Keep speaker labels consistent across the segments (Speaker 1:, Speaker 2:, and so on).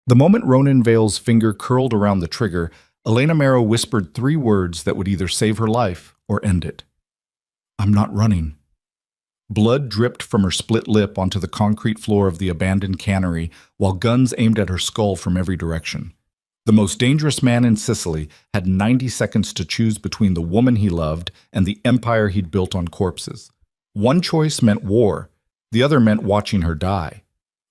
Speaker 1: The moment Ronan Vale's finger curled around the trigger, Elena Marrow whispered three words that would either save her life or end it. "I'm not running." Blood dripped from her split lip onto the concrete floor of the abandoned cannery, while guns aimed at her skull from every direction. The most dangerous man in Sicily had 90 seconds to choose between the woman he loved and the empire he'd built on corpses. One choice meant war, the other meant watching her die.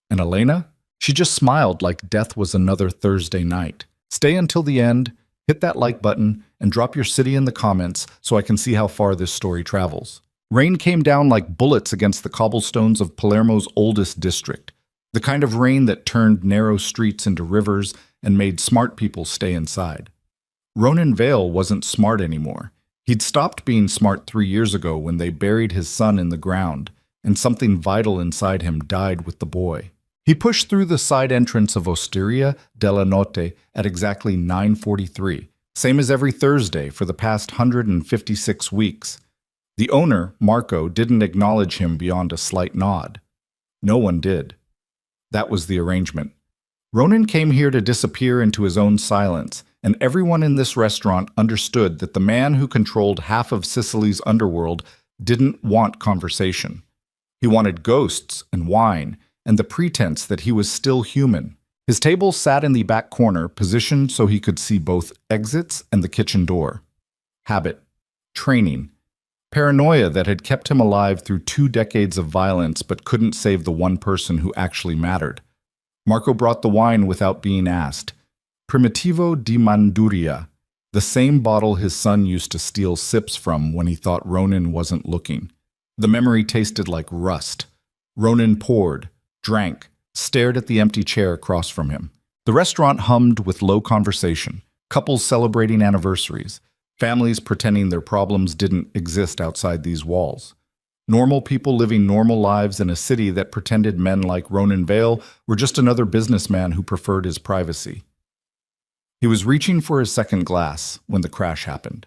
Speaker 1: And Elena? She just smiled like death was another Thursday night. Stay until the end, hit that like button, and drop your city in the comments so I can see how far this story travels. Rain came down like bullets against the cobblestones of Palermo's oldest district, the kind of rain that turned narrow streets into rivers and made smart people stay inside. Ronan Vale wasn't smart anymore. He'd stopped being smart 3 years ago when they buried his son in the ground, and something vital inside him died with the boy. He pushed through the side entrance of Osteria della Notte at exactly 9:43, same as every Thursday for the past 156 weeks. The owner, Marco, didn't acknowledge him beyond a slight nod. No one did. That was the arrangement. Ronan came here to disappear into his own silence, and everyone in this restaurant understood that the man who controlled half of Sicily's underworld didn't want conversation. He wanted ghosts and wine, and the pretense that he was still human. His table sat in the back corner, positioned so he could see both exits and the kitchen door. Habit. Training. Paranoia that had kept him alive through 2 decades of violence but couldn't save the one person who actually mattered. Marco brought the wine without being asked. Primitivo di Manduria, the same bottle his son used to steal sips from when he thought Ronan wasn't looking. The memory tasted like rust. Ronan poured, drank, stared at the empty chair across from him. The restaurant hummed with low conversation, couples celebrating anniversaries, families pretending their problems didn't exist outside these walls. Normal people living normal lives in a city that pretended men like Ronan Vale were just another businessman who preferred his privacy. He was reaching for his second glass when the crash happened.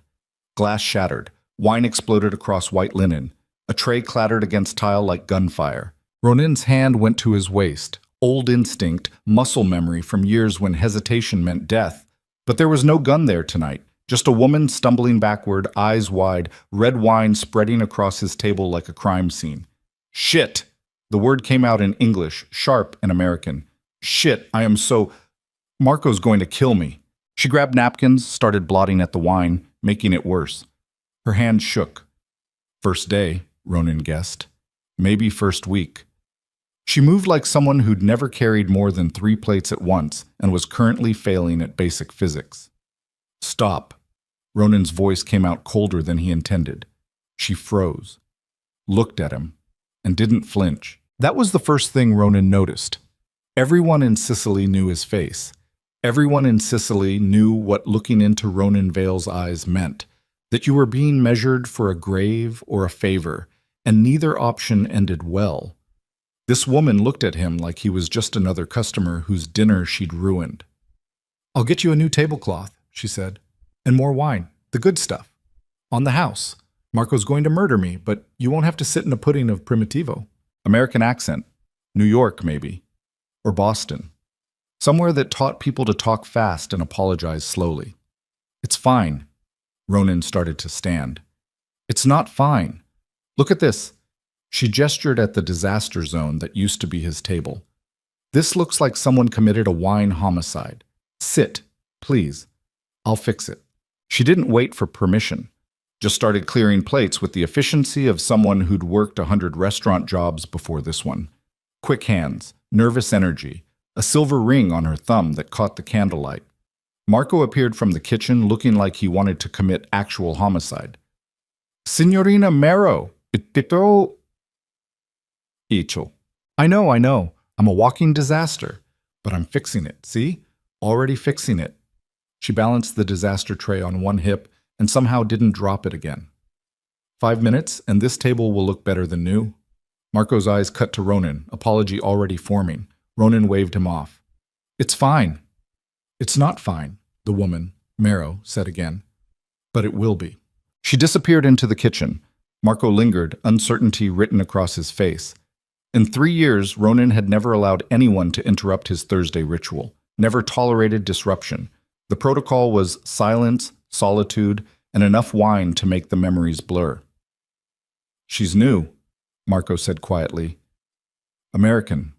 Speaker 1: Glass shattered, wine exploded across white linen, a tray clattered against tile like gunfire. Ronan's hand went to his waist, old instinct, muscle memory from years when hesitation meant death. But there was no gun there tonight. Just a woman stumbling backward, eyes wide, red wine spreading across his table like a crime scene. Shit! The word came out in English, sharp and American. Shit, I am so... Marco's going to kill me. She grabbed napkins, started blotting at the wine, making it worse. Her hand shook. First day, Ronan guessed. Maybe first week. She moved like someone who'd never carried more than 3 plates at once and was currently failing at basic physics. Stop. Ronan's voice came out colder than he intended. She froze, looked at him, and didn't flinch. That was the first thing Ronan noticed. Everyone in Sicily knew his face. Everyone in Sicily knew what looking into Ronan Vale's eyes meant, that you were being measured for a grave or a favor, and neither option ended well. This woman looked at him like he was just another customer whose dinner she'd ruined. "I'll get you a new tablecloth," she said. "And more wine, the good stuff. On the house. Marco's going to murder me, but you won't have to sit in a pudding of Primitivo." American accent. New York, maybe. Or Boston. Somewhere that taught people to talk fast and apologize slowly. "It's fine." Ronan started to stand. "It's not fine. Look at this." She gestured at the disaster zone that used to be his table. "This looks like someone committed a wine homicide. Sit, please. I'll fix it." She didn't wait for permission, just started clearing plates with the efficiency of someone who'd worked 100 restaurant jobs before this one. Quick hands, nervous energy, a silver ring on her thumb that caught the candlelight. Marco appeared from the kitchen looking like he wanted to commit actual homicide. "Signorina Marrow, itto icho. I know. I'm a walking disaster, but I'm fixing it, see? Already fixing it." She balanced the disaster tray on one hip and somehow didn't drop it again. 5 minutes, and this table will look better than new." Marco's eyes cut to Ronan, apology already forming. Ronan waved him off. "It's fine." "It's not fine," the woman, Marrow, said again. "But it will be." She disappeared into the kitchen. Marco lingered, uncertainty written across his face. In 3 years, Ronan had never allowed anyone to interrupt his Thursday ritual. never tolerated disruption. The protocol was silence, solitude, and enough wine to make the memories blur. "She's new," Marco said quietly. "American.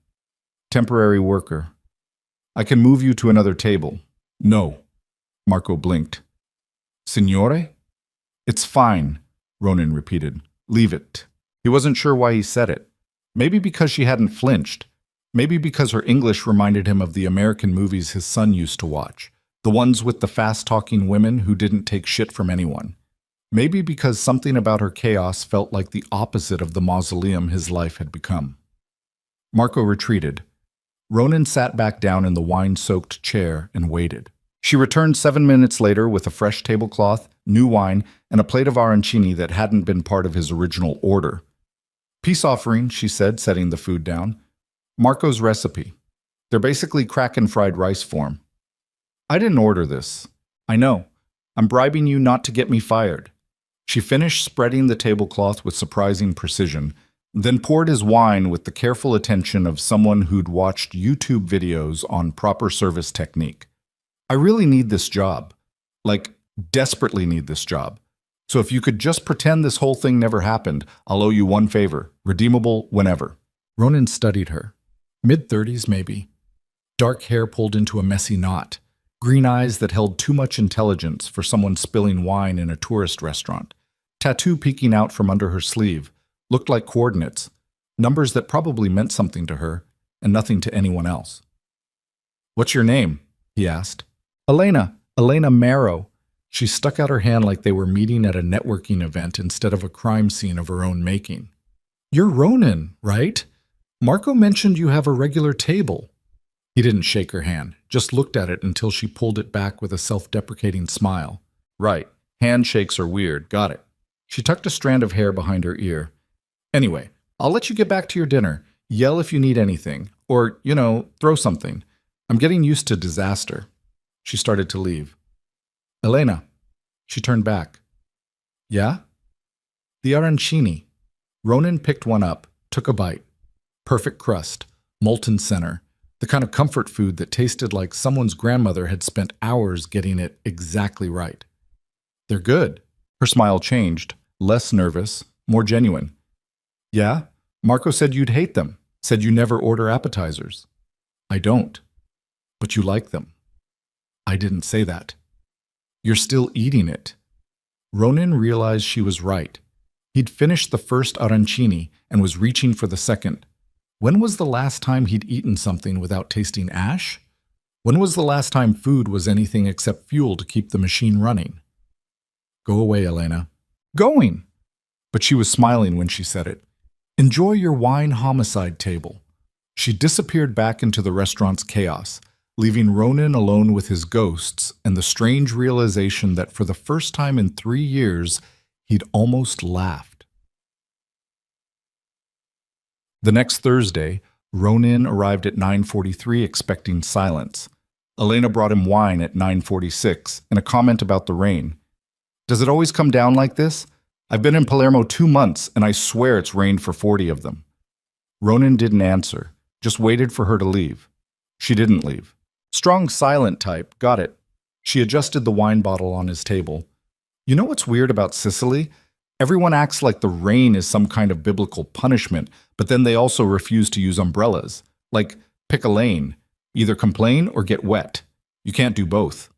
Speaker 1: Temporary worker. I can move you to another table." "No." Marco blinked. "Signore?" "It's fine," Ronan repeated. "Leave it." He wasn't sure why he said it. Maybe because she hadn't flinched. Maybe because her English reminded him of the American movies his son used to watch, the ones with the fast-talking women who didn't take shit from anyone. Maybe because something about her chaos felt like the opposite of the mausoleum his life had become. Marco retreated. Ronan sat back down in the wine-soaked chair and waited. She returned 7 minutes later with a fresh tablecloth, new wine, and a plate of arancini that hadn't been part of his original order. "Peace offering," she said, setting the food down. "Marco's recipe. They're basically Kraken fried rice form." "I didn't order this." "I know. I'm bribing you not to get me fired." She finished spreading the tablecloth with surprising precision, then poured his wine with the careful attention of someone who'd watched YouTube videos on proper service technique. "I really need this job. Like, desperately need this job. So if you could just pretend this whole thing never happened, I'll owe you one favor, redeemable whenever." Ronan studied her. Mid-30s, maybe. Dark hair pulled into a messy knot. Green eyes that held too much intelligence for someone spilling wine in a tourist restaurant. Tattoo peeking out from under her sleeve. Looked like coordinates. Numbers that probably meant something to her, and nothing to anyone else. "What's your name?" he asked. Elena Marrow." She stuck out her hand like they were meeting at a networking event instead of a crime scene of her own making. "You're Ronan, right? Marco mentioned you have a regular table." He didn't shake her hand, just looked at it until she pulled it back with a self-deprecating smile. "Right, handshakes are weird, got it." She tucked a strand of hair behind her ear. "Anyway, I'll let you get back to your dinner. Yell if you need anything. Or, throw something. I'm getting used to disaster." She started to leave. "Elena." She turned back. "Yeah?" "The arancini." Ronan picked one up, took a bite. Perfect crust, molten center, the kind of comfort food that tasted like someone's grandmother had spent hours getting it exactly right. "They're good." Her smile changed, less nervous, more genuine. "Yeah? Marco said you'd hate them, said you never order appetizers." "I don't." "But you like them." "I didn't say that." "You're still eating it." Ronan realized she was right. He'd finished the first arancini and was reaching for the second. When was the last time he'd eaten something without tasting ash? When was the last time food was anything except fuel to keep the machine running? "Go away, Elena." "Going!" But she was smiling when she said it. "Enjoy your wine homicide table." She disappeared back into the restaurant's chaos, leaving Ronan alone with his ghosts and the strange realization that for the first time in 3 years, he'd almost laughed. The next Thursday, Ronan arrived at 9:43 expecting silence. Elena brought him wine at 9:46 and a comment about the rain. "Does it always come down like this? I've been in Palermo 2 months and I swear it's rained for 40 of them." Ronan didn't answer, just waited for her to leave. She didn't leave. Strong silent type, got it. She adjusted the wine bottle on his table. "You know what's weird about Sicily? Everyone acts like the rain is some kind of biblical punishment, but then they also refuse to use umbrellas. Like, pick a lane. Either complain or get wet. You can't do both."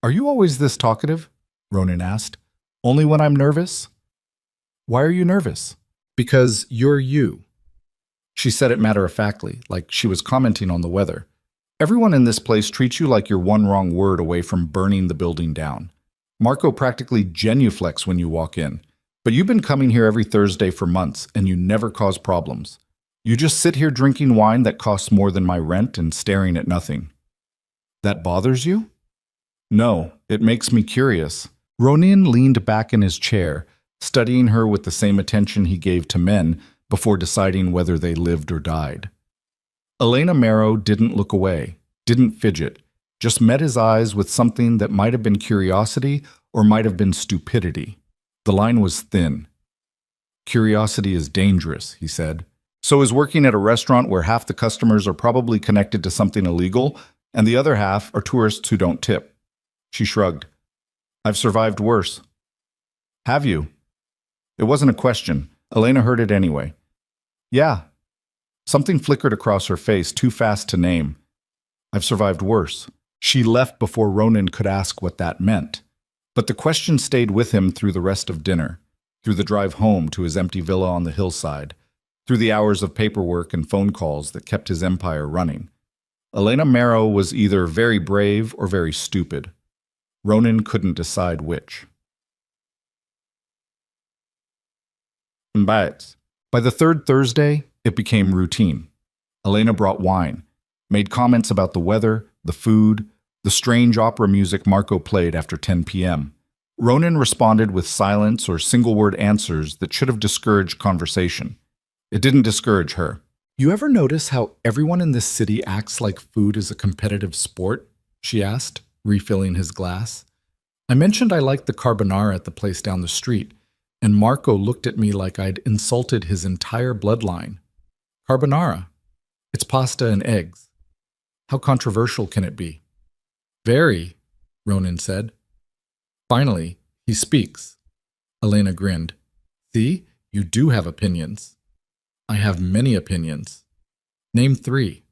Speaker 1: "Are you always this talkative?" Ronan asked. "Only when I'm nervous?" "Why are you nervous?" "Because you're you." She said it matter-of-factly, like she was commenting on the weather. "Everyone in this place treats you like you're one wrong word away from burning the building down. Marco practically genuflects when you walk in. But you've been coming here every Thursday for months, and you never cause problems. You just sit here drinking wine that costs more than my rent and staring at nothing." "That bothers you?" "No, it makes me curious." Ronan leaned back in his chair, studying her with the same attention he gave to men before deciding whether they lived or died. Elena Marrow didn't look away, didn't fidget, just met his eyes with something that might have been curiosity or might have been stupidity. The line was thin. "Curiosity is dangerous," he said. "So is working at a restaurant where half the customers are probably connected to something illegal And the other half are tourists who don't tip. She shrugged. I've survived worse. Have you? It wasn't a question. Elena heard it anyway. Yeah. Something flickered across her face, too fast to name. I've survived worse. She left before Ronan could ask what that meant. But the question stayed with him through the rest of dinner, through the drive home to his empty villa on the hillside, through the hours of paperwork and phone calls that kept his empire running. Elena Marrow was either very brave or very stupid. Ronan couldn't decide which. But by the third Thursday, it became routine. Elena brought wine, made comments about the weather, the food, the strange opera music Marco played after 10 p.m. Ronan responded with silence or single-word answers that should have discouraged conversation. It didn't discourage her. You ever notice how everyone in this city acts like food is a competitive sport? She asked, refilling his glass. I mentioned I liked the carbonara at the place down the street, and Marco looked at me like I'd insulted his entire bloodline. Carbonara. It's pasta and eggs. How controversial can it be? Very, Ronan said. Finally, he speaks. Elena grinned. See, you do have opinions. I have many opinions. Name 3.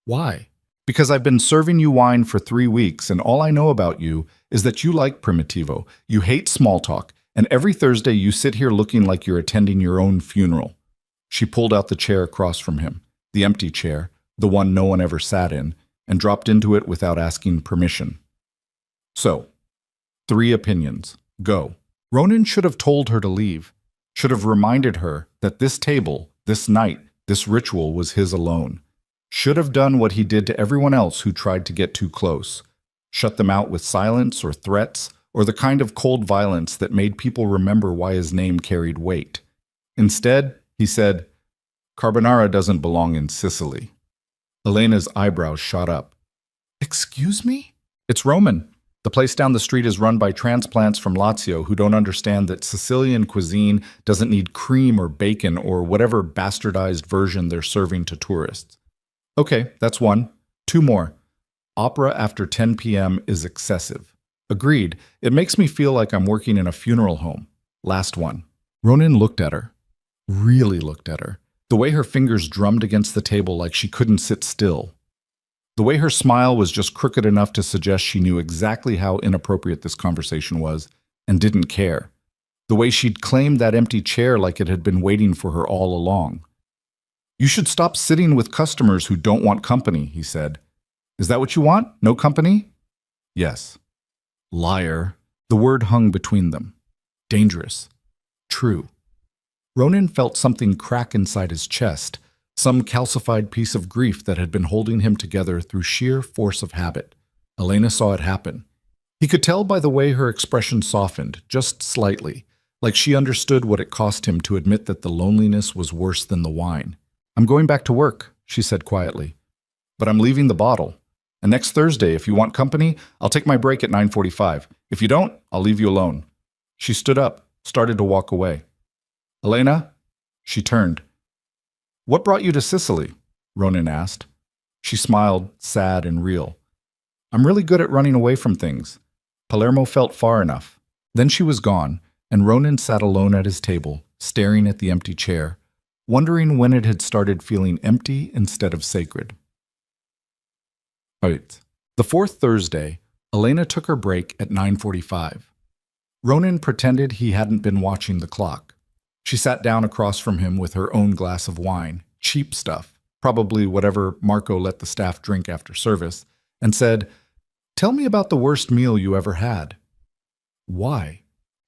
Speaker 1: Why? Because I've been serving you wine for 3 weeks, and all I know about you is that you like Primitivo, you hate small talk, and every Thursday you sit here looking like you're attending your own funeral. She pulled out the chair across from him, the empty chair, the one no one ever sat in, and dropped into it without asking permission. So, 3 opinions. Go. Ronan should have told her to leave, should have reminded her that this table, this night, this ritual was his alone. Should have done what he did to everyone else who tried to get too close. Shut them out with silence or threats, or the kind of cold violence that made people remember why his name carried weight. Instead, he said, Carbonara doesn't belong in Sicily. Elena's eyebrows shot up. Excuse me? It's Roman. The place down the street is run by transplants from Lazio who don't understand that Sicilian cuisine doesn't need cream or bacon or whatever bastardized version they're serving to tourists. Okay, that's 1. 2 more. Opera after 10 p.m. is excessive. Agreed. It makes me feel like I'm working in a funeral home. Last one. Ronan looked at her. Really looked at her. The way her fingers drummed against the table like she couldn't sit still. The way her smile was just crooked enough to suggest she knew exactly how inappropriate this conversation was and didn't care. The way she'd claimed that empty chair like it had been waiting for her all along. You should stop sitting with customers who don't want company, he said. Is that what you want? No company? Yes. Liar. The word hung between them. Dangerous. True. Ronan felt something crack inside his chest, some calcified piece of grief that had been holding him together through sheer force of habit. Elena saw it happen. He could tell by the way her expression softened, just slightly, like she understood what it cost him to admit that the loneliness was worse than the wine. I'm going back to work, she said quietly. But I'm leaving the bottle. And next Thursday, if you want company, I'll take my break at 9:45. If you don't, I'll leave you alone. She stood up, started to walk away. Elena? She turned. What brought you to Sicily? Ronan asked. She smiled, sad and real. I'm really good at running away from things. Palermo felt far enough. Then she was gone, and Ronan sat alone at his table, staring at the empty chair, wondering when it had started feeling empty instead of sacred. Right. The 4th Thursday, Elena took her break at 9:45. Ronan pretended he hadn't been watching the clock. She sat down across from him with her own glass of wine, cheap stuff, probably whatever Marco let the staff drink after service, and said, Tell me about the worst meal you ever had. Why?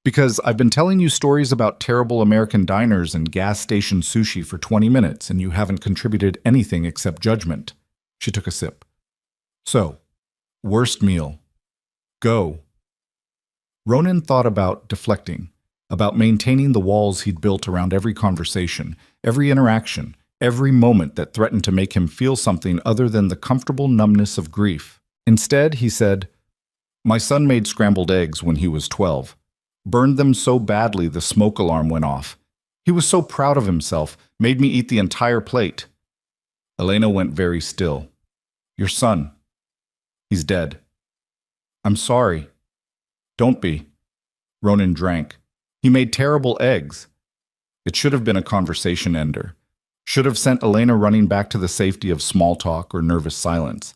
Speaker 1: Because I've been telling you stories about terrible American diners and gas station sushi for 20 minutes, and you haven't contributed anything except judgment. She took a sip. So, worst meal. Go. Ronan thought about deflecting, about maintaining the walls he'd built around every conversation, every interaction, every moment that threatened to make him feel something other than the comfortable numbness of grief. Instead, he said, My son made scrambled eggs when he was 12. Burned them so badly the smoke alarm went off. He was so proud of himself, made me eat the entire plate. Elena went very still. Your son. He's dead. I'm sorry. Don't be. Ronan drank. He made terrible eggs. It should have been a conversation ender. Should have sent Elena running back to the safety of small talk or nervous silence.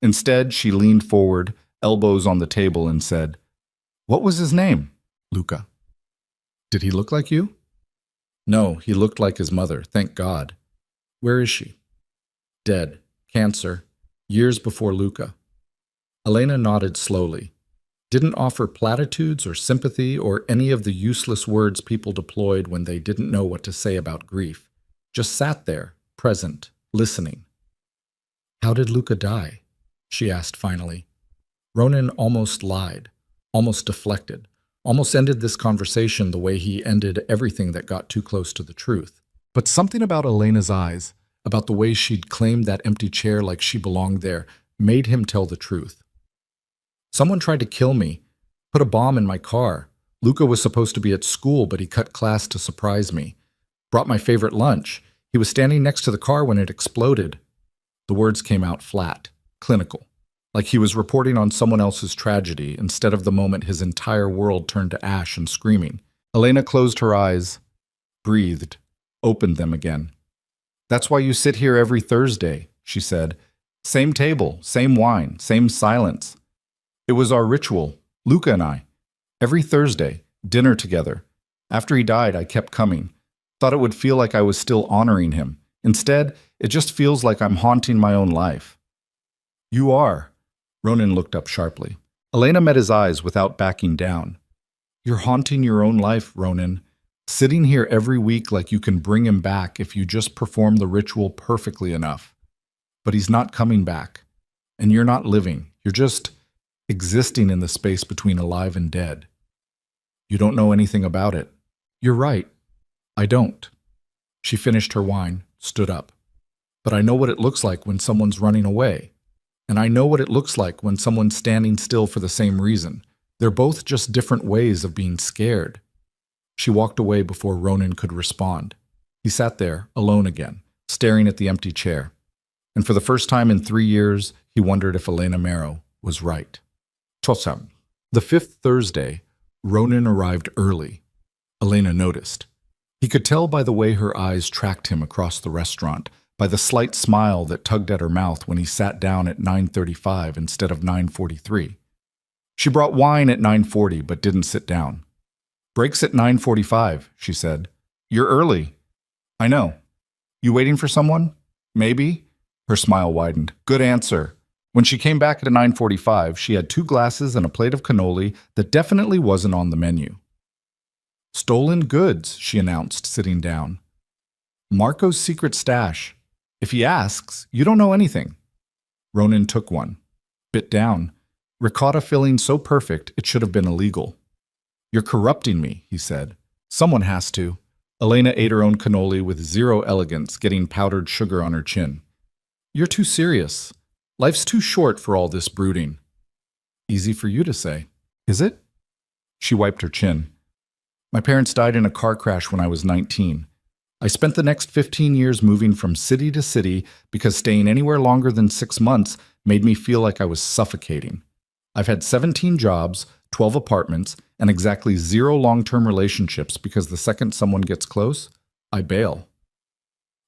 Speaker 1: Instead, she leaned forward, elbows on the table, and said, "What was his name?" "Luca." "Did he look like you?" "No, he looked like his mother, thank God." "Where is she?" "Dead. Cancer. Years before Luca." Elena nodded slowly. Didn't offer platitudes or sympathy or any of the useless words people deployed when they didn't know what to say about grief. Just sat there, present, listening. "How did Luca die?" she asked finally. Ronan almost lied, almost deflected, almost ended this conversation the way he ended everything that got too close to the truth. But something about Elena's eyes, about the way she'd claimed that empty chair like she belonged there, made him tell the truth. "Someone tried to kill me, put a bomb in my car. Luca was supposed to be at school, but he cut class to surprise me. Brought my favorite lunch. He was standing next to the car when it exploded." The words came out flat, clinical, like he was reporting on someone else's tragedy instead of the moment his entire world turned to ash and screaming. Elena closed her eyes, breathed, opened them again. "That's why you sit here every Thursday," she said. "Same table, same wine, same silence. It was our ritual, Luca and I. Every Thursday, dinner together. After he died, I kept coming. Thought it would feel like I was still honoring him. Instead, it just feels like I'm haunting my own life." "You are." Ronan looked up sharply. Elena met his eyes without backing down. "You're haunting your own life, Ronan. Sitting here every week like you can bring him back if you just perform the ritual perfectly enough. But he's not coming back. And you're not living. You're just existing in the space between alive and dead. You don't know anything about it." "You're right. I don't." She finished her wine, stood up. "But I know what it looks like when someone's running away. And I know what it looks like when someone's standing still for the same reason. They're both just different ways of being scared." She walked away before Ronan could respond. He sat there, alone again, staring at the empty chair. And for the first time in 3 years, he wondered if Elena Marrow was right. Tosam. The 5th Thursday, Ronan arrived early. Elena noticed. He could tell by the way her eyes tracked him across the restaurant, by the slight smile that tugged at her mouth when he sat down at 9:35 instead of 9:43. She brought wine at 9:40 but didn't sit down. "Breaks at 9:45, she said. "You're early." "I know. You waiting for someone?" "Maybe." Her smile widened. "Good answer." When she came back at 9:45, she had 2 glasses and a plate of cannoli that definitely wasn't on the menu. "Stolen goods," she announced, sitting down. "Marco's secret stash. If he asks, you don't know anything." Ronan took one. Bit down. Ricotta filling so perfect it should have been illegal. "You're corrupting me," he said. "Someone has to." Elena ate her own cannoli with zero elegance, getting powdered sugar on her chin. "You're too serious. Life's too short for all this brooding." "Easy for you to say." "Is it?" She wiped her chin. "My parents died in a car crash when I was 19. I spent the next 15 years moving from city to city because staying anywhere longer than 6 months made me feel like I was suffocating. I've had 17 jobs, 12 apartments, and exactly 0 long-term relationships because the second someone gets close, I bail."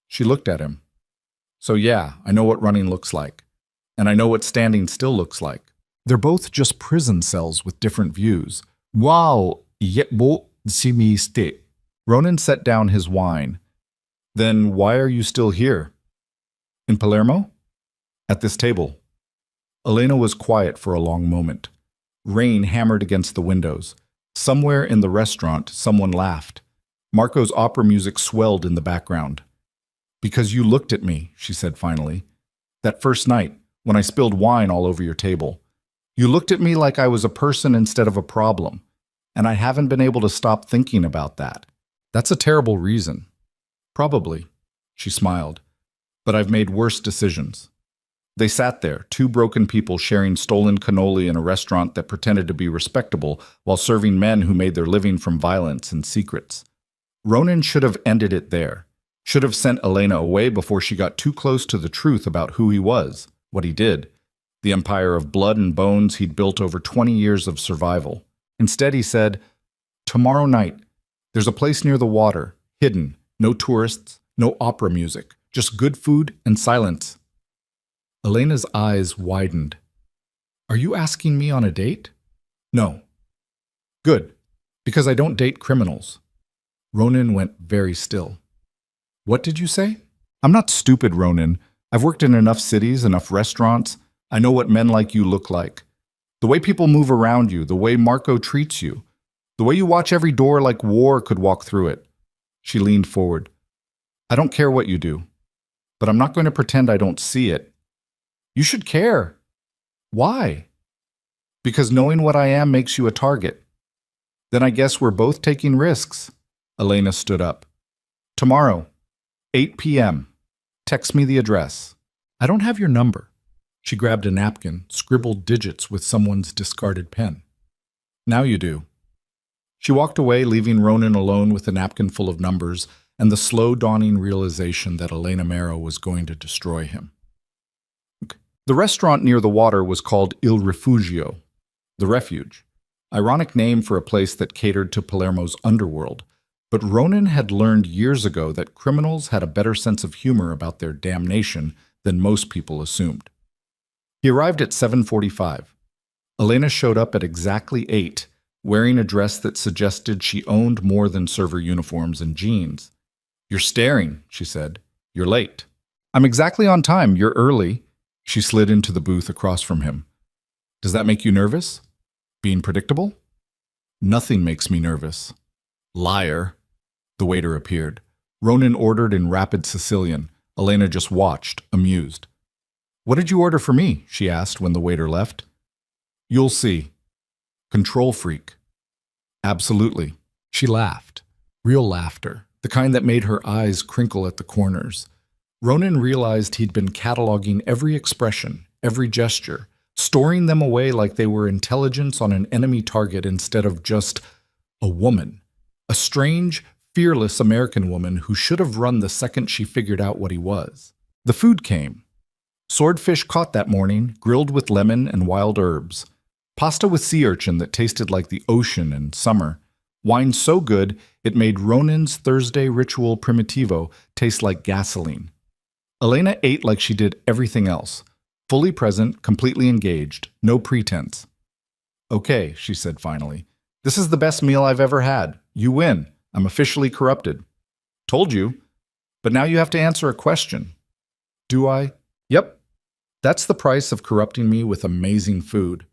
Speaker 1: She looked at him. "So yeah, I know what running looks like. And I know what standing still looks like. They're both just prison cells with different views." "Wow, yebo simiste." Ronan set down his wine. "Then why are you still here?" "In Palermo?" "At this table." Elena was quiet for a long moment. Rain hammered against the windows. Somewhere in the restaurant, someone laughed. Marco's opera music swelled in the background. "Because you looked at me," she said finally. "That first night, when I spilled wine all over your table. You looked at me like I was a person instead of a problem. And I haven't been able to stop thinking about that. That's a terrible reason." "Probably," she smiled. "But I've made worse decisions." They sat there, 2 broken people sharing stolen cannoli in a restaurant that pretended to be respectable while serving men who made their living from violence and secrets. Ronan should have ended it there. Should have sent Elena away before she got too close to the truth about who he was, what he did. the empire of blood and bones he'd built over 20 years of survival. Instead, he said, "Tomorrow night, there's a place near the water, hidden, no tourists, no opera music, just good food and silence." Elena's eyes widened. "Are you asking me on a date?" "No." "Good, because I don't date criminals." Ronan went very still. "What did you say?" "I'm not stupid, Ronan. I've worked in enough cities, enough restaurants. I know what men like you look like. The way people move around you, the way Marco treats you, the way you watch every door like war could walk through it." She leaned forward. "I don't care what you do, but I'm not going to pretend I don't see it." "You should care." "Why?" "Because knowing what I am makes you a target." "Then I guess we're both taking risks." Elena stood up. "Tomorrow, 8 p.m. Text me the address." "I don't have your number." She grabbed a napkin, scribbled digits with someone's discarded pen. "Now you do." She walked away, leaving Ronan alone with a napkin full of numbers and the slow dawning realization that Elena Mero was going to destroy him. The restaurant near the water was called Il Rifugio, the refuge, ironic name for a place that catered to Palermo's underworld. But Ronan had learned years ago that criminals had a better sense of humor about their damnation than most people assumed. He arrived at 7:45. Elena showed up at exactly 8, wearing a dress that suggested she owned more than server uniforms and jeans. "You're staring," she said. "You're late." "I'm exactly on time. You're early." She slid into the booth across from him. "Does that make you nervous? Being predictable?" "Nothing makes me nervous." "Liar." The waiter appeared. Ronan ordered in rapid Sicilian. Elena just watched, amused. "What did you order for me?" she asked when the waiter left. "You'll see." "Control freak." "Absolutely." She laughed. Real laughter, the kind that made her eyes crinkle at the corners. Ronan realized he'd been cataloging every expression, every gesture, storing them away like they were intelligence on an enemy target instead of just a woman. A strange, fearless American woman who should have run the second she figured out what he was. The food came. Swordfish caught that morning, grilled with lemon and wild herbs. Pasta with sea urchin that tasted like the ocean in summer. Wine so good it made Ronan's Thursday ritual primitivo taste like gasoline. Elena ate like she did everything else. Fully present, completely engaged, no pretense. "Okay," she said finally. "This is the best meal I've ever had. You win. I'm officially corrupted." "Told you. But now you have to answer a question." "Do I?" "Yep. That's the price of corrupting me with amazing food."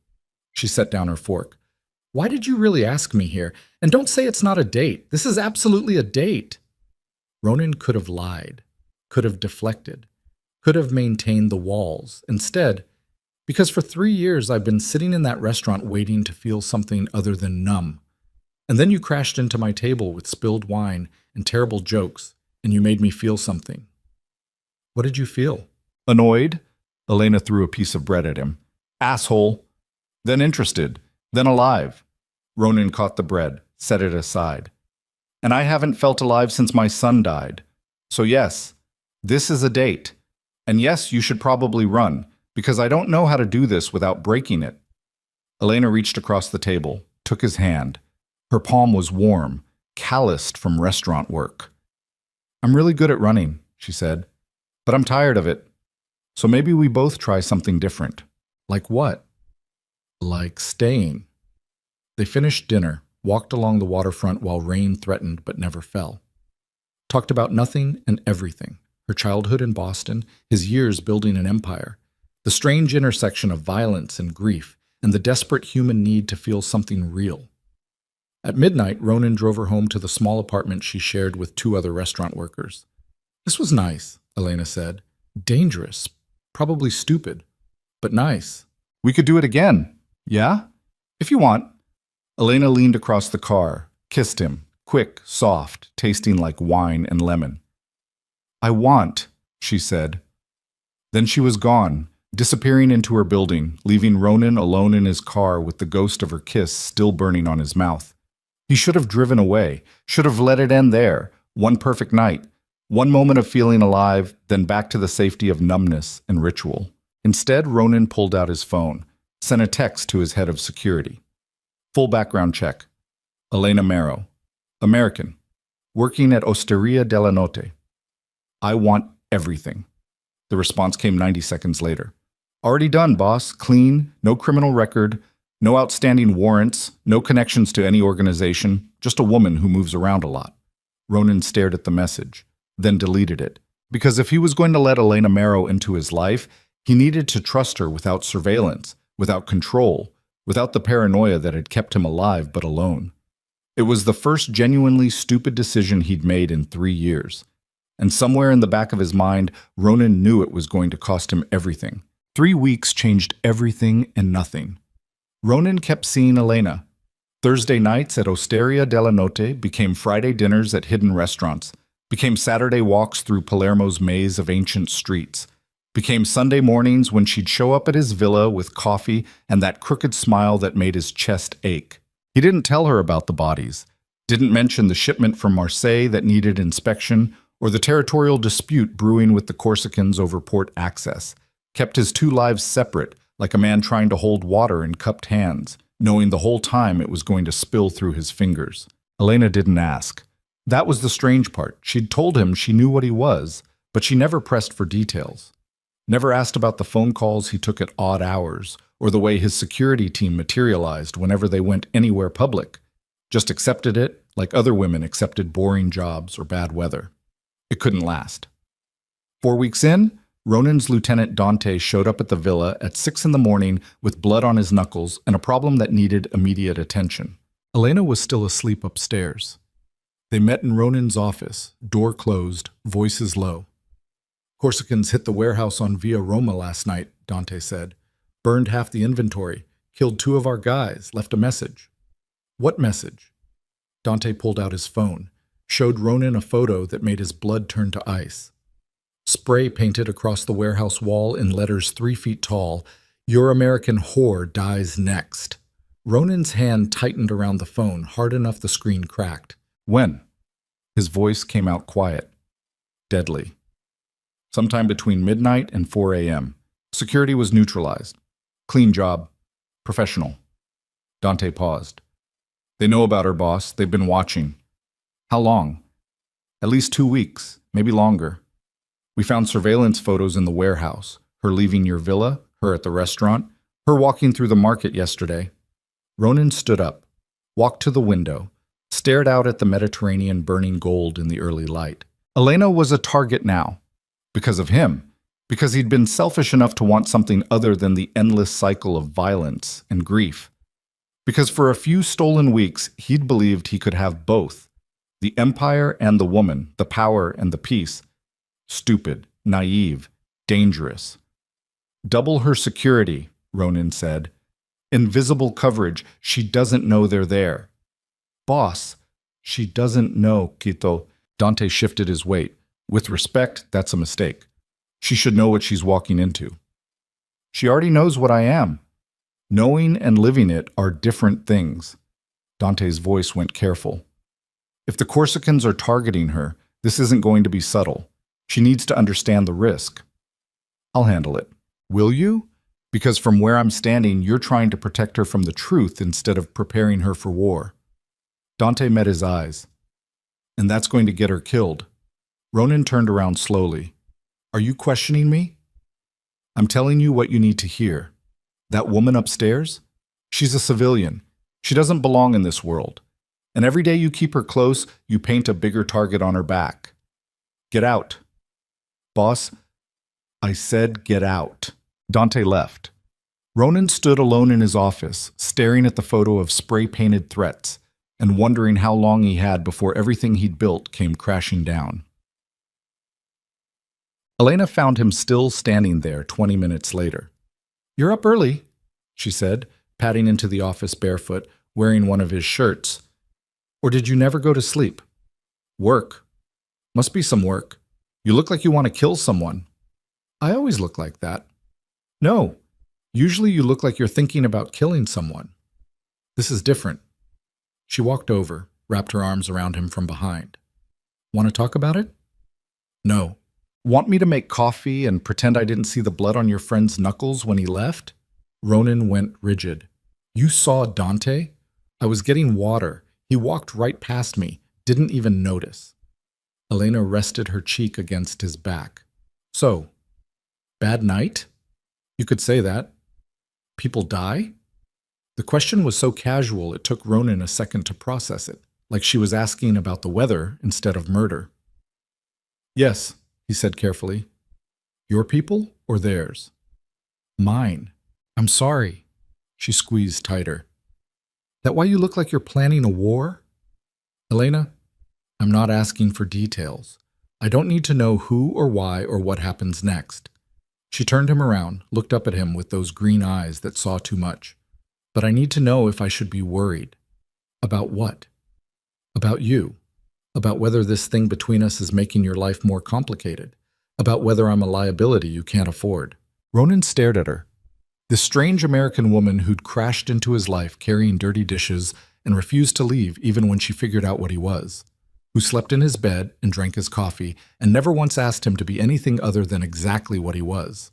Speaker 1: She set down her fork. "Why did you really ask me here? And don't say it's not a date. This is absolutely a date." Ronan could have lied, could have deflected, could have maintained the walls. Instead, because for 3 years I've been sitting in that restaurant waiting to feel something other than numb. And then you crashed into my table with spilled wine and terrible jokes, and you made me feel something. "What did you feel?" "Annoyed." Elena threw a piece of bread at him. "Asshole." "Then interested. Then alive." Ronan caught the bread, set it aside. "And I haven't felt alive since my son died. So yes, this is a date. And yes, you should probably run, because I don't know how to do this without breaking it." Elena reached across the table, took his hand. Her palm was warm, calloused from restaurant work. "I'm really good at running," she said, "but I'm tired of it. So maybe we both try something different." "Like what?" "Like staying." They finished dinner, walked along the waterfront while rain threatened but never fell. Talked about nothing and everything. Her childhood in Boston, his years building an empire, the strange intersection of violence and grief, and the desperate human need to feel something real. At midnight, Ronan drove her home to the small apartment she shared with 2 other restaurant workers. "This was nice," Elena said. "Dangerous, probably stupid, but nice. We could do it again." "Yeah? If you want." Elena leaned across the car, kissed him, quick, soft, tasting like wine and lemon. "I want," she said. Then she was gone, disappearing into her building, leaving Ronan alone in his car with the ghost of her kiss still burning on his mouth. He should have driven away, should have let it end there, one perfect night, one moment of feeling alive, then back to the safety of numbness and ritual. Instead, Ronan pulled out his phone, sent a text to his head of security. Full background check. Elena Mero, American, working at Osteria della Notte. I want everything. The response came 90 seconds later. Already done, boss. Clean, no criminal record, no outstanding warrants, no connections to any organization, just a woman who moves around a lot. Ronan stared at the message, then deleted it. Because if he was going to let Elena Mero into his life, he needed to trust her without surveillance, without control, without the paranoia that had kept him alive but alone. It was the first genuinely stupid decision he'd made in 3 years. And somewhere in the back of his mind, Ronan knew it was going to cost him everything. 3 weeks changed everything and nothing. Ronan kept seeing Elena. Thursday nights at Osteria della Notte became Friday dinners at hidden restaurants, became Saturday walks through Palermo's maze of ancient streets, became Sunday mornings when she'd show up at his villa with coffee and that crooked smile that made his chest ache. He didn't tell her about the bodies, didn't mention the shipment from Marseille that needed inspection, or the territorial dispute brewing with the Corsicans over port access. Kept his two lives separate, like a man trying to hold water in cupped hands, knowing the whole time it was going to spill through his fingers. Elena didn't ask. That was the strange part. She'd told him she knew what he was, but she never pressed for details. Never asked about the phone calls he took at odd hours, or the way his security team materialized whenever they went anywhere public. Just accepted it, like other women accepted boring jobs or bad weather. It couldn't last. 4 weeks in, Ronan's lieutenant Dante showed up at the villa at 6 in the morning with blood on his knuckles and a problem that needed immediate attention. Elena was still asleep upstairs. They met in Ronan's office, door closed, voices low. Corsicans hit the warehouse on Via Roma last night, Dante said. Burned half the inventory, killed 2 of our guys, left a message. What message? Dante pulled out his phone, showed Ronan a photo that made his blood turn to ice. Spray painted across the warehouse wall in letters 3 feet tall, Your American whore dies next. Ronan's hand tightened around the phone, hard enough the screen cracked. When? His voice came out quiet, deadly. Sometime between midnight and 4 a.m. Security was neutralized. Clean job. Professional. Dante paused. They know about her, boss. They've been watching. How long? At least 2 weeks, maybe longer. We found surveillance photos in the warehouse. Her leaving your villa, her at the restaurant, her walking through the market yesterday. Ronan stood up, walked to the window, stared out at the Mediterranean burning gold in the early light. Elena was a target now. Because of him. Because he'd been selfish enough to want something other than the endless cycle of violence and grief. Because for a few stolen weeks, he'd believed he could have both. The empire and the woman, the power and the peace. Stupid, naive, dangerous. Double her security, Ronan said. Invisible coverage, she doesn't know they're there. Boss, she doesn't know, Quito. Dante shifted his weight. With respect, that's a mistake. She should know what she's walking into. She already knows what I am. Knowing and living it are different things. Dante's voice went careful. If the Corsicans are targeting her, this isn't going to be subtle. She needs to understand the risk. I'll handle it. Will you? Because from where I'm standing, you're trying to protect her from the truth instead of preparing her for war. Dante met his eyes. And that's going to get her killed. Ronan turned around slowly. Are you questioning me? I'm telling you what you need to hear. That woman upstairs? She's a civilian. She doesn't belong in this world. And every day you keep her close, you paint a bigger target on her back. Get out. Boss, I said get out. Dante left. Ronan stood alone in his office, staring at the photo of spray-painted threats, and wondering how long he had before everything he'd built came crashing down. Elena found him still standing there 20 minutes later. You're up early, she said, padding into the office barefoot, wearing one of his shirts. Or did you never go to sleep? Work. Must be some work. You look like you want to kill someone. I always look like that. No, usually you look like you're thinking about killing someone. This is different. She walked over, wrapped her arms around him from behind. Want to talk about it? No. Want me to make coffee and pretend I didn't see the blood on your friend's knuckles when he left? Ronan went rigid. You saw Dante? I was getting water. He walked right past me, didn't even notice. Elena rested her cheek against his back. So, bad night? You could say that. People die? The question was so casual it took Ronan a second to process it, like she was asking about the weather instead of murder. Yes, he said carefully. Your people or theirs? Mine. I'm sorry. She squeezed tighter. That why you look like you're planning a war? Elena, I'm not asking for details. I don't need to know who or why or what happens next. She turned him around, looked up at him with those green eyes that saw too much. But I need to know if I should be worried. About what? About you. About whether this thing between us is making your life more complicated. About whether I'm a liability you can't afford. Ronan stared at her. This strange American woman who'd crashed into his life carrying dirty dishes and refused to leave even when she figured out what he was. Who slept in his bed and drank his coffee and never once asked him to be anything other than exactly what he was.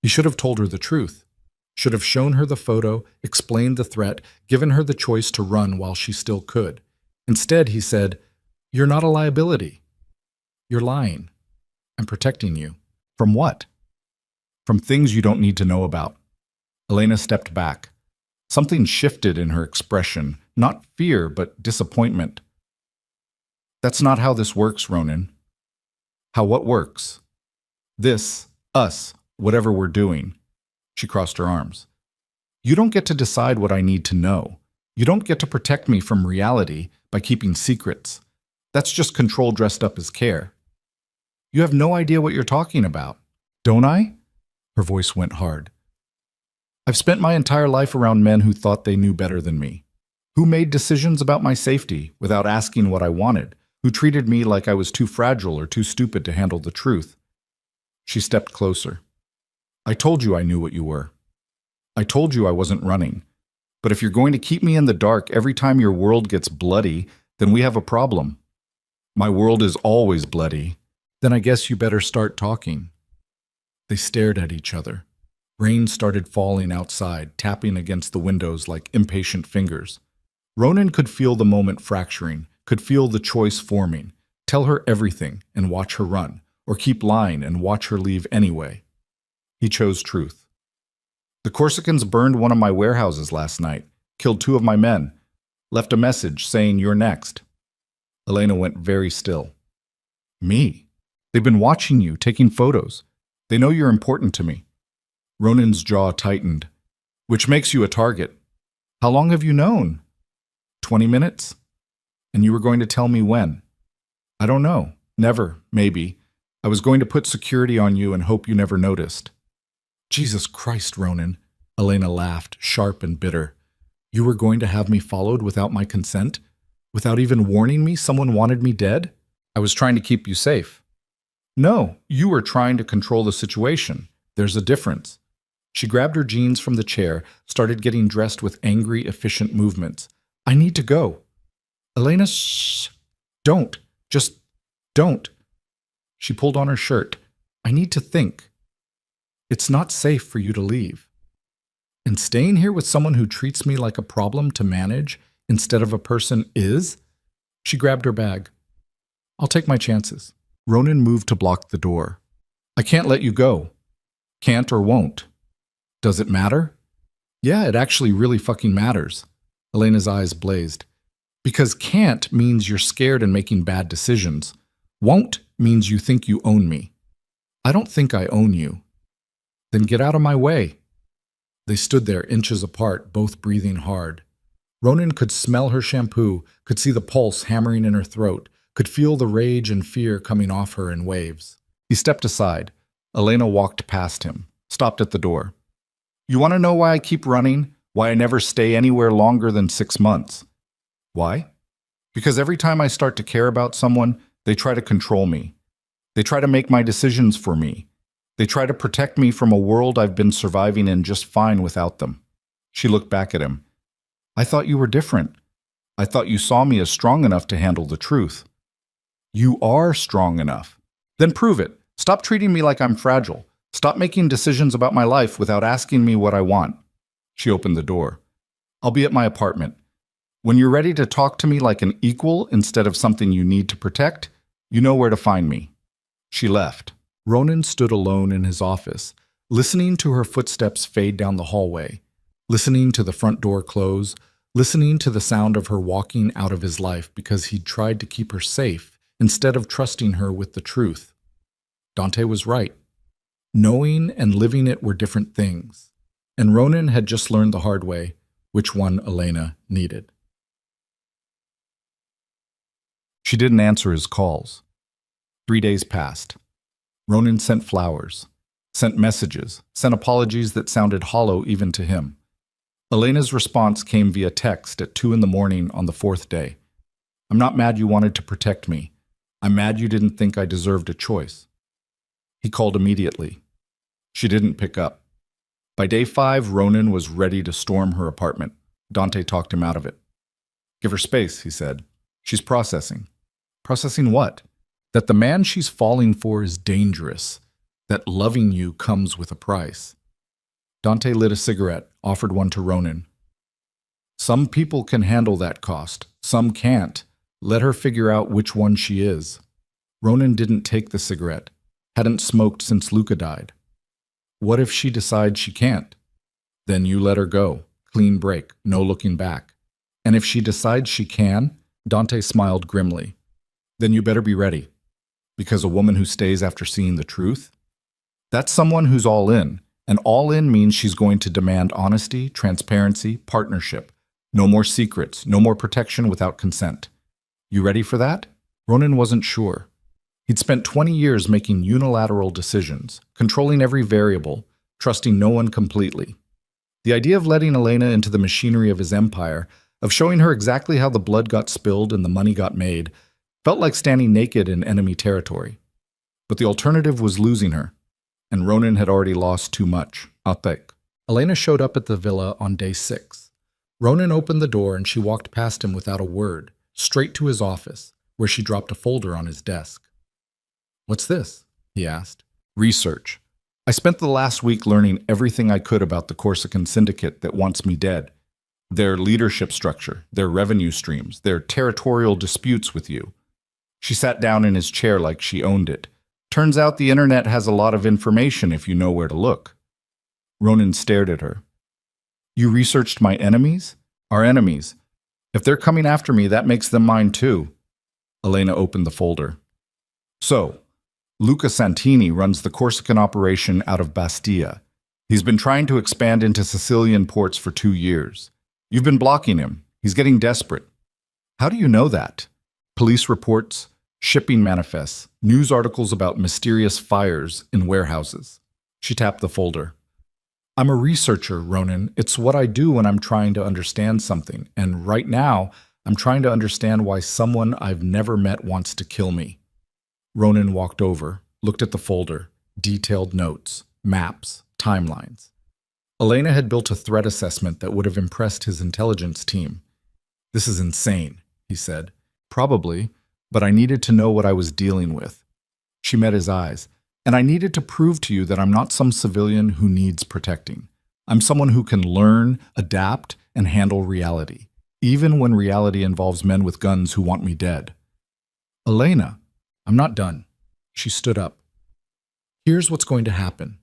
Speaker 1: He should have told her the truth. Should have shown her the photo, explained the threat, given her the choice to run while she still could. Instead, he said, You're not a liability. You're lying. I'm protecting you. From what? From things you don't need to know about. Elena stepped back. Something shifted in her expression, not fear, but disappointment. That's not how this works, Ronan. How what works? This, us, whatever we're doing. She crossed her arms. You don't get to decide what I need to know. You don't get to protect me from reality by keeping secrets. That's just control dressed up as care. You have no idea what you're talking about. Don't I? Her voice went hard. I've spent my entire life around men who thought they knew better than me, who made decisions about my safety without asking what I wanted, who treated me like I was too fragile or too stupid to handle the truth. She stepped closer. I told you I knew what you were. I told you I wasn't running. But if you're going to keep me in the dark every time your world gets bloody, then we have a problem. My world is always bloody. Then I guess you better start talking. They stared at each other. Rain started falling outside, tapping against the windows like impatient fingers. Ronan could feel the moment fracturing, could feel the choice forming. Tell her everything and watch her run, or keep lying and watch her leave anyway. He chose truth. The Corsicans burned one of my warehouses last night, killed 2 of my men, left a message saying you're next. Elena went very still. Me? They've been watching you, taking photos. They know you're important to me. Ronan's jaw tightened. Which makes you a target. How long have you known? 20 minutes? And you were going to tell me when? I don't know. Never, maybe. I was going to put security on you and hope you never noticed. Jesus Christ, Ronan. Elena laughed, sharp and bitter. You were going to have me followed without my consent? Without even warning me someone wanted me dead? I was trying to keep you safe. No, you were trying to control the situation. There's a difference. She grabbed her jeans from the chair, started getting dressed with angry, efficient movements. I need to go. Elena, shh. Don't. Just don't. She pulled on her shirt. I need to think. It's not safe for you to leave. And staying here with someone who treats me like a problem to manage instead of a person is? She grabbed her bag. I'll take my chances. Ronan moved to block the door. I can't let you go. Can't or won't. Does it matter? Yeah, it actually really fucking matters. Elena's eyes blazed. Because can't means you're scared and making bad decisions. Won't means you think you own me. I don't think I own you. Then get out of my way. They stood there inches apart, both breathing hard. Ronan could smell her shampoo, could see the pulse hammering in her throat, could feel the rage and fear coming off her in waves. He stepped aside. Elena walked past him, stopped at the door. You want to know why I keep running? Why I never stay anywhere longer than 6 months? Why? Because every time I start to care about someone, they try to control me. They try to make my decisions for me. They try to protect me from a world I've been surviving in just fine without them. She looked back at him. I thought you were different. I thought you saw me as strong enough to handle the truth. You are strong enough. Then prove it. Stop treating me like I'm fragile. Stop making decisions about my life without asking me what I want. She opened the door. I'll be at my apartment. When you're ready to talk to me like an equal instead of something you need to protect, you know where to find me. She left. Ronan stood alone in his office, listening to her footsteps fade down the hallway, listening to the front door close, listening to the sound of her walking out of his life because he'd tried to keep her safe instead of trusting her with the truth. Dante was right. Knowing and living it were different things, and Ronan had just learned the hard way which one Elena needed. She didn't answer his calls. 3 days passed. Ronan sent flowers, sent messages, sent apologies that sounded hollow even to him. Elena's response came via text at 2 a.m. on the 4th day. I'm not mad you wanted to protect me. I'm mad you didn't think I deserved a choice. He called immediately. She didn't pick up. By day 5, Ronan was ready to storm her apartment. Dante talked him out of it. Give her space, he said. She's processing. Processing what? That the man she's falling for is dangerous. That loving you comes with a price. Dante lit a cigarette, offered one to Ronan. Some people can handle that cost. Some can't. Let her figure out which one she is. Ronan didn't take the cigarette. Hadn't smoked since Luca died. What if she decides she can't? Then you let her go. Clean break. No looking back. And if she decides she can, Dante smiled grimly. Then you better be ready. Because a woman who stays after seeing the truth? That's someone who's all in. And all in means she's going to demand honesty, transparency, partnership. No more secrets. No more protection without consent. You ready for that? Ronan wasn't sure. He'd spent 20 years making unilateral decisions, controlling every variable, trusting no one completely. The idea of letting Elena into the machinery of his empire, of showing her exactly how the blood got spilled and the money got made, felt like standing naked in enemy territory. But the alternative was losing her, and Ronan had already lost too much. Atek. Elena showed up at the villa on day 6. Ronan opened the door and she walked past him without a word, straight to his office, where she dropped a folder on his desk. What's this? He asked. Research. I spent the last week learning everything I could about the Corsican syndicate that wants me dead. Their leadership structure, their revenue streams, their territorial disputes with you. She sat down in his chair like she owned it. Turns out the internet has a lot of information if you know where to look. Ronan stared at her. You researched my enemies? Our enemies. If they're coming after me, that makes them mine too. Elena opened the folder. So, Luca Santini runs the Corsican operation out of Bastia. He's been trying to expand into Sicilian ports for 2 years. You've been blocking him. He's getting desperate. How do you know that? Police reports, shipping manifests, news articles about mysterious fires in warehouses. She tapped the folder. I'm a researcher, Ronan. It's what I do when I'm trying to understand something. And right now, I'm trying to understand why someone I've never met wants to kill me. Ronan walked over, looked at the folder, detailed notes, maps, timelines. Elena had built a threat assessment that would have impressed his intelligence team. This is insane, he said. Probably, but I needed to know what I was dealing with. She met his eyes. And I needed to prove to you that I'm not some civilian who needs protecting. I'm someone who can learn, adapt, and handle reality, even when reality involves men with guns who want me dead. Elena, I'm not done. She stood up. Here's what's going to happen.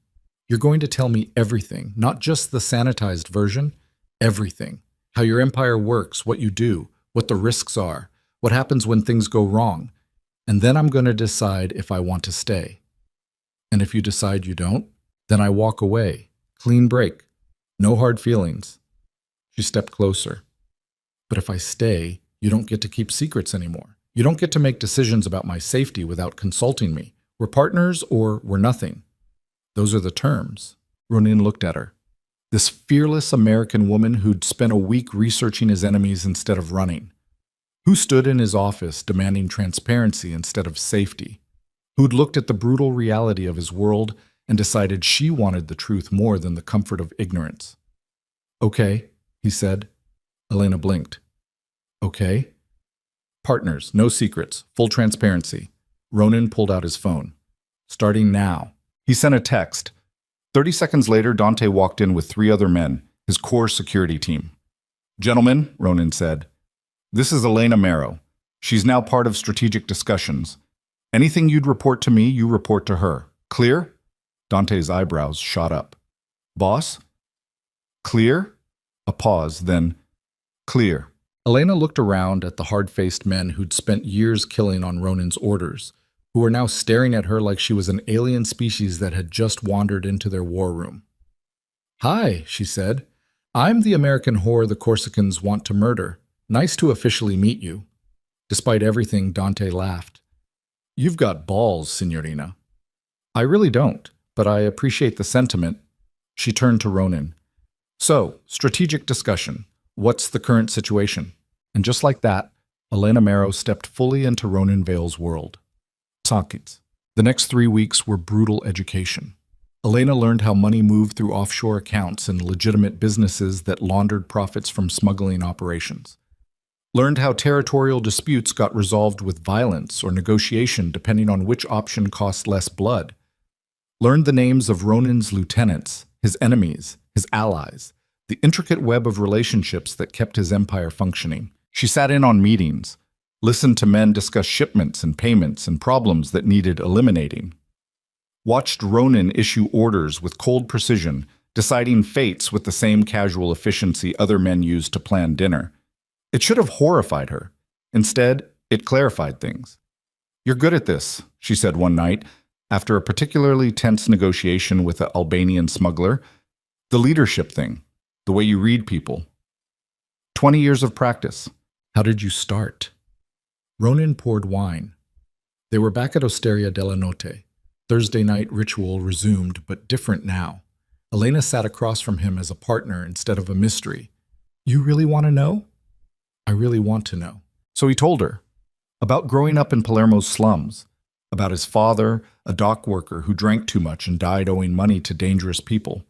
Speaker 1: You're going to tell me everything, not just the sanitized version, everything. How your empire works, what you do, what the risks are, what happens when things go wrong. And then I'm going to decide if I want to stay. And if you decide you don't, then I walk away. Clean break. No hard feelings. She stepped closer. But if I stay, you don't get to keep secrets anymore. You don't get to make decisions about my safety without consulting me. We're partners or we're nothing. Those are the terms. Ronin looked at her. This fearless American woman who'd spent a week researching his enemies instead of running. Who stood in his office demanding transparency instead of safety. Who'd looked at the brutal reality of his world and decided she wanted the truth more than the comfort of ignorance. Okay, he said. Elena blinked. Okay. Partners, no secrets, full transparency. Ronan pulled out his phone. starting now. He sent a text. 30 seconds later, Dante walked in with 3 other men, his core security team. "Gentlemen," Ronan said, "this is Elena Marrow. She's now part of strategic discussions. Anything you'd report to me, you report to her. Clear?" Dante's eyebrows shot up. "Boss?" "Clear?" A pause, then, "Clear." Elena looked around at the hard-faced men who'd spent years killing on Ronan's orders, who were now staring at her like she was an alien species that had just wandered into their war room. "Hi," she said. "I'm the American whore the Corsicans want to murder. Nice to officially meet you." Despite everything, Dante laughed. "You've got balls, Signorina." "I really don't, but I appreciate the sentiment." She turned to Ronan. "So, strategic discussion. What's the current situation?" And just like that, Elena Marrow stepped fully into Ronan Vale's world. Sockets. The next 3 weeks were brutal education. Elena learned how money moved through offshore accounts and legitimate businesses that laundered profits from smuggling operations. Learned how territorial disputes got resolved with violence or negotiation depending on which option cost less blood. Learned the names of Ronan's lieutenants, his enemies, his allies, the intricate web of relationships that kept his empire functioning. She sat in on meetings, listened to men discuss shipments and payments and problems that needed eliminating. Watched Ronan issue orders with cold precision, deciding fates with the same casual efficiency other men used to plan dinner. It should have horrified her. Instead, it clarified things. "You're good at this," she said one night, after a particularly tense negotiation with an Albanian smuggler. "The leadership thing, the way you read people. 20 years of practice. How did you start?" Ronan poured wine. They were back at Osteria della Notte. Thursday night ritual resumed, but different now. Elena sat across from him as a partner instead of a mystery. "You really want to know?" "I really want to know." So he told her about growing up in Palermo's slums, about his father, a dock worker who drank too much and died owing money to dangerous people,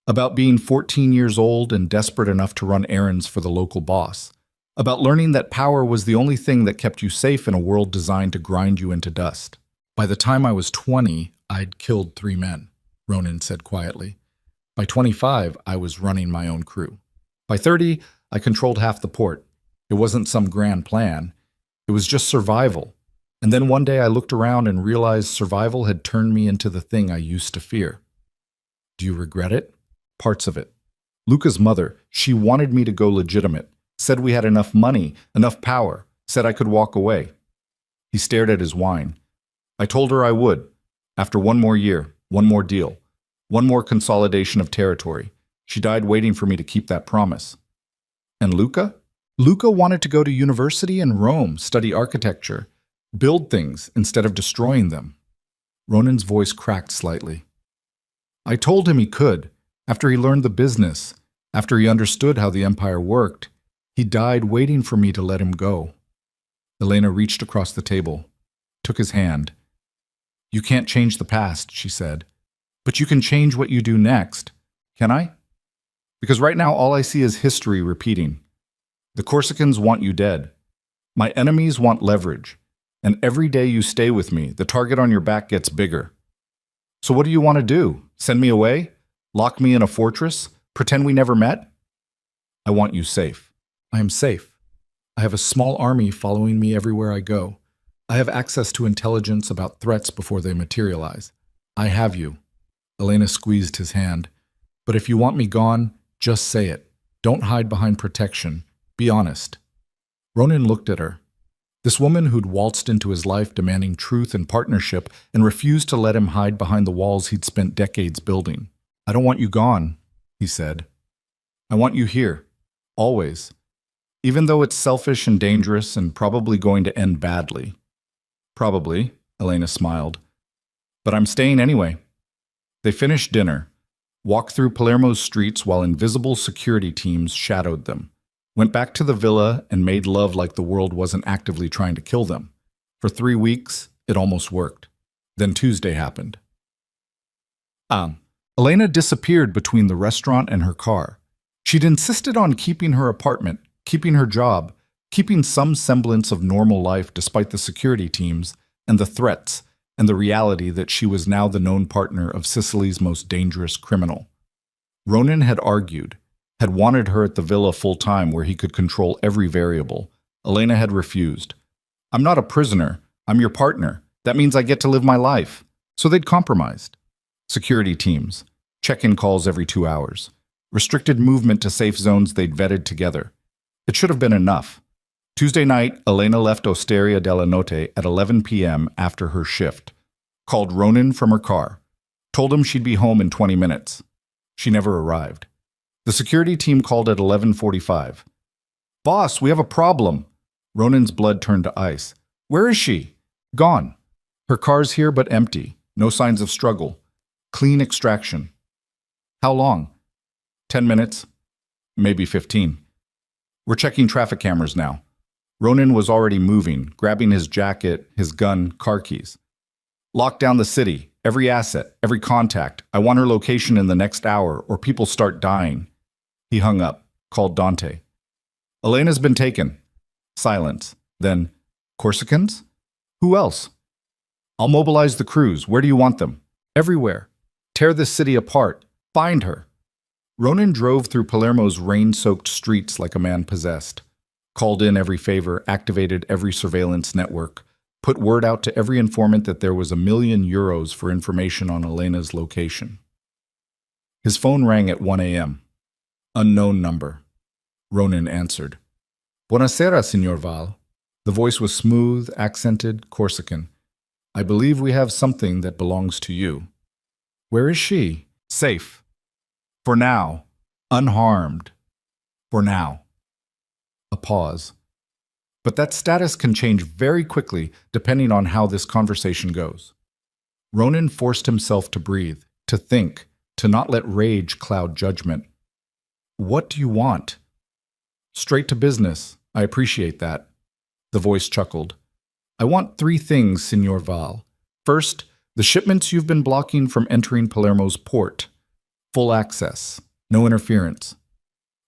Speaker 1: about being 14 years old and desperate enough to run errands for the local boss, about learning that power was the only thing that kept you safe in a world designed to grind you into dust. "By the time I was 20, I'd killed 3 men, Ronan said quietly. By 25, I was running my own crew. By 30, I controlled half the port. It wasn't some grand plan. It was just survival. And then one day I looked around and realized survival had turned me into the thing I used to fear." "Do you regret it?" "Parts of it. Luca's mother, she wanted me to go legitimate, said we had enough money, enough power, said I could walk away." He stared at his wine. "I told her I would. After 1 more year, 1 more deal, 1 more consolidation of territory. She died waiting for me to keep that promise." "And Luca?" "Luca wanted to go to university in Rome, study architecture, build things instead of destroying them." Ronan's voice cracked slightly. "I told him he could. After he learned the business, after he understood how the empire worked, he died waiting for me to let him go." Elena reached across the table, took his hand. "You can't change the past," she said, "but you can change what you do next. Can I? Because right now all I see is history repeating. The Corsicans want you dead. My enemies want leverage. And every day you stay with me, the target on your back gets bigger. So what do you want to do? Send me away? Lock me in a fortress? Pretend we never met? I want you safe." "I am safe. I have a small army following me everywhere I go. I have access to intelligence about threats before they materialize. I have you." Elena squeezed his hand. "But if you want me gone, just say it. Don't hide behind protection. Be honest." Ronan looked at her. This woman who'd waltzed into his life demanding truth and partnership and refused to let him hide behind the walls he'd spent decades building. "I don't want you gone," he said. "I want you here. Always. Even though it's selfish and dangerous and probably going to end badly." "Probably," Elena smiled. "But I'm staying anyway." They finished dinner, walked through Palermo's streets while invisible security teams shadowed them, went back to the villa and made love like the world wasn't actively trying to kill them. For 3 weeks, it almost worked. Then Tuesday happened. Elena disappeared between the restaurant and her car. She'd insisted on keeping her apartment, keeping her job, keeping some semblance of normal life despite the security teams and the threats and the reality that she was now the known partner of Sicily's most dangerous criminal. Ronan had argued, had wanted her at the villa full-time where he could control every variable. Elena had refused. "I'm not a prisoner. I'm your partner. That means I get to live my life." So they'd compromised. Security teams, check-in calls every 2 hours, restricted movement to safe zones they'd vetted together. It should have been enough. Tuesday night, Elena left Osteria della Notte at 11 p.m. after her shift, called Ronan from her car, told him she'd be home in 20 minutes. She never arrived. The security team called at 11:45. "Boss, we have a problem." Ronan's blood turned to ice. "Where is she?" "Gone. Her car's here but empty. No signs of struggle. Clean extraction." "How long?" 10 minutes. Maybe 15. "We're checking traffic cameras now." Ronan was already moving, grabbing his jacket, his gun, car keys. "Lock down the city. Every asset, every contact. I want her location in the next hour, or people start dying." He hung up, called Dante. "Elena's been taken." Silence. Then, "Corsicans? Who else?" "I'll mobilize the crews. Where do you want them?" "Everywhere. Tear this city apart. Find her." Ronan drove through Palermo's rain-soaked streets like a man possessed. Called in every favor, activated every surveillance network, put word out to every informant that there was €1,000,000 for information on Elena's location. His phone rang at 1 a.m. Unknown number. Ronan answered. "Buonasera, Signor Val." The voice was smooth, accented, Corsican. "I believe we have something that belongs to you." "Where is she?" "Safe. For now. Unharmed. For now." A pause. But that status can change very quickly depending on how this conversation goes. Ronan forced himself to breathe, to think, to not let rage cloud judgment. "What do you want?" "Straight to business. I appreciate that." The voice chuckled. "I want 3 things, Signor Val. First, the shipments you've been blocking from entering Palermo's port. Full access. No interference.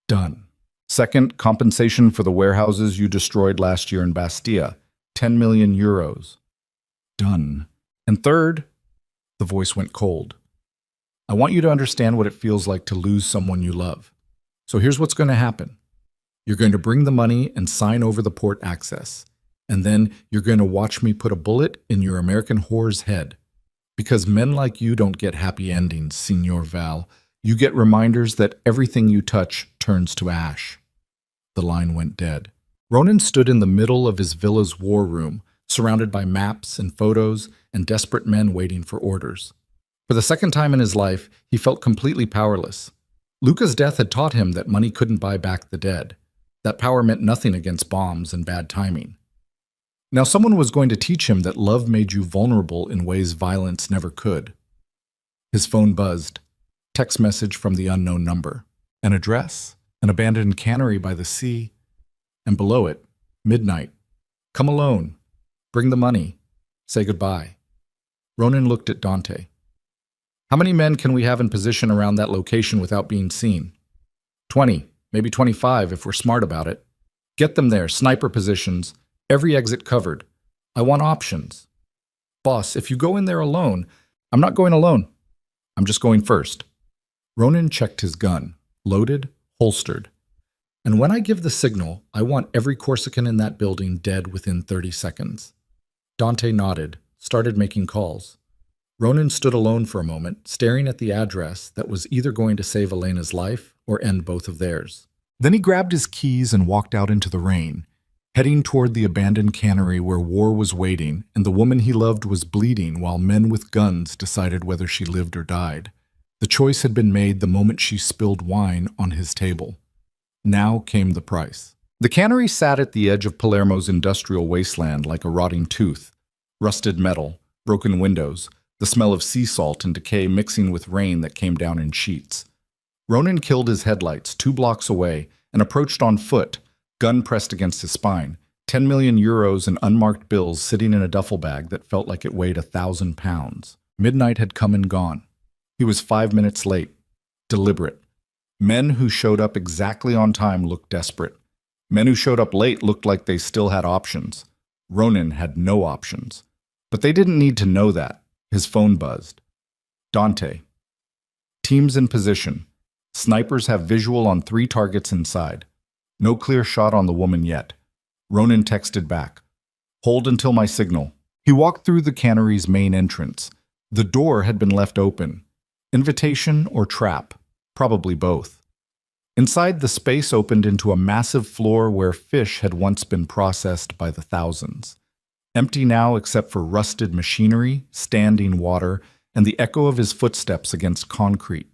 Speaker 1: Done. Second, compensation for the warehouses you destroyed last year in Bastia. €10,000,000. Done. And third, the voice went cold. I want you to understand what it feels like to lose someone you love. So here's what's going to happen. You're going to bring the money and sign over the port access. And then you're going to watch me put a bullet in your American whore's head. Because men like you don't get happy endings, Signor Val. You get reminders that everything you touch turns to ash. The line went dead. Ronan stood in the middle of his villa's war room, surrounded by maps and photos and desperate men waiting for orders. For the second time in his life, he felt completely powerless. Luca's death had taught him that money couldn't buy back the dead. That power meant nothing against bombs and bad timing. Now someone was going to teach him that love made you vulnerable in ways violence never could. His phone buzzed. Text message from the unknown number. An address. An abandoned cannery by the sea, and below it, midnight. Come alone. Bring the money. Say goodbye. Ronan looked at Dante. How many men can we have in position around that location without being seen? 20, maybe 25 if we're smart about it. Get them there, sniper positions, every exit covered. I want options. Boss, if you go in there alone, I'm not going alone. I'm just going first. Ronan checked his gun, loaded, holstered. And when I give the signal, I want every Corsican in that building dead within 30 seconds. Dante nodded, started making calls. Ronan stood alone for a moment, staring at the address that was either going to save Elena's life or end both of theirs. Then he grabbed his keys and walked out into the rain, heading toward the abandoned cannery where war was waiting and the woman he loved was bleeding while men with guns decided whether she lived or died. The choice had been made the moment she spilled wine on his table. Now came the price. The cannery sat at the edge of Palermo's industrial wasteland like a rotting tooth. Rusted metal, broken windows, the smell of sea salt and decay mixing with rain that came down in sheets. Ronan killed his headlights 2 blocks away and approached on foot, gun pressed against his spine, €10,000,000 in unmarked bills sitting in a duffel bag that felt like it weighed 1,000 pounds. Midnight had come and gone. He was 5 minutes late. Deliberate. Men who showed up exactly on time looked desperate. Men who showed up late looked like they still had options. Ronan had no options. But they didn't need to know that. His phone buzzed. Dante. Teams in position. Snipers have visual on 3 targets inside. No clear shot on the woman yet. Ronan texted back. Hold until my signal. He walked through the cannery's main entrance. The door had been left open. Invitation or trap? Probably both. Inside, the space opened into a massive floor where fish had once been processed by the thousands. Empty now except for rusted machinery, standing water, and the echo of his footsteps against concrete.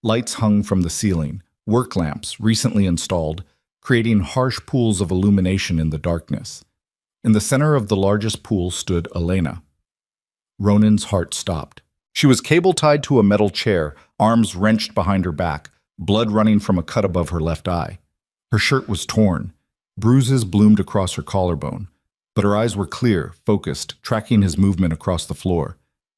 Speaker 1: Lights hung from the ceiling, work lamps recently installed, creating harsh pools of illumination in the darkness. In the center of the largest pool stood Elena. Ronan's heart stopped. She was cable-tied to a metal chair, arms wrenched behind her back, blood running from a cut above her left eye. Her shirt was torn. Bruises bloomed across her collarbone. But her eyes were clear, focused, tracking his movement across the floor.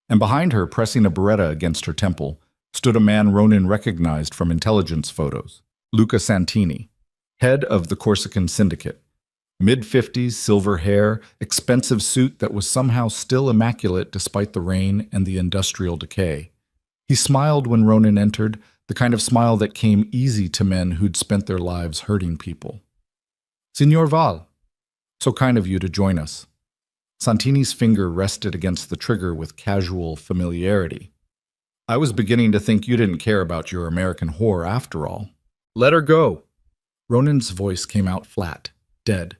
Speaker 1: And behind her, pressing a Beretta against her temple, stood a man Ronan recognized from intelligence photos, Luca Santini, head of the Corsican Syndicate. Mid-50s, silver hair, expensive suit that was somehow still immaculate despite the rain and the industrial decay. He smiled when Ronan entered, the kind of smile that came easy to men who'd spent their lives hurting people. Signor Val, so kind of you to join us. Santini's finger rested against the trigger with casual familiarity. I was beginning to think you didn't care about your American whore after all. Let her go. Ronan's voice came out flat, dead.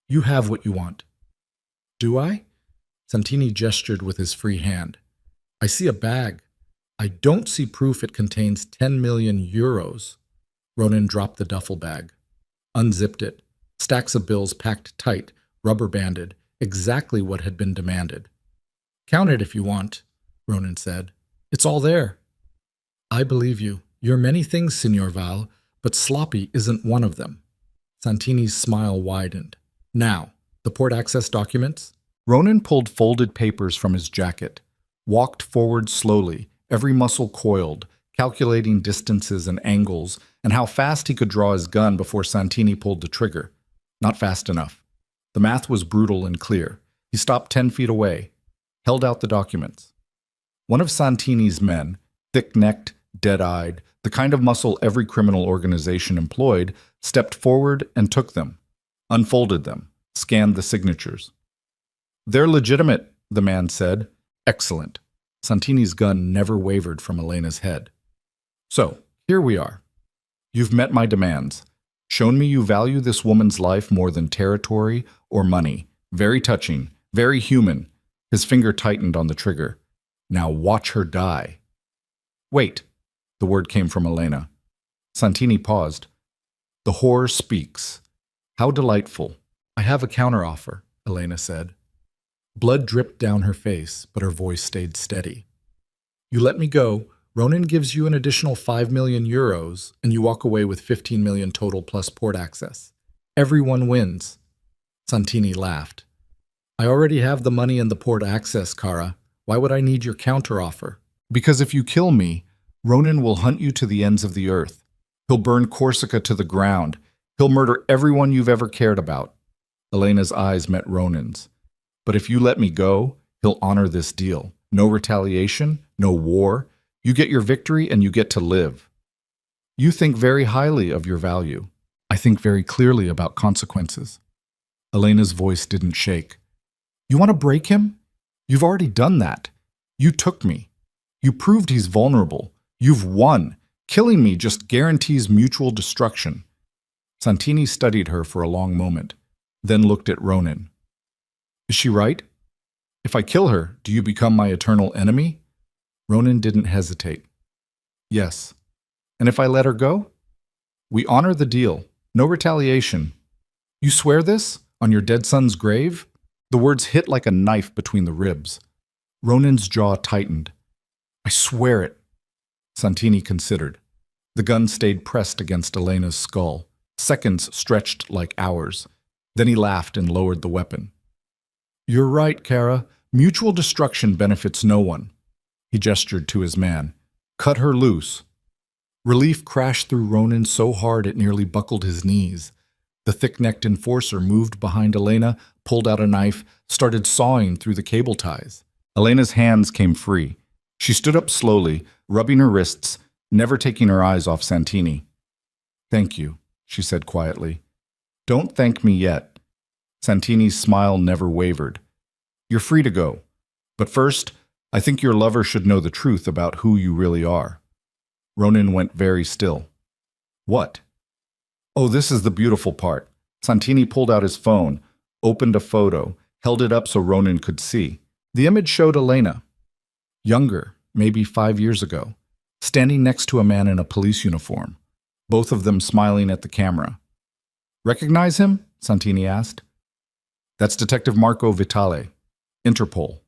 Speaker 1: You have what you want. Do I? Santini gestured with his free hand. I see a bag. I don't see proof it contains 10 million euros. Ronan dropped the duffel bag, unzipped it. Stacks of bills packed tight, rubber-banded, exactly what had been demanded. Count it if you want, Ronan said. It's all there. I believe you. You're many things, Signor Val, but sloppy isn't one of them. Santini's smile widened. Now, the port access documents? Ronan pulled folded papers from his jacket, walked forward slowly, every muscle coiled, calculating distances and angles, and how fast he could draw his gun before Santini pulled the trigger. Not fast enough. The math was brutal and clear. He stopped 10 feet away, held out the documents. One of Santini's men, thick-necked, dead-eyed, the kind of muscle every criminal organization employed, stepped forward and took them, unfolded them, scanned the signatures. They're legitimate, the man said. Excellent. Santini's gun never wavered from Elena's head. So, here we are. You've met my demands. Shown me you value this woman's life more than territory or money. Very touching, very human. His finger tightened on the trigger. Now watch her die. Wait, the word came from Elena. Santini paused. The whore speaks. How delightful. I have a counteroffer, Elena said. Blood dripped down her face, but her voice stayed steady. You let me go, Ronan gives you an additional 5 million euros, and you walk away with 15 million total plus port access. Everyone wins. Santini laughed. I already have the money and the port access, Cara. Why would I need your counteroffer? Because if you kill me, Ronan will hunt you to the ends of the earth. He'll burn Corsica to the ground. He'll murder everyone you've ever cared about. Elena's eyes met Ronan's. But if you let me go, he'll honor this deal. No retaliation, no war. You get your victory and you get to live. You think very highly of your value. I think very clearly about consequences. Elena's voice didn't shake. You want to break him? You've already done that. You took me. You proved he's vulnerable. You've won. Killing me just guarantees mutual destruction. Santini studied her for a long moment, then looked at Ronan. Is she right? If I kill her, do you become my eternal enemy? Ronan didn't hesitate. Yes. And if I let her go? We honor the deal. No retaliation. You swear this? On your dead son's grave? The words hit like a knife between the ribs. Ronan's jaw tightened. I swear it. Santini considered. The gun stayed pressed against Elena's skull. Seconds stretched like hours. Then he laughed and lowered the weapon. You're right, Cara. Mutual destruction benefits no one. He gestured to his man. Cut her loose. Relief crashed through Ronan so hard it nearly buckled his knees. The The thick-necked enforcer moved behind Elena, pulled out a knife, started sawing through the cable ties. Elena's hands came free. She stood up slowly, rubbing her wrists, never taking her eyes off Santini. "Thank you," she said quietly. "Don't thank me yet." Santini's smile never wavered. "You're free to go. But first, I think your lover should know the truth about who you really are." Ronan went very still. "What?" "Oh, this is the beautiful part." Santini pulled out his phone, opened a photo, held it up so Ronan could see. The image showed Elena, younger, maybe 5 years ago, standing next to a man in a police uniform, both of them smiling at the camera. "Recognize him?" Santini asked. "That's Detective Marco Vitale, Interpol,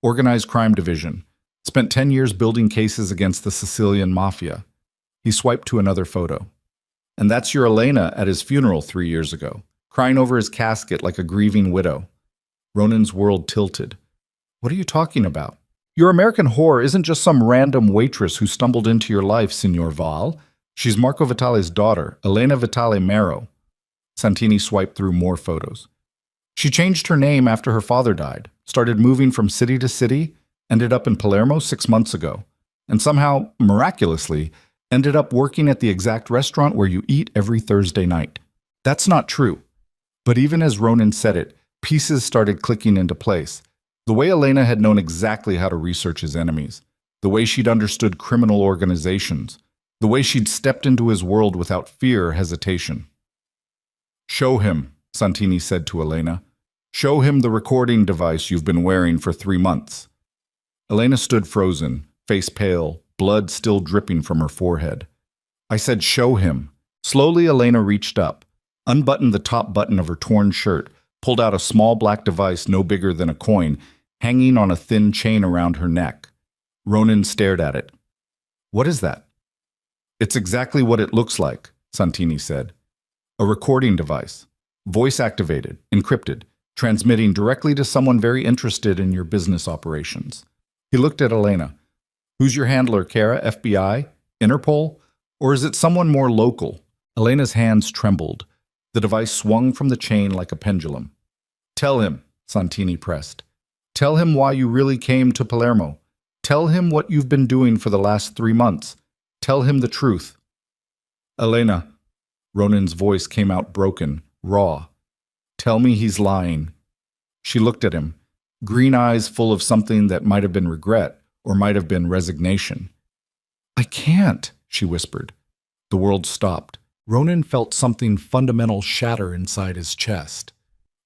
Speaker 1: Organized Crime Division. Spent 10 years building cases against the Sicilian Mafia." He swiped to another photo. "And that's your Elena at his funeral 3 years ago, crying over his casket like a grieving widow." Ronan's world tilted. "What are you talking about? Your American whore isn't just some random waitress who stumbled into your life, Signor Val. She's Marco Vitale's daughter, Elena Vitale Mero." Santini swiped through more photos. "She changed her name after her father died, started moving from city to city, ended up in Palermo 6 months ago, and somehow, miraculously, ended up working at the exact restaurant where you eat every Thursday night." That's not true. But even as Ronan said it, pieces started clicking into place. The way Elena had known exactly how to research his enemies, the way she'd understood criminal organizations, the way she'd stepped into his world without fear or hesitation. "Show him," Santini said to Elena. "Show him the recording device you've been wearing for 3 months." Elena stood frozen, face pale, blood still dripping from her forehead. "I said show him." Slowly, Elena reached up, unbuttoned the top button of her torn shirt, pulled out a small black device no bigger than a coin, hanging on a thin chain around her neck. Ronan stared at it. "What is that?" "It's exactly what it looks like," Santini said. "A recording device. Voice-activated, encrypted, transmitting directly to someone very interested in your business operations." He looked at Elena. "Who's your handler, Kara? FBI? Interpol? Or is it someone more local?" Elena's hands trembled. The device swung from the chain like a pendulum. "Tell him," Santini pressed. "Tell him why you really came to Palermo. Tell him what you've been doing for the last 3 months. Tell him the truth." "Elena," Ronan's voice came out broken, raw. "Tell me he's lying." She looked at him, green eyes full of something that might have been regret or might have been resignation. "I can't," she whispered. The world stopped. Ronan felt something fundamental shatter inside his chest.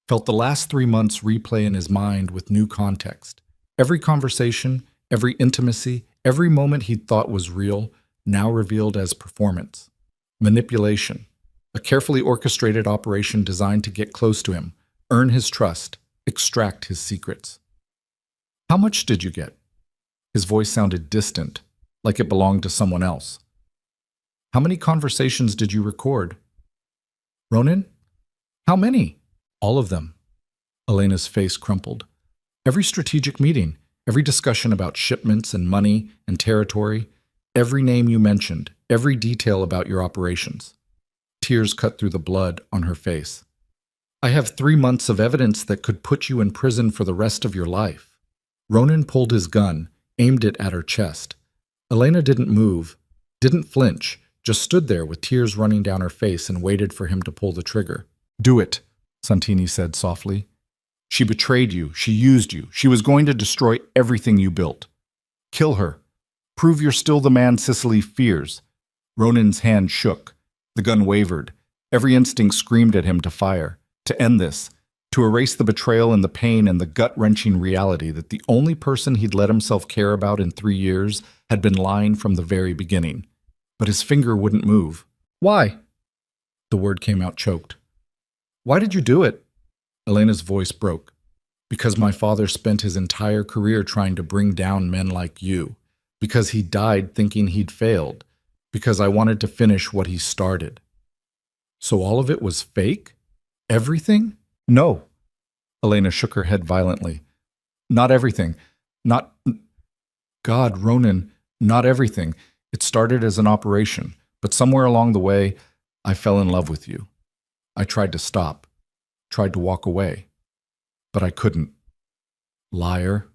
Speaker 1: Felt the last 3 months replay in his mind with new context. Every conversation, every intimacy, every moment he'd thought was real, now revealed as performance. Manipulation. A carefully orchestrated operation designed to get close to him, earn his trust, extract his secrets. "How much did you get?" His voice sounded distant, like it belonged to someone else. "How many conversations did you record?" "Ronan? How many?" "All of them." Elena's face crumpled. "Every strategic meeting, every discussion about shipments and money and territory, every name you mentioned, every detail about your operations." Tears cut through the blood on her face. "I have 3 months of evidence that could put you in prison for the rest of your life." Ronan pulled his gun, aimed it at her chest. Elena didn't move, didn't flinch, just stood there with tears running down her face and waited for him to pull the trigger. "Do it," Santini said softly. "She betrayed you. She used you. She was going to destroy everything you built. Kill her. Prove you're still the man Sicily fears." Ronan's hand shook. The gun wavered. Every instinct screamed at him to fire, to end this, to erase the betrayal and the pain and the gut-wrenching reality that the only person he'd let himself care about in 3 years had been lying from the very beginning. But his finger wouldn't move. "Why?" The word came out choked. "Why did you do it?" Elena's voice broke. "Because my father spent his entire career trying to bring down men like you. Because he died thinking he'd failed. Because I wanted to finish what he started." "So all of it was fake? Everything?" "No." Elena shook her head violently. "Not everything. Not... God, Ronan, not everything. It started as an operation, but somewhere along the way, I fell in love with you. I tried to stop, tried to walk away, but I couldn't. Liar.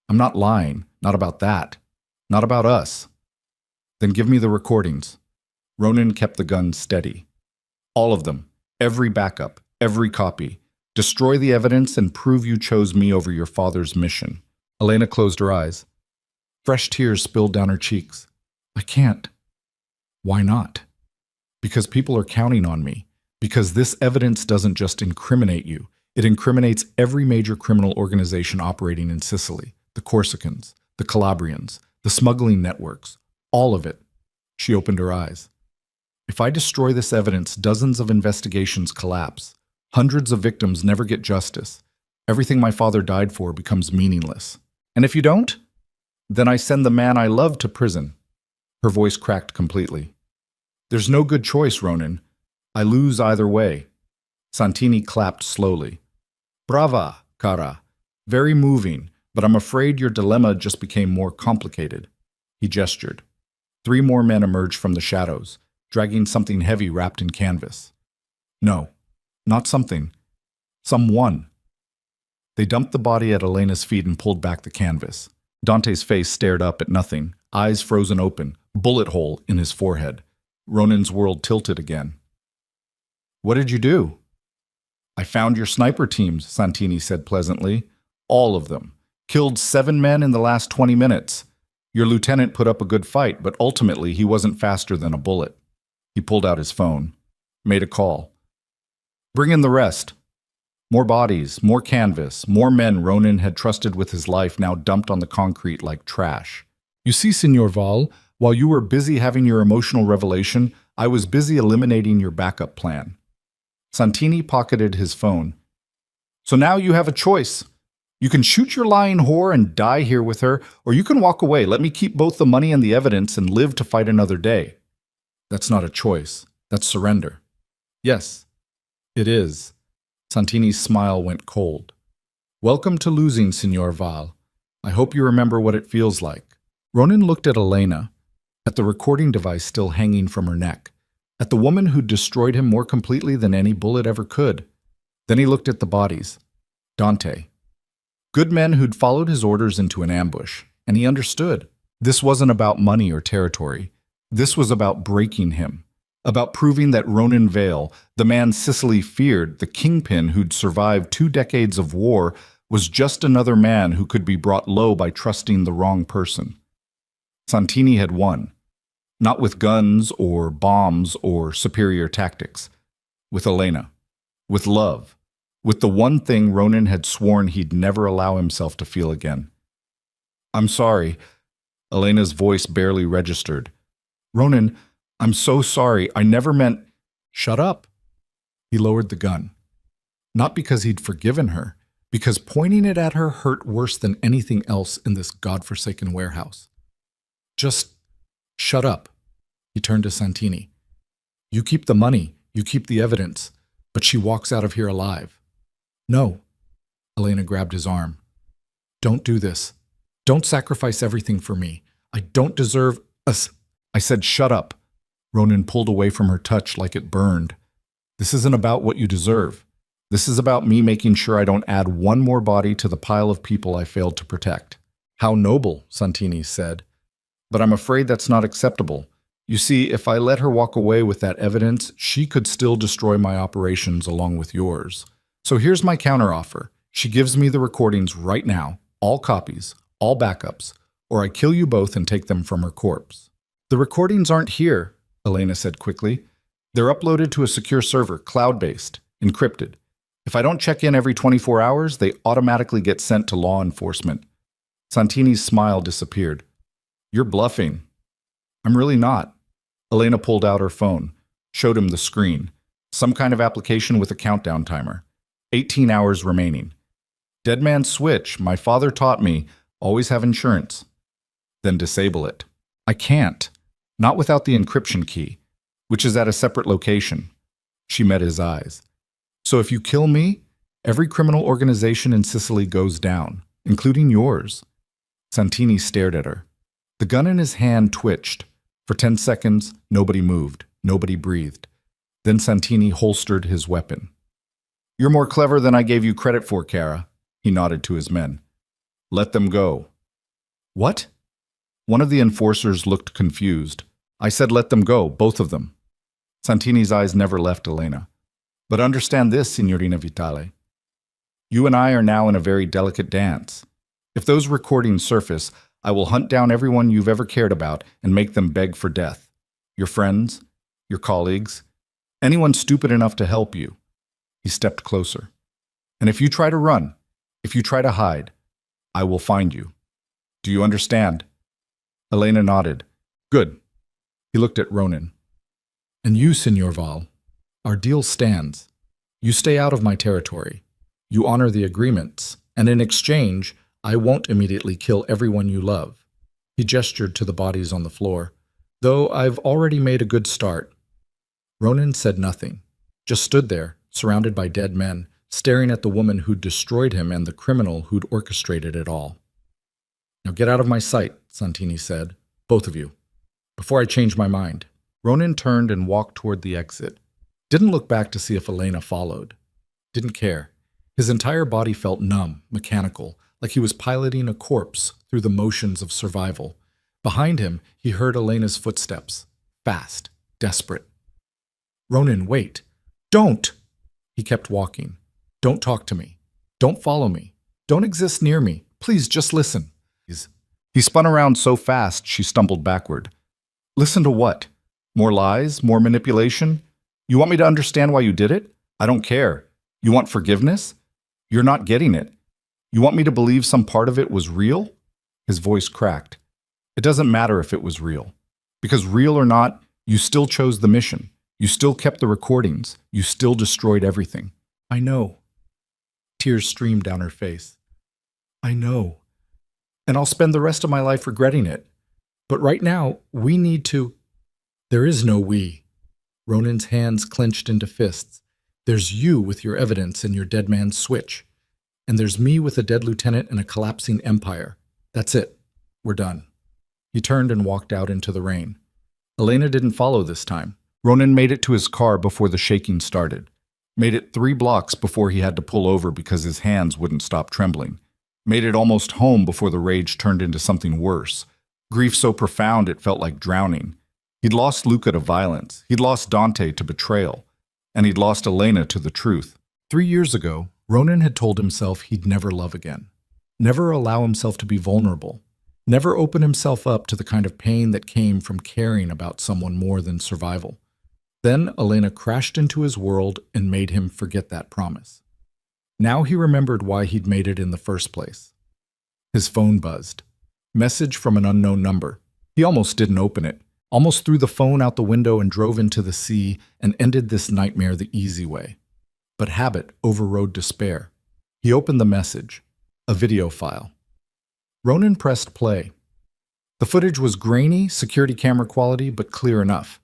Speaker 1: I'm not lying, not about that, not about us. Then give me the recordings. Ronan kept the gun steady. All of them, every backup, every copy. Destroy the evidence and prove you chose me over your father's mission. Elena closed her eyes. Fresh tears spilled down her cheeks. I can't. Why not? Because people are counting on me. Because this evidence doesn't just incriminate you. It incriminates every major criminal organization operating in Sicily. The Corsicans, the Calabrians, the smuggling networks. All of it. She opened her eyes. If I destroy this evidence, dozens of investigations collapse. Hundreds of victims never get justice. Everything my father died for becomes meaningless. And if you don't, then I send the man I love to prison. Her voice cracked completely. There's no good choice, Ronan. I lose either way. Santini clapped slowly. Brava, cara. Very moving, but I'm afraid your dilemma just became more complicated. He gestured. 3 more men emerged from the shadows, dragging something heavy wrapped in canvas. No, not something. Someone. They dumped the body at Elena's feet and pulled back the canvas. Dante's face stared up at nothing, eyes frozen open, bullet hole in his forehead. Ronan's world tilted again. What did you do? I found your sniper teams, Santini said pleasantly. All of them. Killed 7 men in the last 20 minutes. Your lieutenant put up a good fight, but ultimately he wasn't faster than a bullet. He pulled out his phone, made a call. Bring in the rest. More bodies, more canvas, more men Ronan had trusted with his life now dumped on the concrete like trash. You see, Signor Val, while you were busy having your emotional revelation, I was busy eliminating your backup plan. Santini pocketed his phone. So now you have a choice. You can shoot your lying whore and die here with her, or you can walk away, let me keep both the money and the evidence and live to fight another day. That's not a choice. That's surrender. Yes, it is. Santini's smile went cold. Welcome to losing, Signor Val. I hope you remember what it feels like. Ronan looked at Elena, at the recording device still hanging from her neck, at the woman who'd destroyed him more completely than any bullet ever could. Then he looked at the bodies. Dante. Good men who'd followed his orders into an ambush, and he understood. This wasn't about money or territory. This was about breaking him, about proving that Ronan Vale, the man Sicily feared, the kingpin who'd survived 2 decades of war, was just another man who could be brought low by trusting the wrong person. Santini had won, not with guns or bombs or superior tactics, with Elena, with love, with the one thing Ronan had sworn he'd never allow himself to feel again. I'm sorry. Elena's voice barely registered. Ronan, I'm so sorry. I never meant... Shut up. He lowered the gun. Not because he'd forgiven her, because pointing it at her hurt worse than anything else in this godforsaken warehouse. Just shut up. He turned to Santini. You keep the money, you keep the evidence, but she walks out of here alive. No. Elena grabbed his arm. Don't do this. Don't sacrifice everything for me. I don't deserve us. I said shut up. Ronan pulled away from her touch like it burned. This isn't about what you deserve. This is about me making sure I don't add one more body to the pile of people I failed to protect. How noble, Santini said. But I'm afraid that's not acceptable. You see, if I let her walk away with that evidence, she could still destroy my operations along with yours. So here's my counteroffer. She gives me the recordings right now, all copies, all backups, or I kill you both and take them from her corpse. The recordings aren't here, Elena said quickly. They're uploaded to a secure server, cloud-based, encrypted. If I don't check in every 24 hours, they automatically get sent to law enforcement. Santini's smile disappeared. You're bluffing. I'm really not. Elena pulled out her phone, showed him the screen. Some kind of application with a countdown timer. 18 hours remaining. Dead man's switch, my father taught me, always have insurance. Then disable it. I can't. Not without the encryption key, which is at a separate location. She met his eyes. So if you kill me, every criminal organization in Sicily goes down, including yours. Santini stared at her. The gun in his hand twitched. For 10 seconds, nobody moved, nobody breathed. Then Santini holstered his weapon. "You're more clever than I gave you credit for, Kara," he nodded to his men. "Let them go." "What?" One of the enforcers looked confused. "I said let them go, both of them." Santini's eyes never left Elena. "But understand this, Signorina Vitale. You and I are now in a very delicate dance. If those recordings surface, I will hunt down everyone you've ever cared about and make them beg for death. Your friends, your colleagues, anyone stupid enough to help you." He stepped closer. "And if you try to run, if you try to hide, I will find you. Do you understand?" Elena nodded. "Good." He looked at Ronan. "And you, Signor Val, our deal stands. You stay out of my territory. You honor the agreements, and in exchange, I won't immediately kill everyone you love." He gestured to the bodies on the floor. "Though I've already made a good start." Ronan said nothing, just stood there, surrounded by dead men, staring at the woman who'd destroyed him and the criminal who'd orchestrated it all. "Now get out of my sight," Santini said, "both of you, before I change my mind." Ronan turned and walked toward the exit. Didn't look back to see if Elena followed. Didn't care. His entire body felt numb, mechanical, like he was piloting a corpse through the motions of survival. Behind him, he heard Elena's footsteps. Fast, desperate. "Ronan, wait. Don't!" He kept walking. "Don't talk to me. Don't follow me. Don't exist near me. Please, just listen." He spun around so fast she stumbled backward. "Listen to what? More lies? More manipulation? You want me to understand why you did it? I don't care. You want forgiveness? You're not getting it. You want me to believe some part of it was real?" His voice cracked. "It doesn't matter if it was real. Because real or not, you still chose the mission. You still kept the recordings. You still destroyed everything." "I know." Tears streamed down her face. "I know. And I'll spend the rest of my life regretting it. But right now, we need to—" "There is no we." Ronan's hands clenched into fists. "There's you with your evidence and your dead man's switch. And there's me with a dead lieutenant and a collapsing empire. That's it. We're done." He turned and walked out into the rain. Elena didn't follow this time. Ronan made it to his car before the shaking started. Made it 3 blocks before he had to pull over because his hands wouldn't stop trembling. Made it almost home before the rage turned into something worse. Grief so profound it felt like drowning. He'd lost Luca to violence. He'd lost Dante to betrayal. And he'd lost Elena to the truth. 3 years ago, Ronan had told himself he'd never love again. Never allow himself to be vulnerable. Never open himself up to the kind of pain that came from caring about someone more than survival. Then Elena crashed into his world and made him forget that promise. Now he remembered why he'd made it in the first place. His phone buzzed. Message from an unknown number. He almost didn't open it. Almost threw the phone out the window and drove into the sea and ended this nightmare the easy way. But habit overrode despair. He opened the message. A video file. Ronan pressed play. The footage was grainy, security camera quality, but clear enough.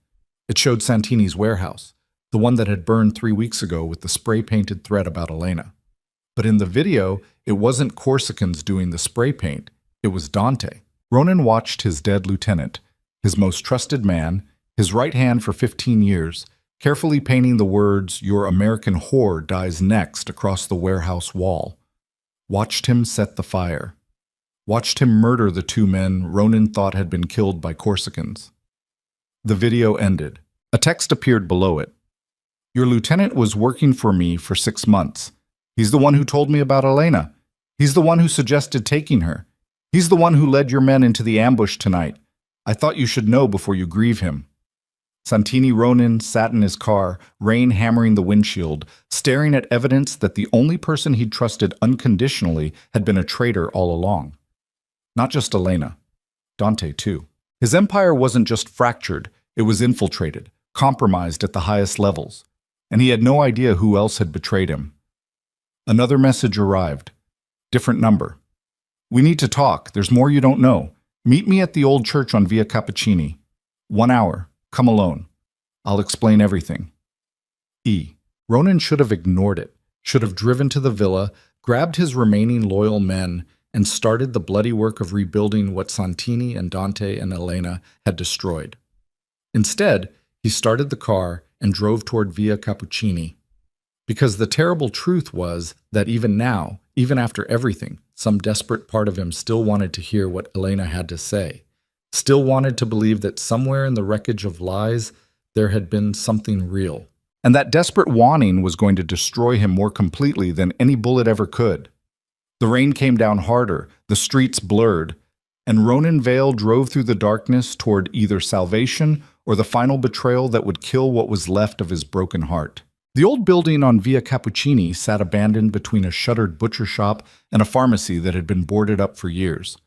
Speaker 1: It showed Santini's warehouse, the one that had burned 3 weeks ago with the spray-painted thread about Elena. But in the video, it wasn't Corsicans doing the spray paint. It was Dante. Ronan watched his dead lieutenant, his most trusted man, his right hand for 15 years, carefully painting the words, "Your American whore dies next," across the warehouse wall. Watched him set the fire. Watched him murder the 2 men Ronan thought had been killed by Corsicans. The video ended. A text appeared below it. "Your lieutenant was working for me for 6 months. He's the one who told me about Elena. He's the one who suggested taking her. He's the one who led your men into the ambush tonight. I thought you should know before you grieve him." Santini Ronan sat in his car, rain hammering the windshield, staring at evidence that the only person he'd trusted unconditionally had been a traitor all along. Not just Elena. Dante, too. His empire wasn't just fractured, it was infiltrated, compromised at the highest levels. And he had no idea who else had betrayed him. Another message arrived. Different number. "We need to talk. There's more you don't know. Meet me at the old church on Via Cappuccini. 1 hour. Come alone. I'll explain everything." E. Ronan should have ignored it, should have driven to the villa, grabbed his remaining loyal men, and started the bloody work of rebuilding what Santini and Dante and Elena had destroyed. Instead, he started the car, and drove toward Via Cappuccini. Because the terrible truth was that even now, even after everything, some desperate part of him still wanted to hear what Elena had to say, still wanted to believe that somewhere in the wreckage of lies there had been something real. And that desperate wanting was going to destroy him more completely than any bullet ever could. The rain came down harder, the streets blurred, and Ronan Vale drove through the darkness toward either salvation or the final betrayal that would kill what was left of his broken heart. The old building on Via Cappuccini sat abandoned between a shuttered butcher shop and a pharmacy that had been boarded up for years.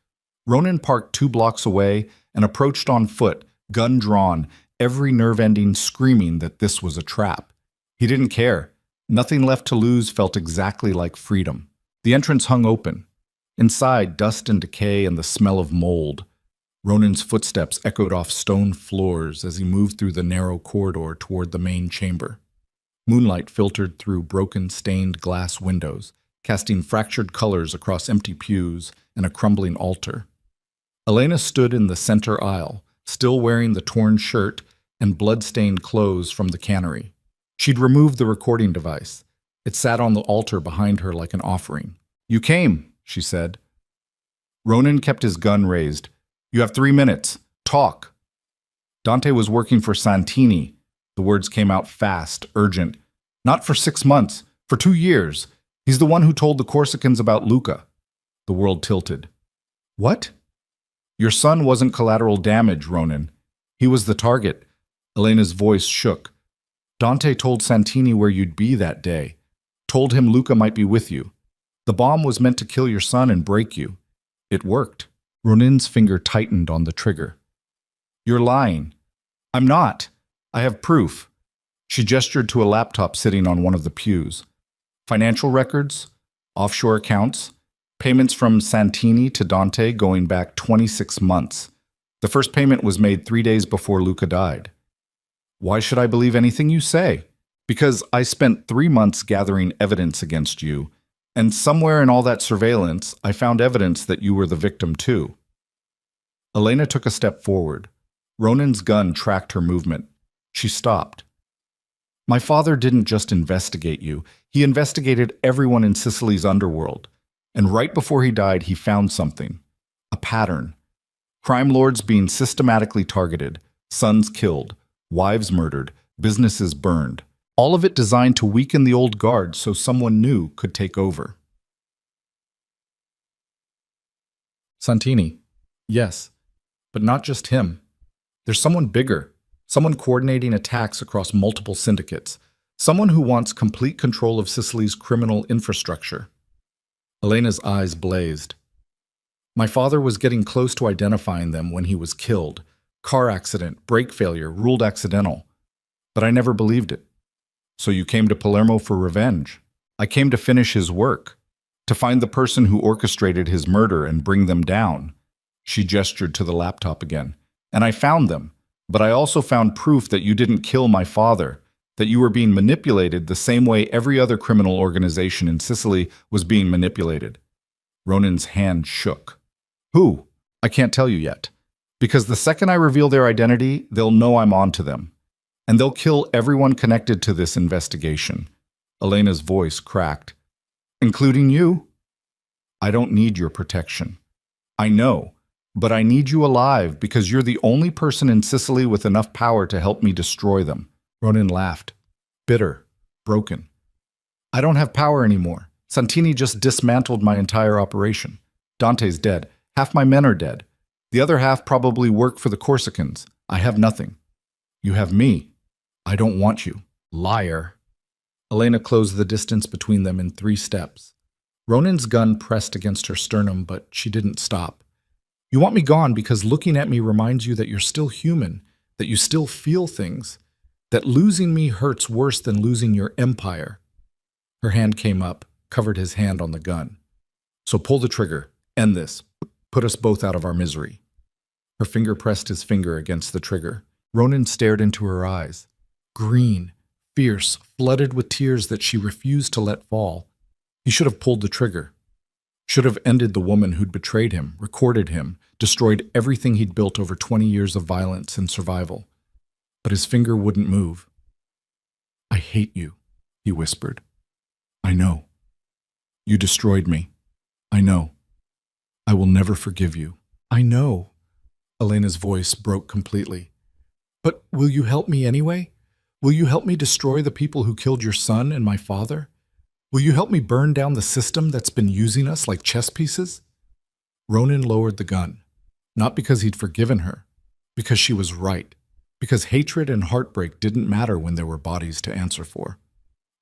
Speaker 1: Ronan parked 2 blocks away and approached on foot, gun drawn, every nerve ending screaming that this was a trap. He didn't care. Nothing left to lose felt exactly like freedom. The entrance hung open. Inside, dust and decay and the smell of mold. Ronan's footsteps echoed off stone floors as he moved through the narrow corridor toward the main chamber. Moonlight filtered through broken, stained glass windows, casting fractured colors across empty pews and a crumbling altar. Elena stood in the center aisle, still wearing the torn shirt and blood-stained clothes from the cannery. She'd removed the recording device. It sat on the altar behind her like an offering. "You came," she said. Ronan kept his gun raised. "You have 3 minutes. Talk." Dante was working for Santini. The words came out fast, urgent. "Not for 6 months, for 2 years. He's the one who told the Corsicans about Luca." The world tilted. "What?" "Your son wasn't collateral damage, Ronan. He was the target." Elena's voice shook. "Dante told Santini where you'd be that day. Told him Luca might be with you. The bomb was meant to kill your son and break you. It worked." Ronan's finger tightened on the trigger. "You're lying." "I'm not. I have proof." She gestured to a laptop sitting on one of the pews. "Financial records, offshore accounts, payments from Santini to Dante going back 26 months. The first payment was made 3 days before Luca died." "Why should I believe anything you say?" "Because I spent 3 months gathering evidence against you, and somewhere in all that surveillance, I found evidence that you were the victim too." Elena took a step forward. Ronan's gun tracked her movement. She stopped. "My father didn't just investigate you. He investigated everyone in Sicily's underworld. And right before he died, he found something. A pattern. Crime lords being systematically targeted, sons killed, wives murdered, businesses burned. All of it designed to weaken the old guard so someone new could take over." "Santini. Yes. But not just him. There's someone bigger. Someone coordinating attacks across multiple syndicates. Someone who wants complete control of Sicily's criminal infrastructure." Elena's eyes blazed. "My father was getting close to identifying them when he was killed. Car accident, brake failure, ruled accidental. But I never believed it." "So you came to Palermo for revenge?" "I came to finish his work. To find the person who orchestrated his murder and bring them down." She gestured to the laptop again. "And I found them. But I also found proof that you didn't kill my father, that you were being manipulated the same way every other criminal organization in Sicily was being manipulated." Ronan's hand shook. "Who?" "I can't tell you yet. Because the second I reveal their identity, they'll know I'm on to them. And they'll kill everyone connected to this investigation." Elena's voice cracked. "Including you?" "I don't need your protection." "I know. But I need you alive because you're the only person in Sicily with enough power to help me destroy them." Ronan laughed. Bitter. Broken. "I don't have power anymore. Santini just dismantled my entire operation. Dante's dead. Half my men are dead. The other half probably work for the Corsicans. I have nothing. You have me. I don't want you." "Liar." Elena closed the distance between them in 3 steps. Ronan's gun pressed against her sternum, but she didn't stop. "You want me gone because looking at me reminds you that you're still human, that you still feel things, that losing me hurts worse than losing your empire." Her hand came up, covered his hand on the gun. "So pull the trigger. End this. Put us both out of our misery." Her finger pressed his finger against the trigger. Ronan stared into her eyes. Green, fierce, flooded with tears that she refused to let fall. He should have pulled the trigger. Should have ended the woman who'd betrayed him, recorded him, destroyed everything he'd built over 20 years of violence and survival. But his finger wouldn't move. I hate you, he whispered. I know. You destroyed me. I know. I will never forgive you. I know. Elena's voice broke completely. But will you help me anyway? Will you help me destroy the people who killed your son and my father? Will you help me burn down the system that's been using us like chess pieces? Ronan lowered the gun, not because he'd forgiven her, because she was right, because hatred and heartbreak didn't matter when there were bodies to answer for.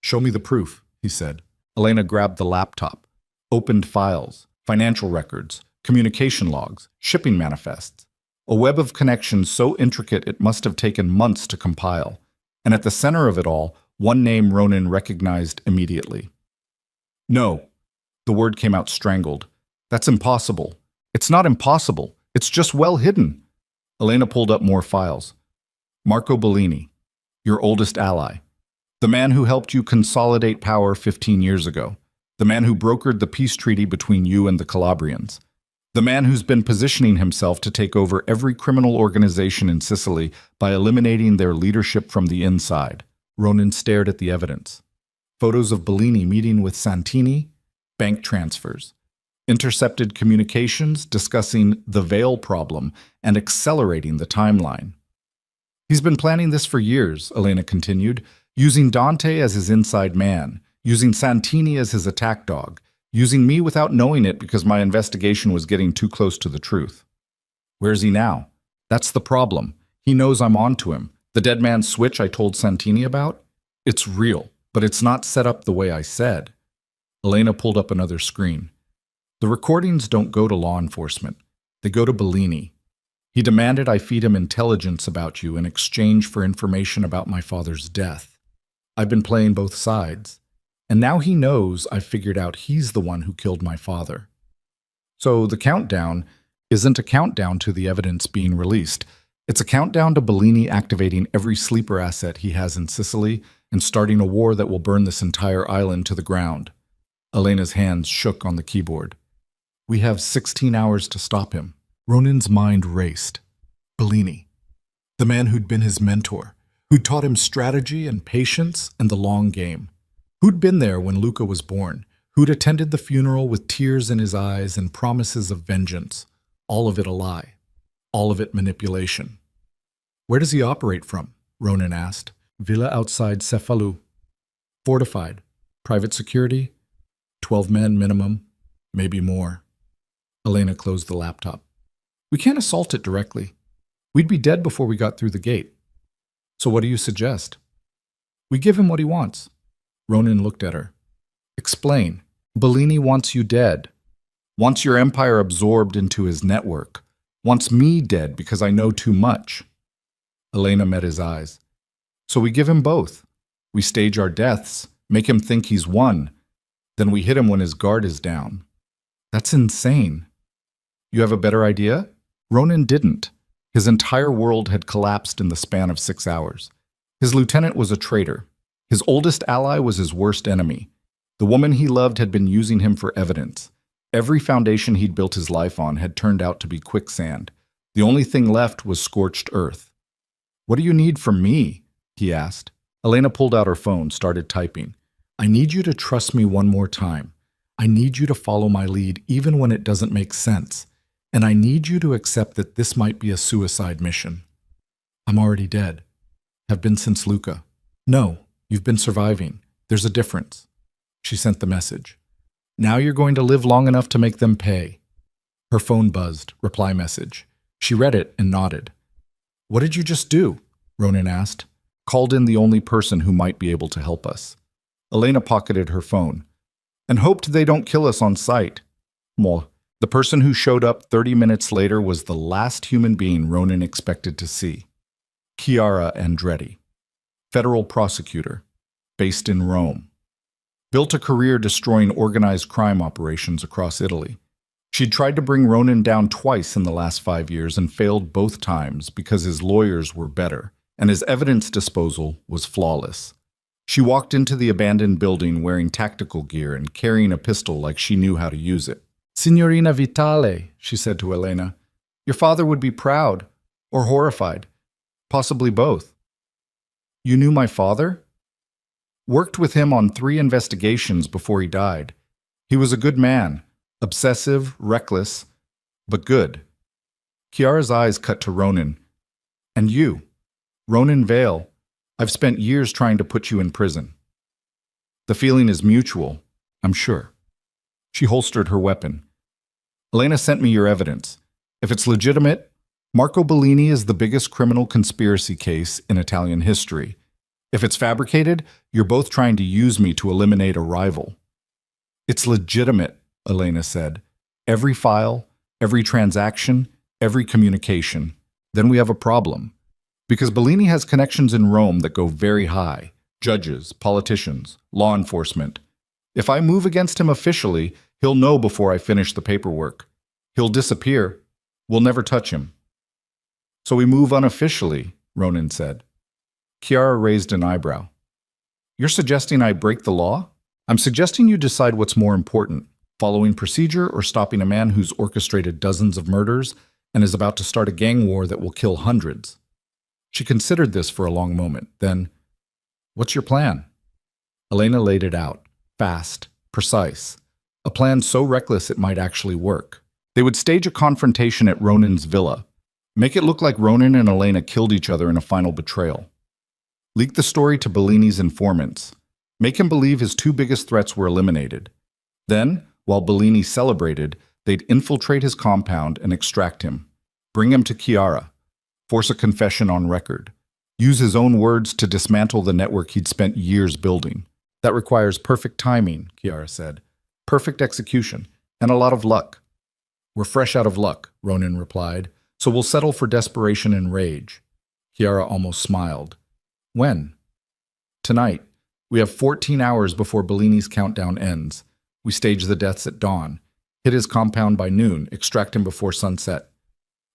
Speaker 1: Show me the proof, he said. Elena grabbed the laptop, opened files, financial records, communication logs, shipping manifests, a web of connections so intricate it must have taken months to compile. And at the center of it all, one name Ronan recognized immediately. No. The word came out strangled. That's impossible. It's not impossible. It's just well hidden. Elena pulled up more files. Marco Bellini, your oldest ally. The man who helped you consolidate power 15 years ago. The man who brokered the peace treaty between you and the Calabrians. The man who's been positioning himself to take over every criminal organization in Sicily by eliminating their leadership from the inside. Ronan stared at the evidence. Photos of Bellini meeting with Santini, bank transfers, intercepted communications discussing the veil problem and accelerating the timeline. He's been planning this for years, Elena continued, using Dante as his inside man, using Santini as his attack dog, using me without knowing it because my investigation was getting too close to the truth. Where's he now? That's the problem. He knows I'm onto him. The dead man's switch I told Santini about? It's real, but it's not set up the way I said. Elena pulled up another screen. The recordings don't go to law enforcement. They go to Bellini. He demanded I feed him intelligence about you in exchange for information about my father's death. I've been playing both sides. And now he knows I've figured out he's the one who killed my father. So the countdown isn't a countdown to the evidence being released. It's a countdown to Bellini activating every sleeper asset he has in Sicily and starting a war that will burn this entire island to the ground. Elena's hands shook on the keyboard. We have 16 hours to stop him. Ronan's mind raced. Bellini, the man who'd been his mentor, who'd taught him strategy and patience and the long game. Who'd been there when Luca was born, who'd attended the funeral with tears in his eyes and promises of vengeance. All of it a lie. All of it manipulation. Where does he operate from? Ronan asked. Villa outside Cefalù. Fortified. Private security. 12 men minimum. Maybe more. Elena closed the laptop. We can't assault it directly. We'd be dead before we got through the gate. So what do you suggest? We give him what he wants. Ronan looked at her. Explain. Bellini wants you dead. Wants your empire absorbed into his network. Wants me dead because I know too much. Elena met his eyes. So we give him both. We stage our deaths, make him think he's won. Then we hit him when his guard is down. That's insane. You have a better idea? Ronan didn't. His entire world had collapsed in the span of 6 hours. His lieutenant was a traitor. His oldest ally was his worst enemy. The woman he loved had been using him for evidence. Every foundation he'd built his life on had turned out to be quicksand. The only thing left was scorched earth. What do you need from me? He asked. Elena pulled out her phone, started typing. I need you to trust me one more time. I need you to follow my lead even when it doesn't make sense. And I need you to accept that this might be a suicide mission. I'm already dead. Have been since Luca. No. You've been surviving. There's a difference. She sent the message. Now you're going to live long enough to make them pay. Her phone buzzed. Reply message. She read it and nodded. What did you just do? Ronan asked. Called in the only person who might be able to help us. Elena pocketed her phone. And hoped they don't kill us on sight. Well, the person who showed up 30 minutes later was the last human being Ronan expected to see. Chiara Andretti. Federal prosecutor, based in Rome. Built a career destroying organized crime operations across Italy. She'd tried to bring Ronan down twice in the last 5 years and failed both times because his lawyers were better and his evidence disposal was flawless. She walked into the abandoned building wearing tactical gear and carrying a pistol like she knew how to use it. Signorina Vitale, she said to Elena, your father would be proud or horrified, possibly both. You knew my father? Worked with him on 3 investigations before he died. He was a good man, obsessive, reckless, but good. Kiara's eyes cut to Ronan. And you, Ronan Vale, I've spent years trying to put you in prison. The feeling is mutual, I'm sure. She holstered her weapon. Elena sent me your evidence. If it's legitimate, Marco Bellini is the biggest criminal conspiracy case in Italian history. If it's fabricated, you're both trying to use me to eliminate a rival. It's legitimate, Elena said. Every file, every transaction, every communication. Then we have a problem. Because Bellini has connections in Rome that go very high. Judges, politicians, law enforcement. If I move against him officially, he'll know before I finish the paperwork. He'll disappear. We'll never touch him. So we move unofficially, Ronan said. Chiara raised an eyebrow. You're suggesting I break the law? I'm suggesting you decide what's more important, following procedure or stopping a man who's orchestrated dozens of murders and is about to start a gang war that will kill hundreds. She considered this for a long moment. Then, what's your plan? Elena laid it out, fast, precise. A plan so reckless it might actually work. They would stage a confrontation at Ronan's villa. Make it look like Ronan and Elena killed each other in a final betrayal. Leak the story to Bellini's informants. Make him believe his 2 biggest threats were eliminated. Then, while Bellini celebrated, they'd infiltrate his compound and extract him. Bring him to Chiara. Force a confession on record. Use his own words to dismantle the network he'd spent years building. That requires perfect timing, Chiara said. Perfect execution, and a lot of luck. We're fresh out of luck, Ronan replied, so we'll settle for desperation and rage. Chiara almost smiled. When? Tonight. We have 14 hours before Bellini's countdown ends. We stage the deaths at dawn. Hit his compound by noon, extract him before sunset.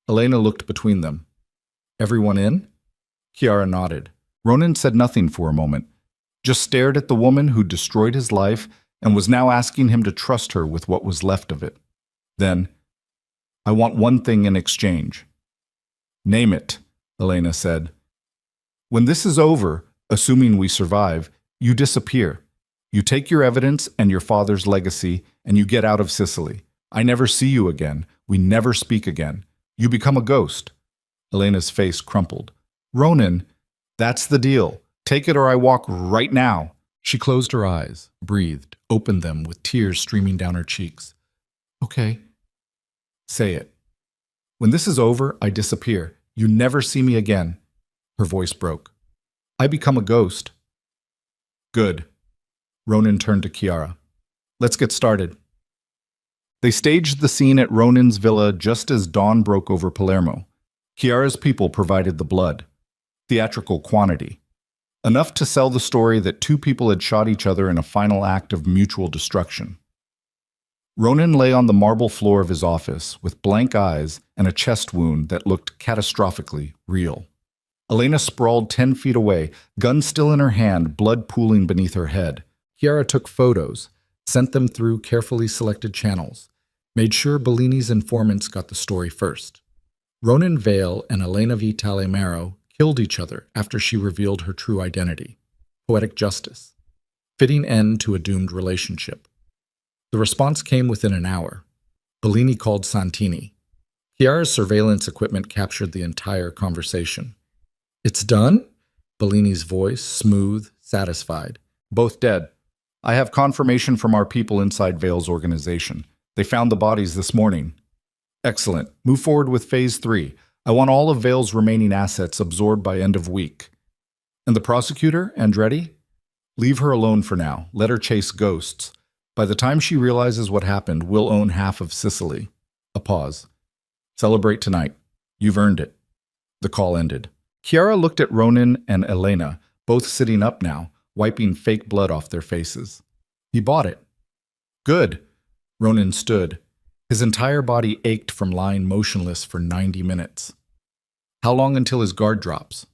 Speaker 1: Elena looked between them. Everyone in? Chiara nodded. Ronan said nothing for a moment, just stared at the woman who destroyed his life and was now asking him to trust her with what was left of it. Then, I want one thing in exchange. Name it, Elena said. When this is over, assuming we survive, you disappear. You take your evidence and your father's legacy, and you get out of Sicily. I never see you again. We never speak again. You become a ghost. Elena's face crumpled. Ronan, that's the deal. Take it or I walk right now. She closed her eyes, breathed, opened them with tears streaming down her cheeks. Okay. Say it. When this is over, I disappear. You never see me again. Her voice broke. I become a ghost. Good. Ronan turned to Chiara. Let's get started. They staged the scene at Ronan's villa just as dawn broke over Palermo. Chiara's people provided the blood. Theatrical quantity. Enough to sell the story that 2 people had shot each other in a final act of mutual destruction. Ronan lay on the marble floor of his office with blank eyes and a chest wound that looked catastrophically real. Elena sprawled 10 feet away, gun still in her hand, blood pooling beneath her head. Chiara took photos, sent them through carefully selected channels, made sure Bellini's informants got the story first. Ronan Vale and Elena Vitale Mero killed each other after she revealed her true identity. Poetic justice. Fitting end to a doomed relationship. The response came within an hour. Bellini called Santini. Chiara's surveillance equipment captured the entire conversation. It's done? Bellini's voice, smooth, satisfied. Both dead. I have confirmation from our people inside Vale's organization. They found the bodies this morning. Excellent. Move forward with Phase 3. I want all of Vale's remaining assets absorbed by end of week. And the prosecutor, Andretti? Leave her alone for now. Let her chase ghosts. By the time she realizes what happened, we'll own half of Sicily. A pause. Celebrate tonight. You've earned it. The call ended. Chiara looked at Ronan and Elena, both sitting up now, wiping fake blood off their faces. He bought it. Good. Ronan stood. His entire body ached from lying motionless for 90 minutes. How long until his guard drops?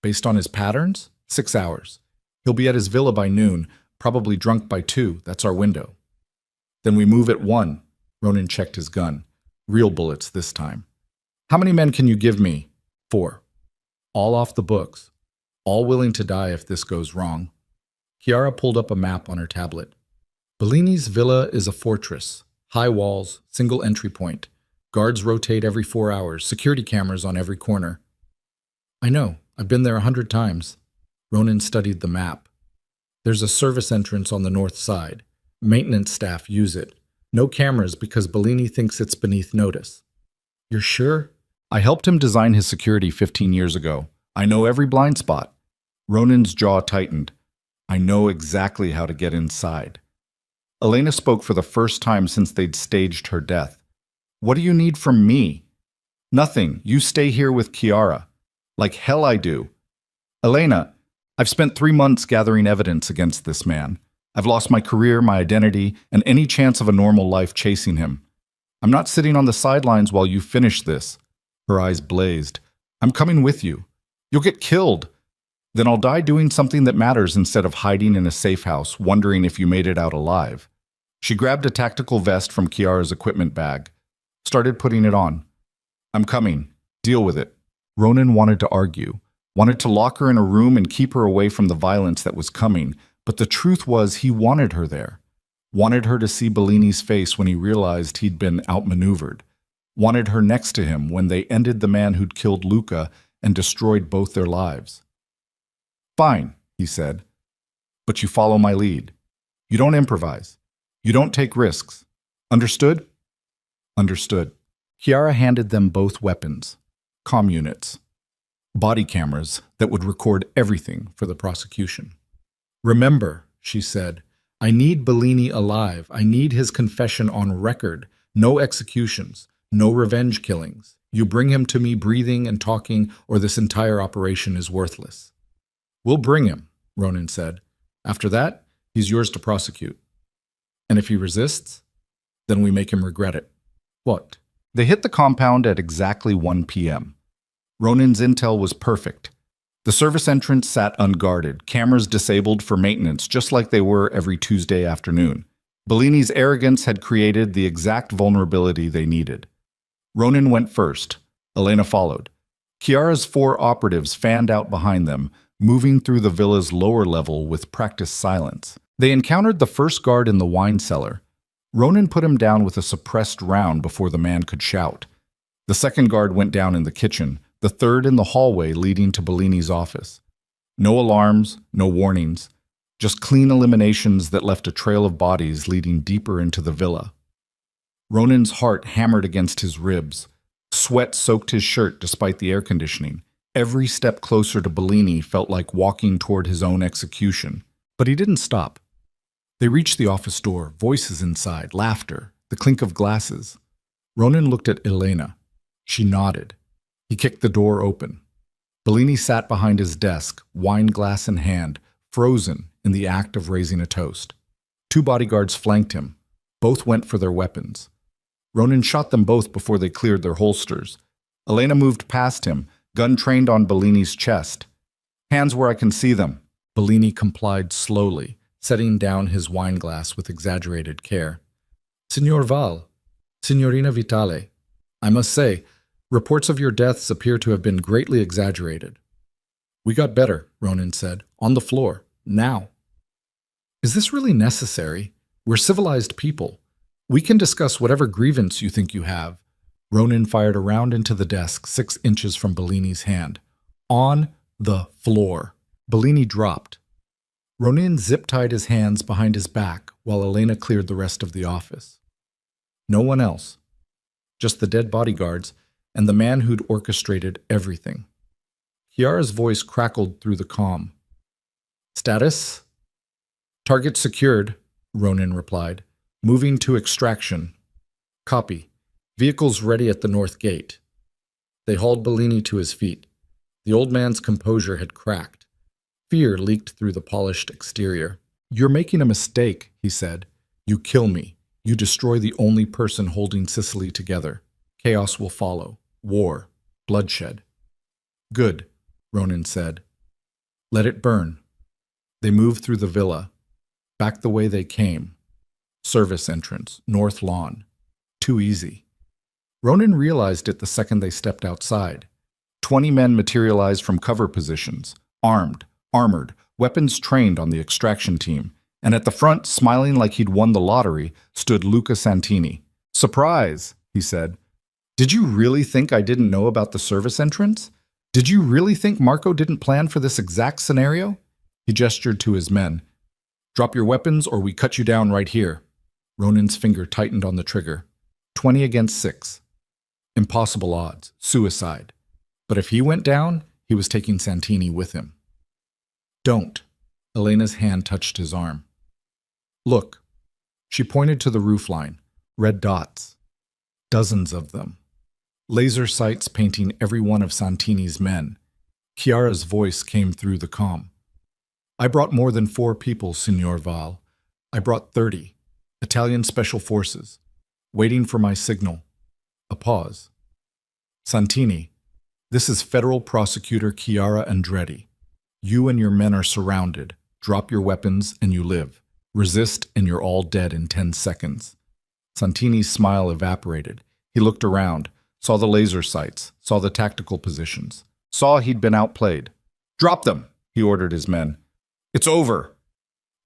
Speaker 1: Based on his patterns? 6 hours. He'll be at his villa by noon, probably drunk by 2. That's our window. Then we move at 1. Ronan checked his gun. Real bullets this time. How many men can you give me? 4. All off the books. All willing to die if this goes wrong. Chiara pulled up a map on her tablet. Bellini's villa is a fortress. High walls, single entry point. Guards rotate every 4 hours, security cameras on every corner. I know, I've been there 100 times. Ronan studied the map. There's a service entrance on the north side. Maintenance staff use it. No cameras because Bellini thinks it's beneath notice. You're sure? I helped him design his security 15 years ago. I know every blind spot. Ronan's jaw tightened. I know exactly how to get inside. Elena spoke for the first time since they'd staged her death. What do you need from me? Nothing. You stay here with Chiara. Like hell I do. Elena, I've spent 3 months gathering evidence against this man. I've lost my career, my identity, and any chance of a normal life chasing him. I'm not sitting on the sidelines while you finish this. Her eyes blazed. I'm coming with you. You'll get killed. Then I'll die doing something that matters instead of hiding in a safe house, wondering if you made it out alive. She grabbed a tactical vest from Chiara's equipment bag, started putting it on. I'm coming. Deal with it. Ronan wanted to argue, wanted to lock her in a room and keep her away from the violence that was coming, but the truth was he wanted her there. Wanted her to see Bellini's face when he realized he'd been outmaneuvered. Wanted her next to him when they ended the man who'd killed Luca and destroyed both their lives. Fine, he said, but you follow my lead. You don't improvise. You don't take risks. Understood? Understood. Chiara handed them both weapons, comm units, body cameras that would record everything for the prosecution. Remember, she said, I need Bellini alive. I need his confession on record. No executions, no revenge killings. You bring him to me breathing and talking, or this entire operation is worthless. We'll bring him, Ronan said. After that, he's yours to prosecute. And if he resists, then we make him regret it. What? They hit the compound at exactly 1 p.m. Ronan's intel was perfect. The service entrance sat unguarded, cameras disabled for maintenance just like they were every Tuesday afternoon. Bellini's arrogance had created the exact vulnerability they needed. Ronan went first. Elena followed. Chiara's 4 operatives fanned out behind them, moving through the villa's lower level with practiced silence. They encountered the first guard in the wine cellar. Ronan put him down with a suppressed round before the man could shout. The second guard went down in the kitchen, the third in the hallway leading to Bellini's office. No alarms, no warnings, just clean eliminations that left a trail of bodies leading deeper into the villa. Ronan's heart hammered against his ribs. Sweat soaked his shirt despite the air conditioning. Every step closer to Bellini felt like walking toward his own execution. But he didn't stop. They reached the office door, voices inside, laughter, the clink of glasses. Ronan looked at Elena. She nodded. He kicked the door open. Bellini sat behind his desk, wine glass in hand, frozen in the act of raising a toast. 2 bodyguards flanked him. Both went for their weapons. Ronan shot them both before they cleared their holsters. Elena moved past him, gun trained on Bellini's chest. Hands where I can see them. Bellini complied slowly, setting down his wine glass with exaggerated care. Signor Val, Signorina Vitale, I must say, reports of your deaths appear to have been greatly exaggerated. We got better, Ronan said. On the floor. Now. Is this really necessary? We're civilized people. We can discuss whatever grievance you think you have. Ronan fired a round into the desk 6 inches from Bellini's hand. On the floor. Bellini dropped. Ronan zip-tied his hands behind his back while Elena cleared the rest of the office. No one else. Just the dead bodyguards and the man who'd orchestrated everything. Chiara's voice crackled through the comm. Status? Target secured, Ronan replied. Moving to extraction. Copy. Vehicles ready at the north gate. They hauled Bellini to his feet. The old man's composure had cracked. Fear leaked through the polished exterior. You're making a mistake, he said. You kill me. You destroy the only person holding Sicily together. Chaos will follow. War. Bloodshed. Good, Ronan said. Let it burn. They moved through the villa. Back the way they came. Service entrance. North lawn. Too easy. Ronan realized it the second they stepped outside. 20 men materialized from cover positions. Armed. Armored, weapons trained on the extraction team, and at the front, smiling like he'd won the lottery, stood Luca Santini. "Surprise," he said. "Did you really think I didn't know about the service entrance? Did you really think Marco didn't plan for this exact scenario?" He gestured to his men. "Drop your weapons or we cut you down right here." Ronan's finger tightened on the trigger. 20 against 6. Impossible odds. Suicide. But if he went down, he was taking Santini with him. "Don't." Elena's hand touched his arm. "Look." She pointed to the roofline. Red dots. Dozens of them. Laser sights painting every one of Santini's men. Chiara's voice came through the comm. "I brought more than 4 people, Signor Val. I brought 30. Italian Special Forces. Waiting for my signal." A pause. "Santini, this is Federal Prosecutor Chiara Andretti. You and your men are surrounded. Drop your weapons and you live. Resist and you're all dead in 10 seconds. Santini's smile evaporated. He looked around, saw the laser sights, saw the tactical positions, saw he'd been outplayed. "Drop them," he ordered his men. "It's over."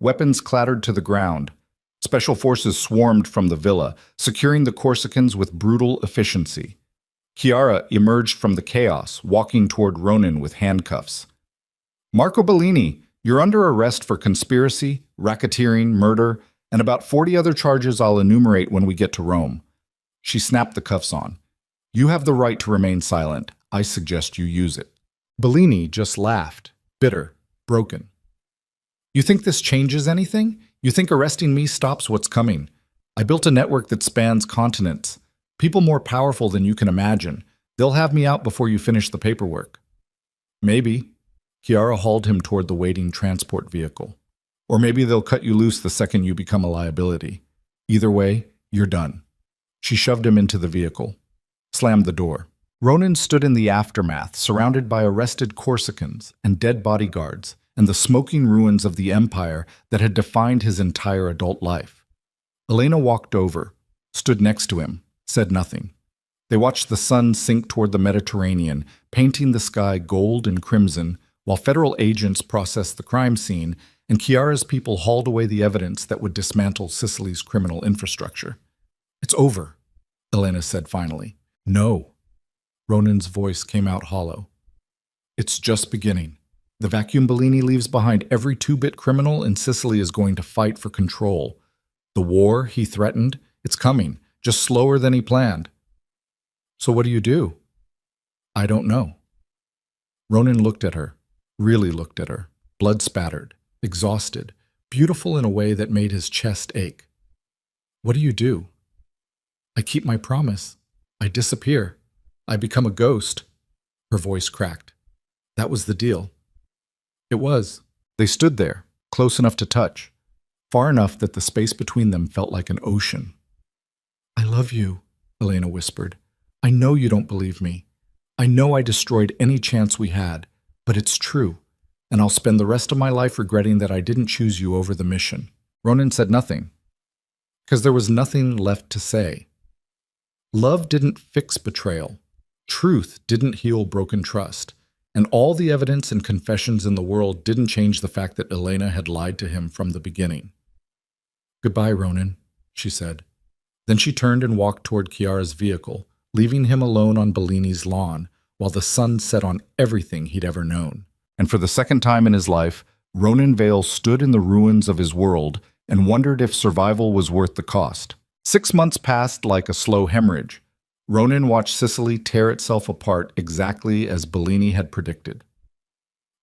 Speaker 1: Weapons clattered to the ground. Special forces swarmed from the villa, securing the Corsicans with brutal efficiency. Chiara emerged from the chaos, walking toward Ronan with handcuffs. "Marco Bellini, you're under arrest for conspiracy, racketeering, murder, and about 40 other charges I'll enumerate when we get to Rome." She snapped the cuffs on. "You have the right to remain silent. I suggest you use it." Bellini just laughed, bitter, broken. "You think this changes anything? You think arresting me stops what's coming? I built a network that spans continents. People more powerful than you can imagine. They'll have me out before you finish the paperwork." "Maybe." Chiara hauled him toward the waiting transport vehicle. "Or maybe they'll cut you loose the second you become a liability. Either way, you're done." She shoved him into the vehicle, slammed the door. Ronan stood in the aftermath, surrounded by arrested Corsicans and dead bodyguards, and the smoking ruins of the empire that had defined his entire adult life. Elena walked over, stood next to him, said nothing. They watched the sun sink toward the Mediterranean, painting the sky gold and crimson, while federal agents processed the crime scene and Chiara's people hauled away the evidence that would dismantle Sicily's criminal infrastructure. "It's over," Elena said finally. "No." Ronan's voice came out hollow. "It's just beginning. The vacuum Bellini leaves behind every 2-bit criminal in Sicily is going to fight for control. The war he threatened, it's coming, just slower than he planned." "So what do you do?" "I don't know." Ronan looked at her, really looked at her, blood spattered, exhausted, beautiful in a way that made his chest ache. "What do you do?" "I keep my promise. I disappear. I become a ghost." Her voice cracked. "That was the deal." It was. They stood there, close enough to touch, far enough that the space between them felt like an ocean. "I love you," Elena whispered. "I know you don't believe me. I know I destroyed any chance we had, but it's true, and I'll spend the rest of my life regretting that I didn't choose you over the mission." Ronan said nothing, because there was nothing left to say. Love didn't fix betrayal. Truth didn't heal broken trust. And all the evidence and confessions in the world didn't change the fact that Elena had lied to him from the beginning. "Goodbye, Ronan," she said. Then she turned and walked toward Chiara's vehicle, leaving him alone on Bellini's lawn, while the sun set on everything he'd ever known. And for the second time in his life, Ronan Vale stood in the ruins of his world and wondered if survival was worth the cost. 6 months passed like a slow hemorrhage. Ronan watched Sicily tear itself apart exactly as Bellini had predicted.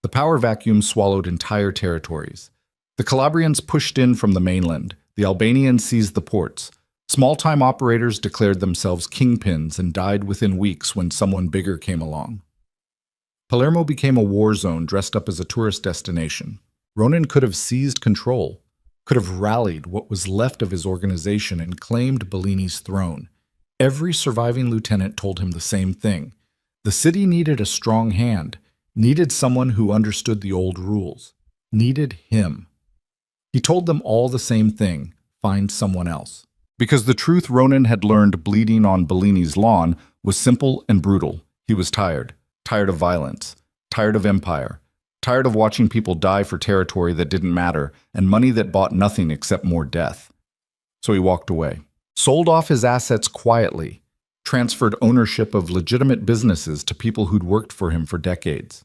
Speaker 1: The power vacuum swallowed entire territories. The Calabrians pushed in from the mainland. The Albanians seized the ports. Small-time operators declared themselves kingpins and died within weeks when someone bigger came along. Palermo became a war zone dressed up as a tourist destination. Ronan could have seized control, could have rallied what was left of his organization and claimed Bellini's throne. Every surviving lieutenant told him the same thing. The city needed a strong hand, needed someone who understood the old rules, needed him. He told them all the same thing: find someone else. Because the truth Ronan had learned bleeding on Bellini's lawn was simple and brutal. He was tired. Tired of violence. Tired of empire. Tired of watching people die for territory that didn't matter and money that bought nothing except more death. So he walked away. Sold off his assets quietly, transferred ownership of legitimate businesses to people who'd worked for him for decades,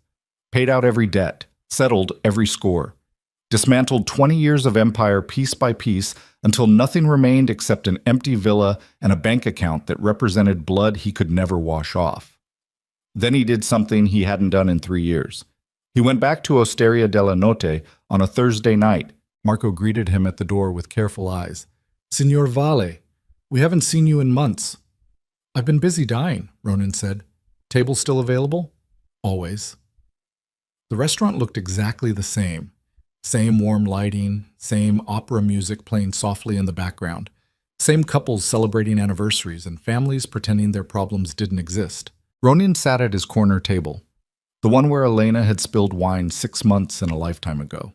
Speaker 1: paid out every debt, settled every score, dismantled 20 years of empire piece by piece until nothing remained except an empty villa and a bank account that represented blood he could never wash off. Then he did something he hadn't done in 3 years. He went back to Osteria della Notte on a Thursday night. Marco greeted him at the door with careful eyes. "Signor Vale, we haven't seen you in months." "I've been busy dying," Ronan said. "Table still available?" "Always." The restaurant looked exactly the same. Same warm lighting, same opera music playing softly in the background, same couples celebrating anniversaries and families pretending their problems didn't exist. Ronan sat at his corner table, the one where Elena had spilled wine 6 months and a lifetime ago.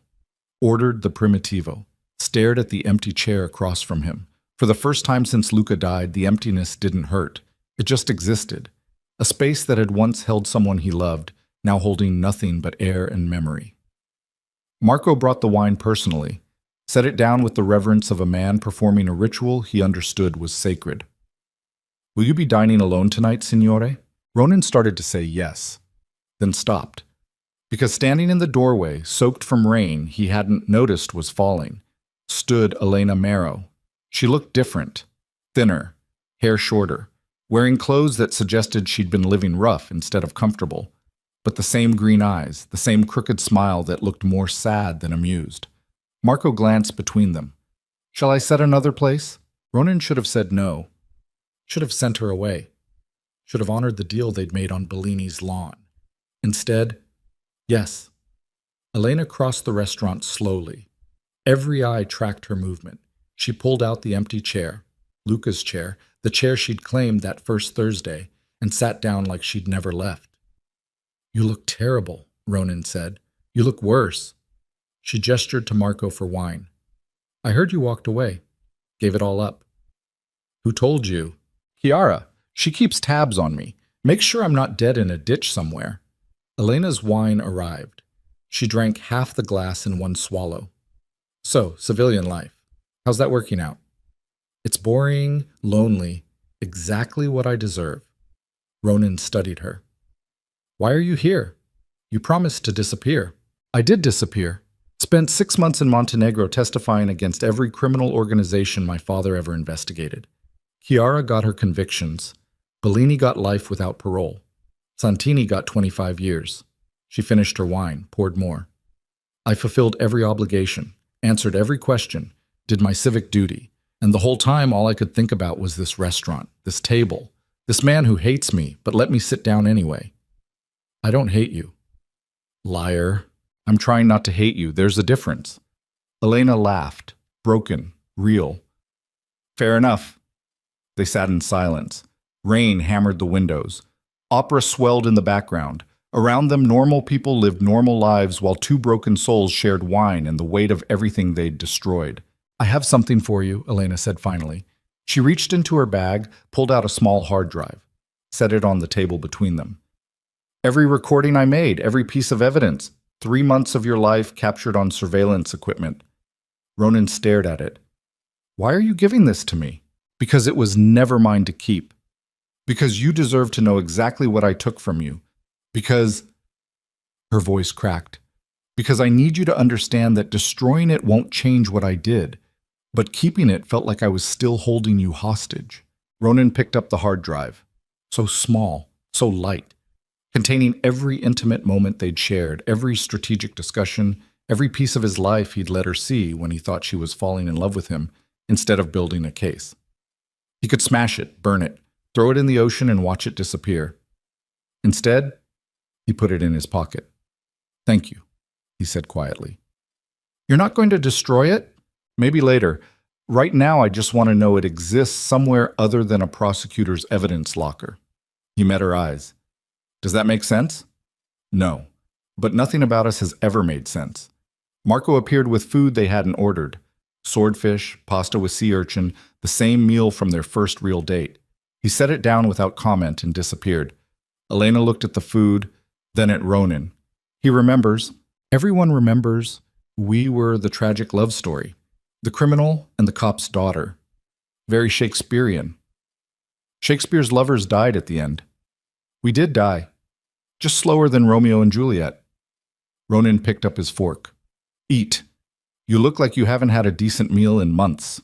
Speaker 1: Ordered the Primitivo, stared at the empty chair across from him. For the first time since Luca died, the emptiness didn't hurt. It just existed. A space that had once held someone he loved, now holding nothing but air and memory. Marco brought the wine personally, set it down with the reverence of a man performing a ritual he understood was sacred. "Will you be dining alone tonight, signore?" Ronan started to say yes, then stopped, because standing in the doorway, soaked from rain he hadn't noticed was falling, stood Elena Marrow. She looked different, thinner, hair shorter, wearing clothes that suggested she'd been living rough instead of comfortable, but the same green eyes, the same crooked smile that looked more sad than amused. Marco glanced between them. "Shall I set another place?" Ronan should have said no. Should have sent her away. Should have honored the deal they'd made on Bellini's lawn. Instead, yes. Elena crossed the restaurant slowly. Every eye tracked her movement. She pulled out the empty chair, Luca's chair, the chair she'd claimed that first Thursday, and sat down like she'd never left. "You look terrible," Ronan said. "You look worse." She gestured to Marco for wine. "I heard you walked away. Gave it all up." "Who told you?" "Chiara. She keeps tabs on me. Makes sure I'm not dead in a ditch somewhere." Elena's wine arrived. She drank half the glass in one swallow. "So, civilian life. How's that working out?" "It's boring, lonely, exactly what I deserve." Ronan studied her. "Why are you here? You promised to disappear." "I did disappear. Spent 6 months in Montenegro testifying against every criminal organization my father ever investigated. Chiara got her convictions. Bellini got life without parole. Santini got 25 years. She finished her wine, poured more. I fulfilled every obligation, answered every question, did my civic duty, and the whole time all I could think about was this restaurant, this table, this man who hates me but let me sit down anyway. I don't hate you." "Liar. I'm trying not to hate you. There's a difference." Elena laughed, broken, real. "Fair enough." They sat in silence. Rain hammered the windows. Opera swelled in the background. Around them, normal people lived normal lives while two broken souls shared wine and the weight of everything they'd destroyed. "I have something for you," Elena said finally. She reached into her bag, pulled out a small hard drive, set it on the table between them. "Every recording I made, every piece of evidence, 3 months of your life captured on surveillance equipment." Ronan stared at it. "Why are you giving this to me?" "Because it was never mine to keep. Because you deserve to know exactly what I took from you. Because—" her voice cracked. "Because I need you to understand that destroying it won't change what I did, but keeping it felt like I was still holding you hostage." Ronan picked up the hard drive. So small, so light, containing every intimate moment they'd shared, every strategic discussion, every piece of his life he'd let her see when he thought she was falling in love with him instead of building a case. He could smash it, burn it, throw it in the ocean and watch it disappear. Instead, he put it in his pocket. "Thank you," he said quietly. "You're not going to destroy it? Maybe later. Right now, I just want to know it exists somewhere other than a prosecutor's evidence locker." He met her eyes. "Does that make sense?" "No, but nothing about us has ever made sense." Marco appeared with food they hadn't ordered. Swordfish, pasta with sea urchin, the same meal from their first real date. He set it down without comment and disappeared. Elena looked at the food, then at Ronan. "He remembers. Everyone remembers we were the tragic love story, the criminal and the cop's daughter. Very Shakespearean. Shakespeare's lovers died at the end. We did die, just slower than Romeo and Juliet. Ronan picked up his fork. Eat. You look like you haven't had a decent meal in months.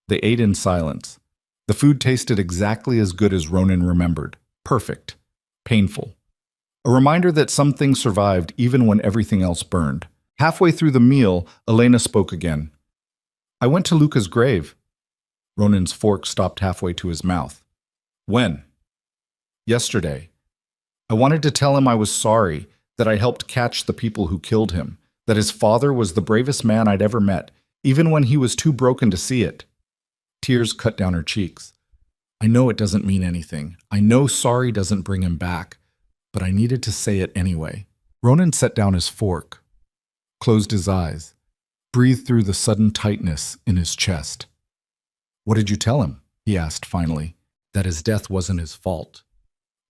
Speaker 1: They ate in silence. The food tasted exactly as good as Ronan remembered. Perfect. Painful. A reminder that some things survived even when everything else burned. Halfway through the meal, Elena spoke again. I went to Luca's grave. Ronan's fork stopped halfway to his mouth. When? Yesterday. I wanted to tell him I was sorry, that I helped catch the people who killed him, that his father was the bravest man I'd ever met, even when he was too broken to see it. Tears cut down her cheeks. I know it doesn't mean anything. I know sorry doesn't bring him back, but I needed to say it anyway. Ronan set down his fork, closed his eyes, breathed through the sudden tightness in his chest. What did you tell him? He asked finally. That his death wasn't his fault.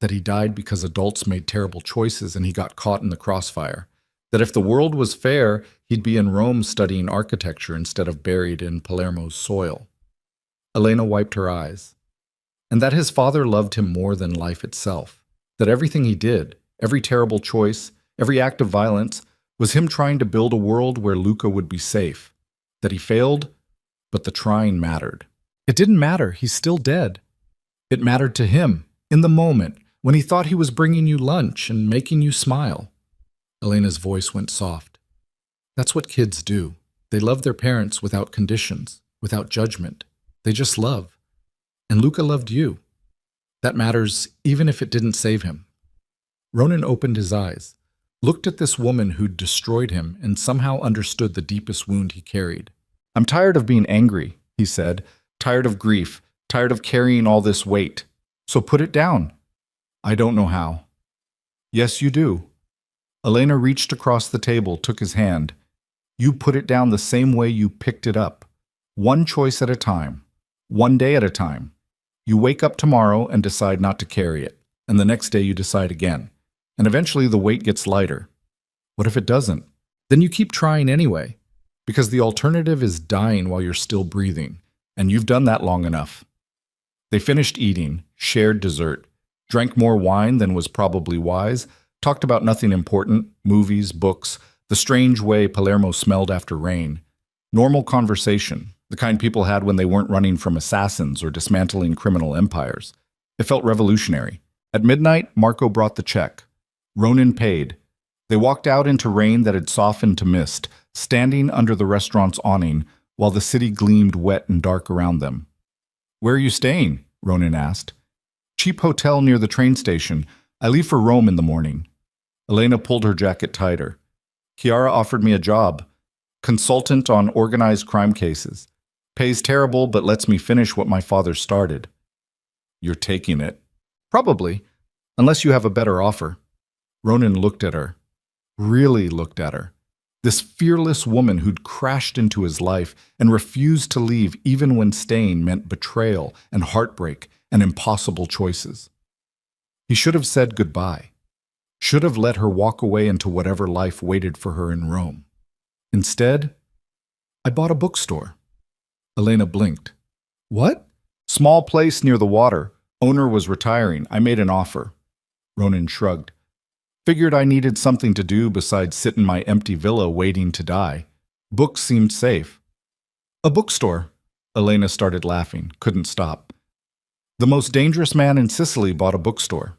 Speaker 1: That he died because adults made terrible choices and he got caught in the crossfire. That if the world was fair, he'd be in Rome studying architecture instead of buried in Palermo's soil. Elena wiped her eyes. And that his father loved him more than life itself. That everything he did, every terrible choice, every act of violence, was him trying to build a world where Luca would be safe. That he failed, but the trying mattered. It didn't matter, he's still dead. It mattered to him, in the moment, when he thought he was bringing you lunch and making you smile. Elena's voice went soft. That's what kids do. They love their parents without conditions, without judgment. They just love. And Luca loved you. That matters even if it didn't save him. Ronan opened his eyes, looked at this woman who'd destroyed him and somehow understood the deepest wound he carried. I'm tired of being angry, he said, tired of grief, tired of carrying all this weight. So put it down. I don't know how. Yes, you do. Elena reached across the table, took his hand. You put it down the same way you picked it up. One choice at a time. One day at a time. You wake up tomorrow and decide not to carry it. And the next day you decide again. And eventually the weight gets lighter. What if it doesn't? Then you keep trying anyway. Because the alternative is dying while you're still breathing. And you've done that long enough. They finished eating, shared dessert, drank more wine than was probably wise, talked about nothing important, movies, books, the strange way Palermo smelled after rain. Normal conversation, the kind people had when they weren't running from assassins or dismantling criminal empires. It felt revolutionary. At midnight, Marco brought the check. Ronan paid. They walked out into rain that had softened to mist, standing under the restaurant's awning, while the city gleamed wet and dark around them. Where are you staying? Ronan asked. Cheap hotel near the train station. I leave for Rome in the morning. Elena pulled her jacket tighter. Chiara offered me a job. Consultant on organized crime cases. Pays terrible, but lets me finish what my father started. You're taking it. Probably, unless you have a better offer. Ronan looked at her. Really looked at her. This fearless woman who'd crashed into his life and refused to leave even when staying meant betrayal and heartbreak and impossible choices. He should have said goodbye. Should have let her walk away into whatever life waited for her in Rome. Instead, I bought a bookstore. Elena blinked. What? Small place near the water. Owner was retiring. I made an offer. Ronan shrugged. Figured I needed something to do besides sit in my empty villa waiting to die. Books seemed safe. A bookstore. Elena started laughing, couldn't stop. The most dangerous man in Sicily bought a bookstore.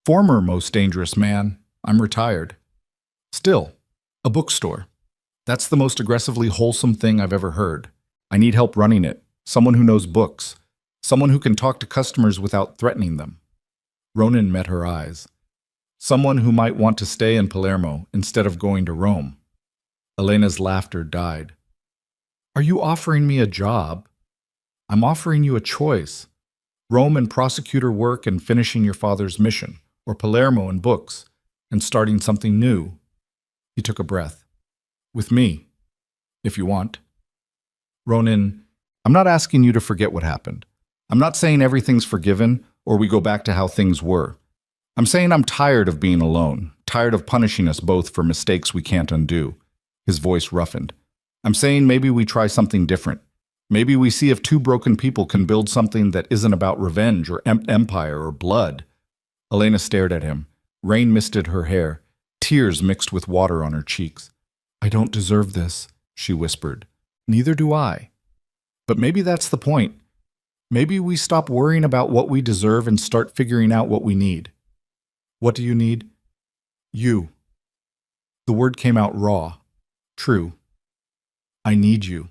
Speaker 1: Former most dangerous man. I'm retired. Still, a bookstore. That's the most aggressively wholesome thing I've ever heard. I need help running it. Someone who knows books. Someone who can talk to customers without threatening them. Ronan met her eyes. Someone who might want to stay in Palermo instead of going to Rome. Elena's laughter died. Are you offering me a job? I'm offering you a choice. Rome and prosecutor work and finishing your father's mission, or Palermo and books, and starting something new. He took a breath. With me, if you want. Ronan, I'm not asking you to forget what happened. I'm not saying everything's forgiven or we go back to how things were. I'm saying I'm tired of being alone, tired of punishing us both for mistakes we can't undo. His voice roughened. I'm saying maybe we try something different. Maybe we see if two broken people can build something that isn't about revenge or empire or blood. Elena stared at him. Rain misted her hair. Tears mixed with water on her cheeks. I don't deserve this, she whispered. Neither do I. But maybe that's the point. Maybe we stop worrying about what we deserve and start figuring out what we need. What do you need? You. The word came out raw. True. I need you.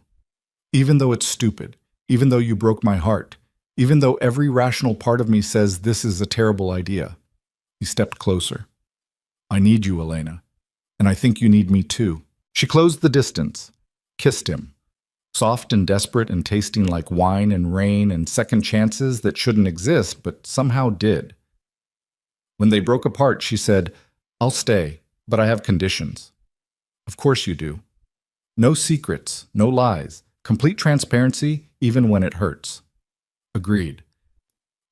Speaker 1: Even though it's stupid, even though you broke my heart, even though every rational part of me says this is a terrible idea. He stepped closer. I need you, Elena. And I think you need me too. She closed the distance, kissed him. Soft and desperate and tasting like wine and rain and second chances that shouldn't exist but somehow did. When they broke apart, she said, I'll stay, but I have conditions. Of course you do. No secrets, no lies, complete transparency even when it hurts. Agreed.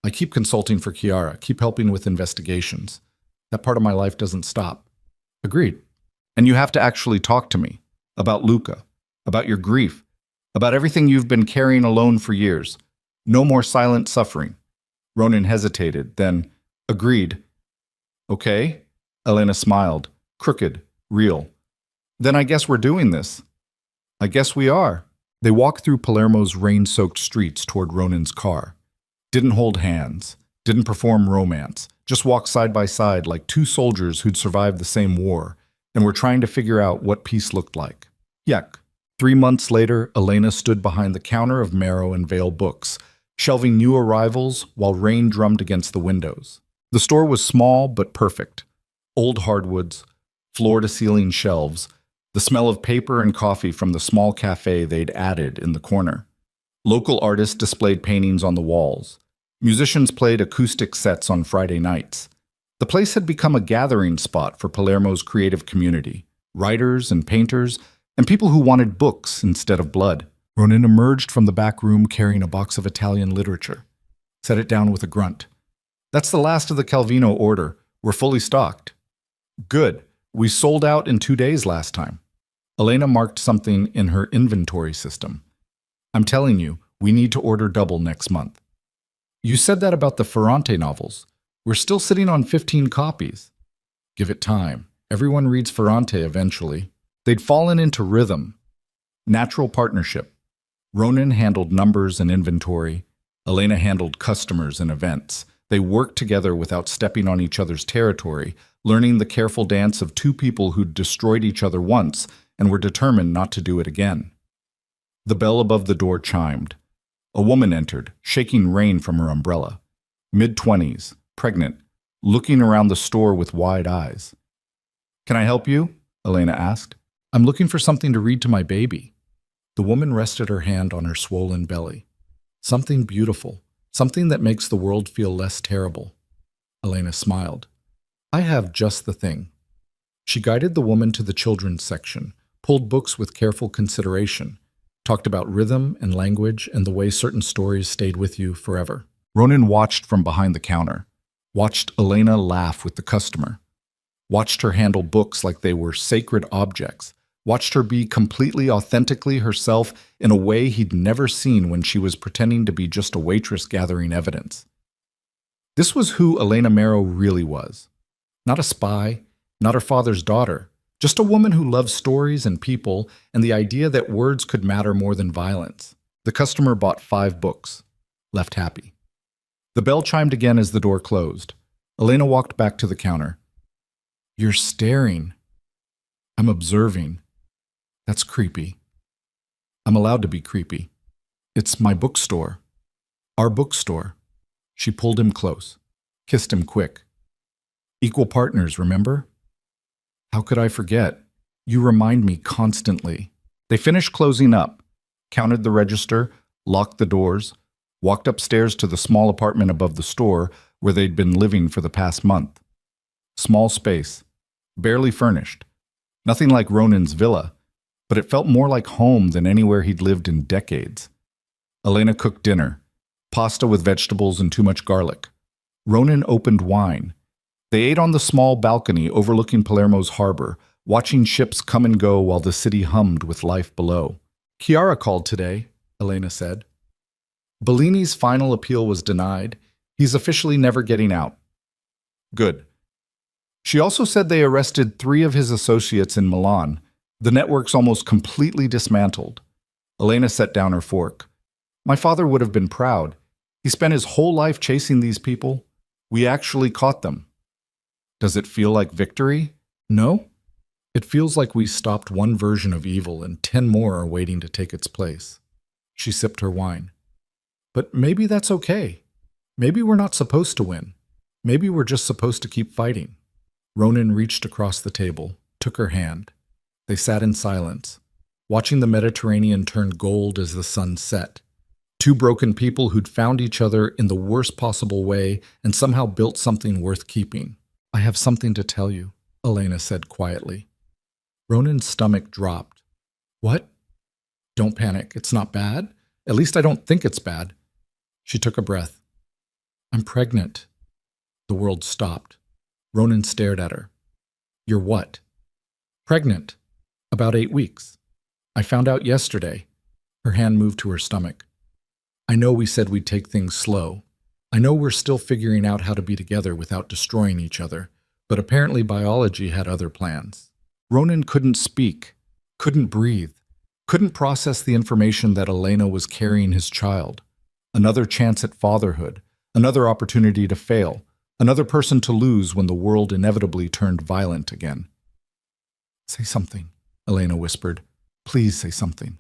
Speaker 1: I keep consulting for Chiara, keep helping with investigations. That part of my life doesn't stop. Agreed. And you have to actually talk to me about Luca, about your grief, about everything you've been carrying alone for years. No more silent suffering. Ronan hesitated, then agreed. Okay? Elena smiled, crooked, real. Then I guess we're doing this. I guess we are. They walked through Palermo's rain-soaked streets toward Ronan's car. Didn't hold hands, didn't perform romance, just walked side by side like two soldiers who'd survived the same war and were trying to figure out what peace looked like. Yuck. 3 months later, Elena stood behind the counter of Marrow and Vale Books, shelving new arrivals while rain drummed against the windows. The store was small but perfect. Old hardwoods, floor-to-ceiling shelves, the smell of paper and coffee from the small cafe they'd added in the corner. Local artists displayed paintings on the walls. Musicians played acoustic sets on Friday nights. The place had become a gathering spot for Palermo's creative community, writers and painters, and people who wanted books instead of blood. Ronan emerged from the back room carrying a box of Italian literature. Set it down with a grunt. That's the last of the Calvino order. We're fully stocked. Good. We sold out in 2 days last time. Elena marked something in her inventory system. I'm telling you, we need to order double next month. You said that about the Ferrante novels. We're still sitting on 15 copies. Give it time. Everyone reads Ferrante eventually. They'd fallen into rhythm. Natural partnership. Ronan handled numbers and inventory. Elena handled customers and events. They worked together without stepping on each other's territory, learning the careful dance of two people who'd destroyed each other once and were determined not to do it again. The bell above the door chimed. A woman entered, shaking rain from her umbrella. Mid-20s, pregnant, looking around the store with wide eyes. Can I help you? Elena asked. I'm looking for something to read to my baby. The woman rested her hand on her swollen belly. Something beautiful, something that makes the world feel less terrible. Elena smiled. I have just the thing. She guided the woman to the children's section, pulled books with careful consideration, talked about rhythm and language and the way certain stories stayed with you forever. Ronan watched from behind the counter, watched Elena laugh with the customer, watched her handle books like they were sacred objects, watched her be completely authentically herself in a way he'd never seen when she was pretending to be just a waitress gathering evidence. This was who Elena Marrow really was. Not a spy, not her father's daughter, just a woman who loved stories and people and the idea that words could matter more than violence. The customer bought 5 books, left happy. The bell chimed again as the door closed. Elena walked back to the counter. You're staring. I'm observing. That's creepy. I'm allowed to be creepy. It's my bookstore. Our bookstore. She pulled him close, kissed him quick. Equal partners, remember? How could I forget? You remind me constantly. They finished closing up, counted the register, locked the doors, walked upstairs to the small apartment above the store where they'd been living for the past month. Small space, barely furnished. Nothing like Ronan's villa, but it felt more like home than anywhere he'd lived in decades. Elena cooked dinner, pasta with vegetables and too much garlic. Ronan opened wine. They ate on the small balcony overlooking Palermo's harbor, watching ships come and go while the city hummed with life below. Chiara called today, Elena said. Bellini's final appeal was denied. He's officially never getting out. Good. She also said they arrested 3 of his associates in Milan. The network's almost completely dismantled. Elena set down her fork. My father would have been proud. He spent his whole life chasing these people. We actually caught them. Does it feel like victory? No. It feels like we stopped one version of evil and 10 more are waiting to take its place. She sipped her wine. But maybe that's okay. Maybe we're not supposed to win. Maybe we're just supposed to keep fighting. Ronan reached across the table, took her hand. They sat in silence, watching the Mediterranean turn gold as the sun set. 2 broken people who'd found each other in the worst possible way and somehow built something worth keeping. I have something to tell you, Elena said quietly. Ronan's stomach dropped. What? Don't panic. It's not bad. At least I don't think it's bad. She took a breath. I'm pregnant. The world stopped. Ronan stared at her. You're what? Pregnant. About 8 weeks. I found out yesterday. Her hand moved to her stomach. I know we said we'd take things slow. I know we're still figuring out how to be together without destroying each other, but apparently biology had other plans. Ronan couldn't speak, couldn't breathe, couldn't process the information that Elena was carrying his child. Another chance at fatherhood, another opportunity to fail, another person to lose when the world inevitably turned violent again. Say something, Elena whispered. Please say something.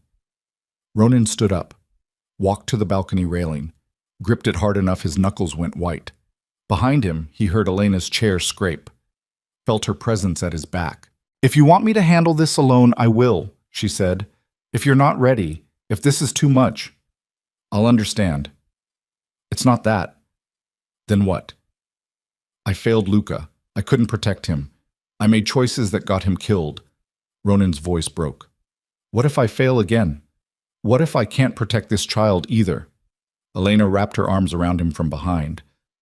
Speaker 1: Ronan stood up, walked to the balcony railing, gripped it hard enough his knuckles went white. Behind him, he heard Elena's chair scrape, felt her presence at his back. If you want me to handle this alone, I will, she said. If you're not ready, if this is too much, I'll understand. It's not that. Then what? I failed Luca. I couldn't protect him. I made choices that got him killed. Ronan's voice broke. What if I fail again? What if I can't protect this child either? Elena wrapped her arms around him from behind,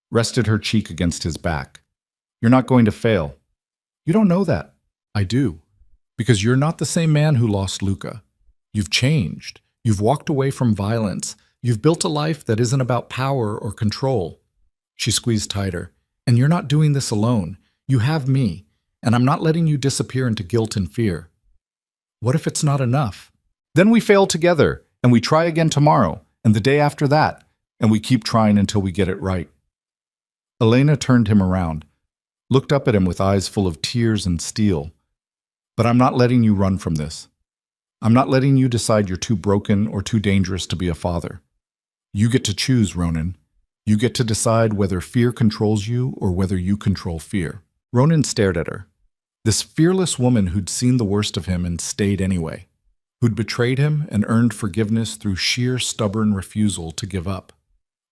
Speaker 1: rested her cheek against his back. You're not going to fail. You don't know that. I do. Because you're not the same man who lost Luca. You've changed. You've walked away from violence. You've built a life that isn't about power or control. She squeezed tighter. And you're not doing this alone. You have me, and I'm not letting you disappear into guilt and fear. What if it's not enough? Then we fail together, and we try again tomorrow, and the day after that, and we keep trying until we get it right. Elena turned him around, looked up at him with eyes full of tears and steel. But I'm not letting you run from this. I'm not letting you decide you're too broken or too dangerous to be a father. You get to choose, Ronan. You get to decide whether fear controls you or whether you control fear. Ronan stared at her. This fearless woman who'd seen the worst of him and stayed anyway, who'd betrayed him and earned forgiveness through sheer stubborn refusal to give up.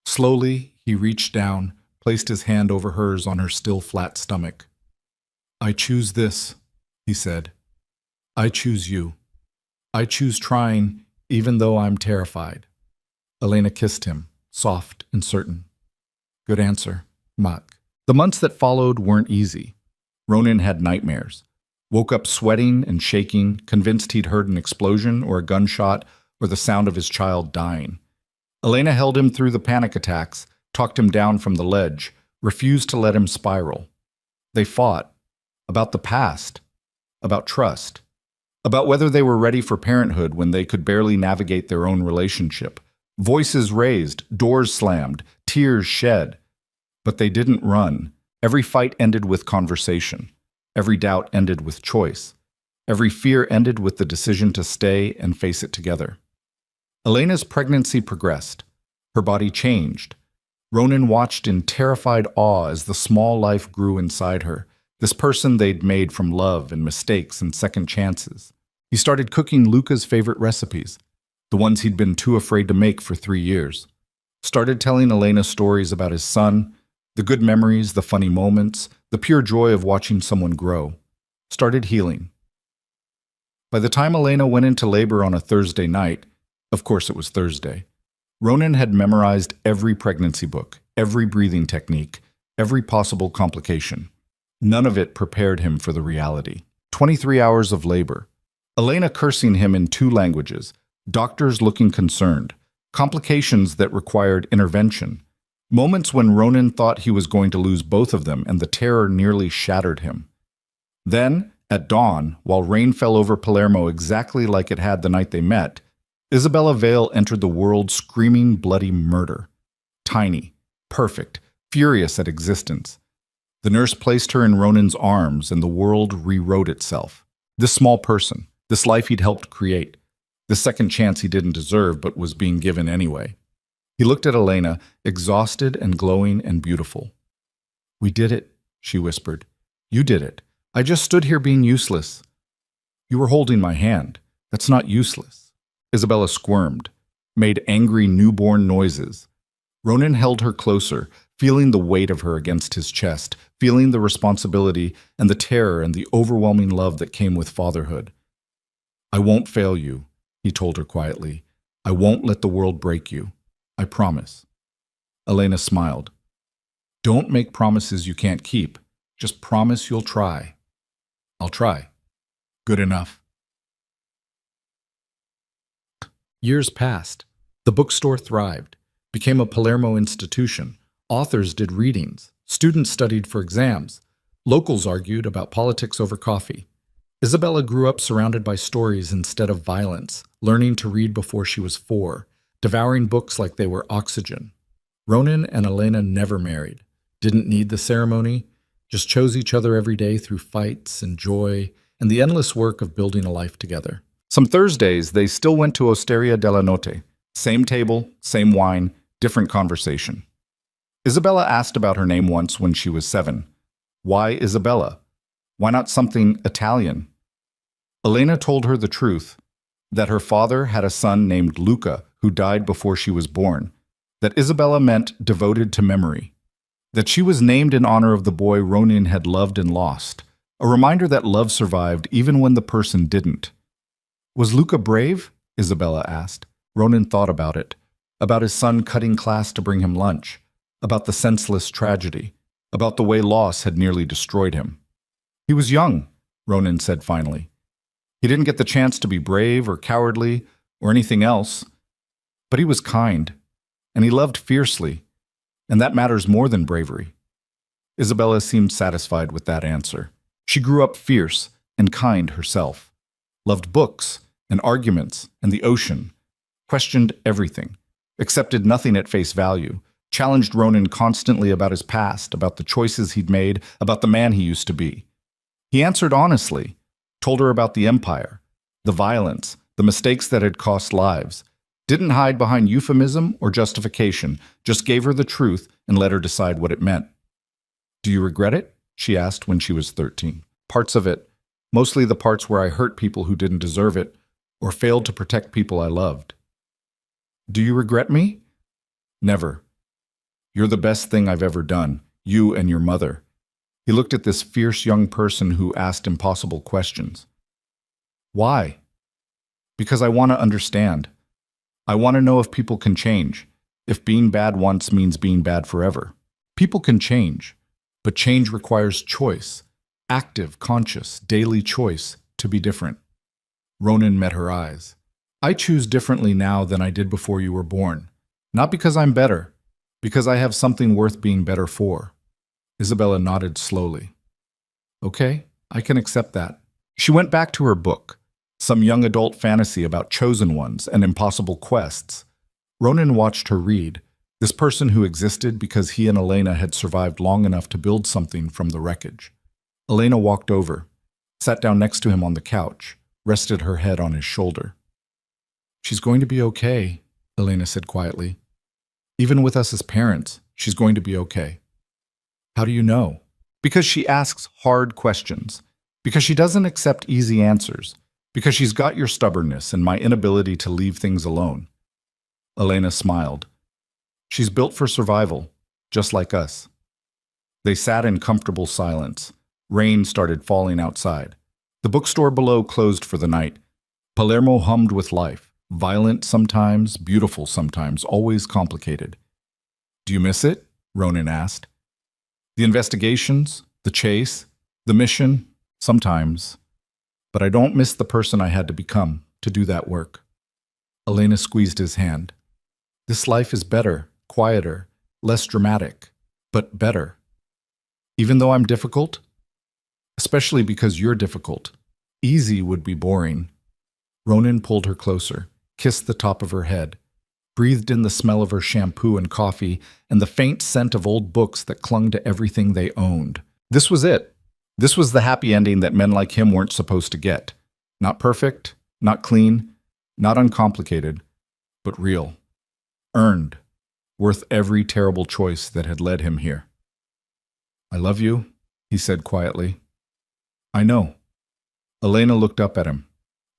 Speaker 1: Slowly, he reached down, placed his hand over hers on her still flat stomach. I choose this, he said. I choose you. I choose trying, even though I'm terrified. Elena kissed him, soft and certain. Good answer, Mak. The months that followed weren't easy. Ronan had nightmares. Woke up sweating and shaking, convinced he'd heard an explosion or a gunshot or the sound of his child dying. Elena held him through the panic attacks, talked him down from the ledge, refused to let him spiral. They fought about the past, about trust, about whether they were ready for parenthood when they could barely navigate their own relationship. Voices raised, doors slammed, tears shed. But they didn't run. Every fight ended with conversation. Every doubt ended with choice. Every fear ended with the decision to stay and face it together. Elena's pregnancy progressed. Her body changed. Ronan watched in terrified awe as the small life grew inside her, this person they'd made from love and mistakes and second chances. He started cooking Luca's favorite recipes, the ones he'd been too afraid to make for 3 years. Started telling Elena stories about his son, the good memories, the funny moments, the pure joy of watching someone grow. Started healing. By the time Elena went into labor on a Thursday night, of course it was Thursday, Ronan had memorized every pregnancy book, every breathing technique, every possible complication. None of it prepared him for the reality. 23 hours of labor. Elena cursing him in 2 languages. Doctors looking concerned. Complications that required intervention. Moments when Ronan thought he was going to lose both of them and the terror nearly shattered him. Then, at dawn, while rain fell over Palermo exactly like it had the night they met, Isabella Vale entered the world screaming bloody murder. Tiny, perfect, furious at existence. The nurse placed her in Ronan's arms and the world rewrote itself. This small person, this life he'd helped create, the second chance he didn't deserve but was being given anyway. He looked at Elena, exhausted and glowing and beautiful. "We did it," she whispered. "You did it. I just stood here being useless." "You were holding my hand. That's not useless." Isabella squirmed, made angry newborn noises. Ronan held her closer, feeling the weight of her against his chest, feeling the responsibility and the terror and the overwhelming love that came with fatherhood. "I won't fail you," he told her quietly. "I won't let the world break you. I promise." Elena smiled. "Don't make promises you can't keep. Just promise you'll try." "I'll try." "Good enough." Years passed. The bookstore thrived, became a Palermo institution. Authors did readings. Students studied for exams. Locals argued about politics over coffee. Isabella grew up surrounded by stories instead of violence, learning to read before she was 4, devouring books like they were oxygen. Ronan and Elena never married, didn't need the ceremony, just chose each other every day through fights and joy and the endless work of building a life together. Some Thursdays, they still went to Osteria della Notte. Same table, same wine, different conversation. Isabella asked about her name once when she was 7. Why Isabella? Why not something Italian? Elena told her the truth, that her father had a son named Luca who died before she was born, that Isabella meant devoted to memory, that she was named in honor of the boy Ronan had loved and lost, a reminder that love survived even when the person didn't. Was Luca brave? Isabella asked. Ronan thought about it, about his son cutting class to bring him lunch, about the senseless tragedy, about the way loss had nearly destroyed him. He was young, Ronan said finally. He didn't get the chance to be brave or cowardly or anything else, but he was kind, and he loved fiercely, and that matters more than bravery. Isabella seemed satisfied with that answer. She grew up fierce and kind herself, loved books and arguments and the ocean, questioned everything, accepted nothing at face value, challenged Ronan constantly about his past, about the choices he'd made, about the man he used to be. He answered honestly, told her about the empire, the violence, the mistakes that had cost lives, didn't hide behind euphemism or justification, just gave her the truth and let her decide what it meant. Do you regret it? She asked when she was 13. Parts of it, mostly the parts where I hurt people who didn't deserve it or failed to protect people I loved. Do you regret me? Never. You're the best thing I've ever done, you and your mother. He looked at this fierce young person who asked impossible questions. Why? Because I want to understand. I want to know if people can change, if being bad once means being bad forever. People can change, but change requires choice, active, conscious, daily choice to be different. Ronan met her eyes. I choose differently now than I did before you were born. Not because I'm better, because I have something worth being better for. Isabella nodded slowly. Okay, I can accept that. She went back to her book, some young adult fantasy about chosen ones and impossible quests. Ronan watched her read, this person who existed because he and Elena had survived long enough to build something from the wreckage. Elena walked over, sat down next to him on the couch, rested her head on his shoulder. She's going to be okay, Elena said quietly. Even with us as parents, she's going to be okay. How do you know? Because she asks hard questions. Because she doesn't accept easy answers. Because she's got your stubbornness and my inability to leave things alone. Elena smiled. She's built for survival, just like us. They sat in comfortable silence. Rain started falling outside. The bookstore below closed for the night. Palermo hummed with life, violent sometimes, beautiful sometimes, always complicated. Do you miss it? Ronan asked. The investigations, the chase, The mission? Sometimes. But I don't miss the person I had to become to do that work. Elena squeezed his hand. This life is better, quieter, less dramatic, but better. Even though I'm difficult? Especially because you're difficult. Easy would be boring. Ronan pulled her closer, kissed the top of her head, breathed in the smell of her shampoo and coffee and the faint scent of old books that clung to everything they owned. This was it. This was the happy ending that men like him weren't supposed to get. Not perfect, not clean, not uncomplicated, but real. Earned. Worth every terrible choice that had led him here. I love you, he said quietly. I know. Elena looked up at him.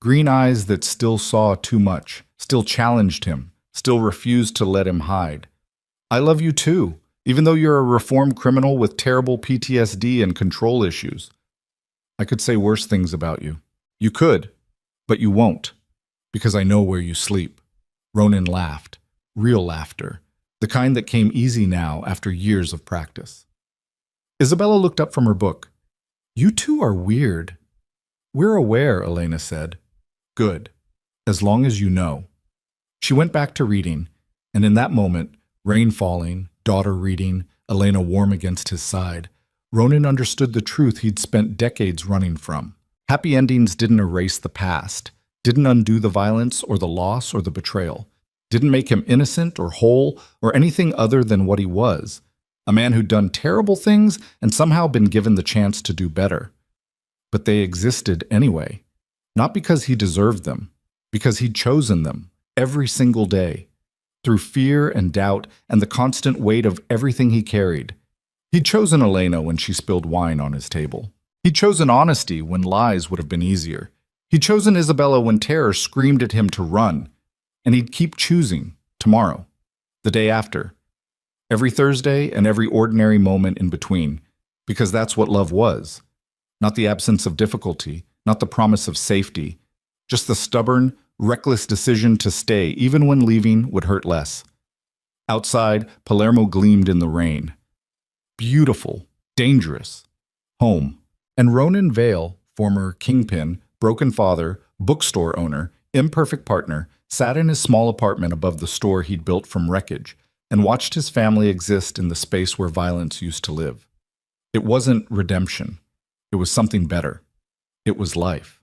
Speaker 1: Green eyes that still saw too much, still challenged him, still refused to let him hide. I love you too, even though you're a reformed criminal with terrible PTSD and control issues. I could say worse things about you. You could, but you won't, because I know where you sleep. Ronan laughed, real laughter, the kind that came easy now after years of practice. Isabella looked up from her book. You two are weird. We're aware, Elena said. Good, as long as you know. She went back to reading, and in that moment, rain falling, daughter reading, Elena warm against his side, Ronan understood the truth he'd spent decades running from. Happy endings didn't erase the past, didn't undo the violence or the loss or the betrayal, didn't make him innocent or whole or anything other than what he was, a man who'd done terrible things and somehow been given the chance to do better. But they existed anyway, not because he deserved them, because he'd chosen them every single day, through fear and doubt and the constant weight of everything he carried. He'd chosen Elena when she spilled wine on his table. He'd chosen honesty when lies would have been easier. He'd chosen Isabella when terror screamed at him to run. And he'd keep choosing tomorrow, the day after, every Thursday and every ordinary moment in between, because that's what love was. Not the absence of difficulty, not the promise of safety, just the stubborn, reckless decision to stay even when leaving would hurt less. Outside, Palermo gleamed in the rain. Beautiful, dangerous, home. And Ronan Vale, former kingpin, broken father, bookstore owner, imperfect partner, sat in his small apartment above the store he'd built from wreckage and watched his family exist in the space where violence used to live. It wasn't redemption. It was something better. It was life.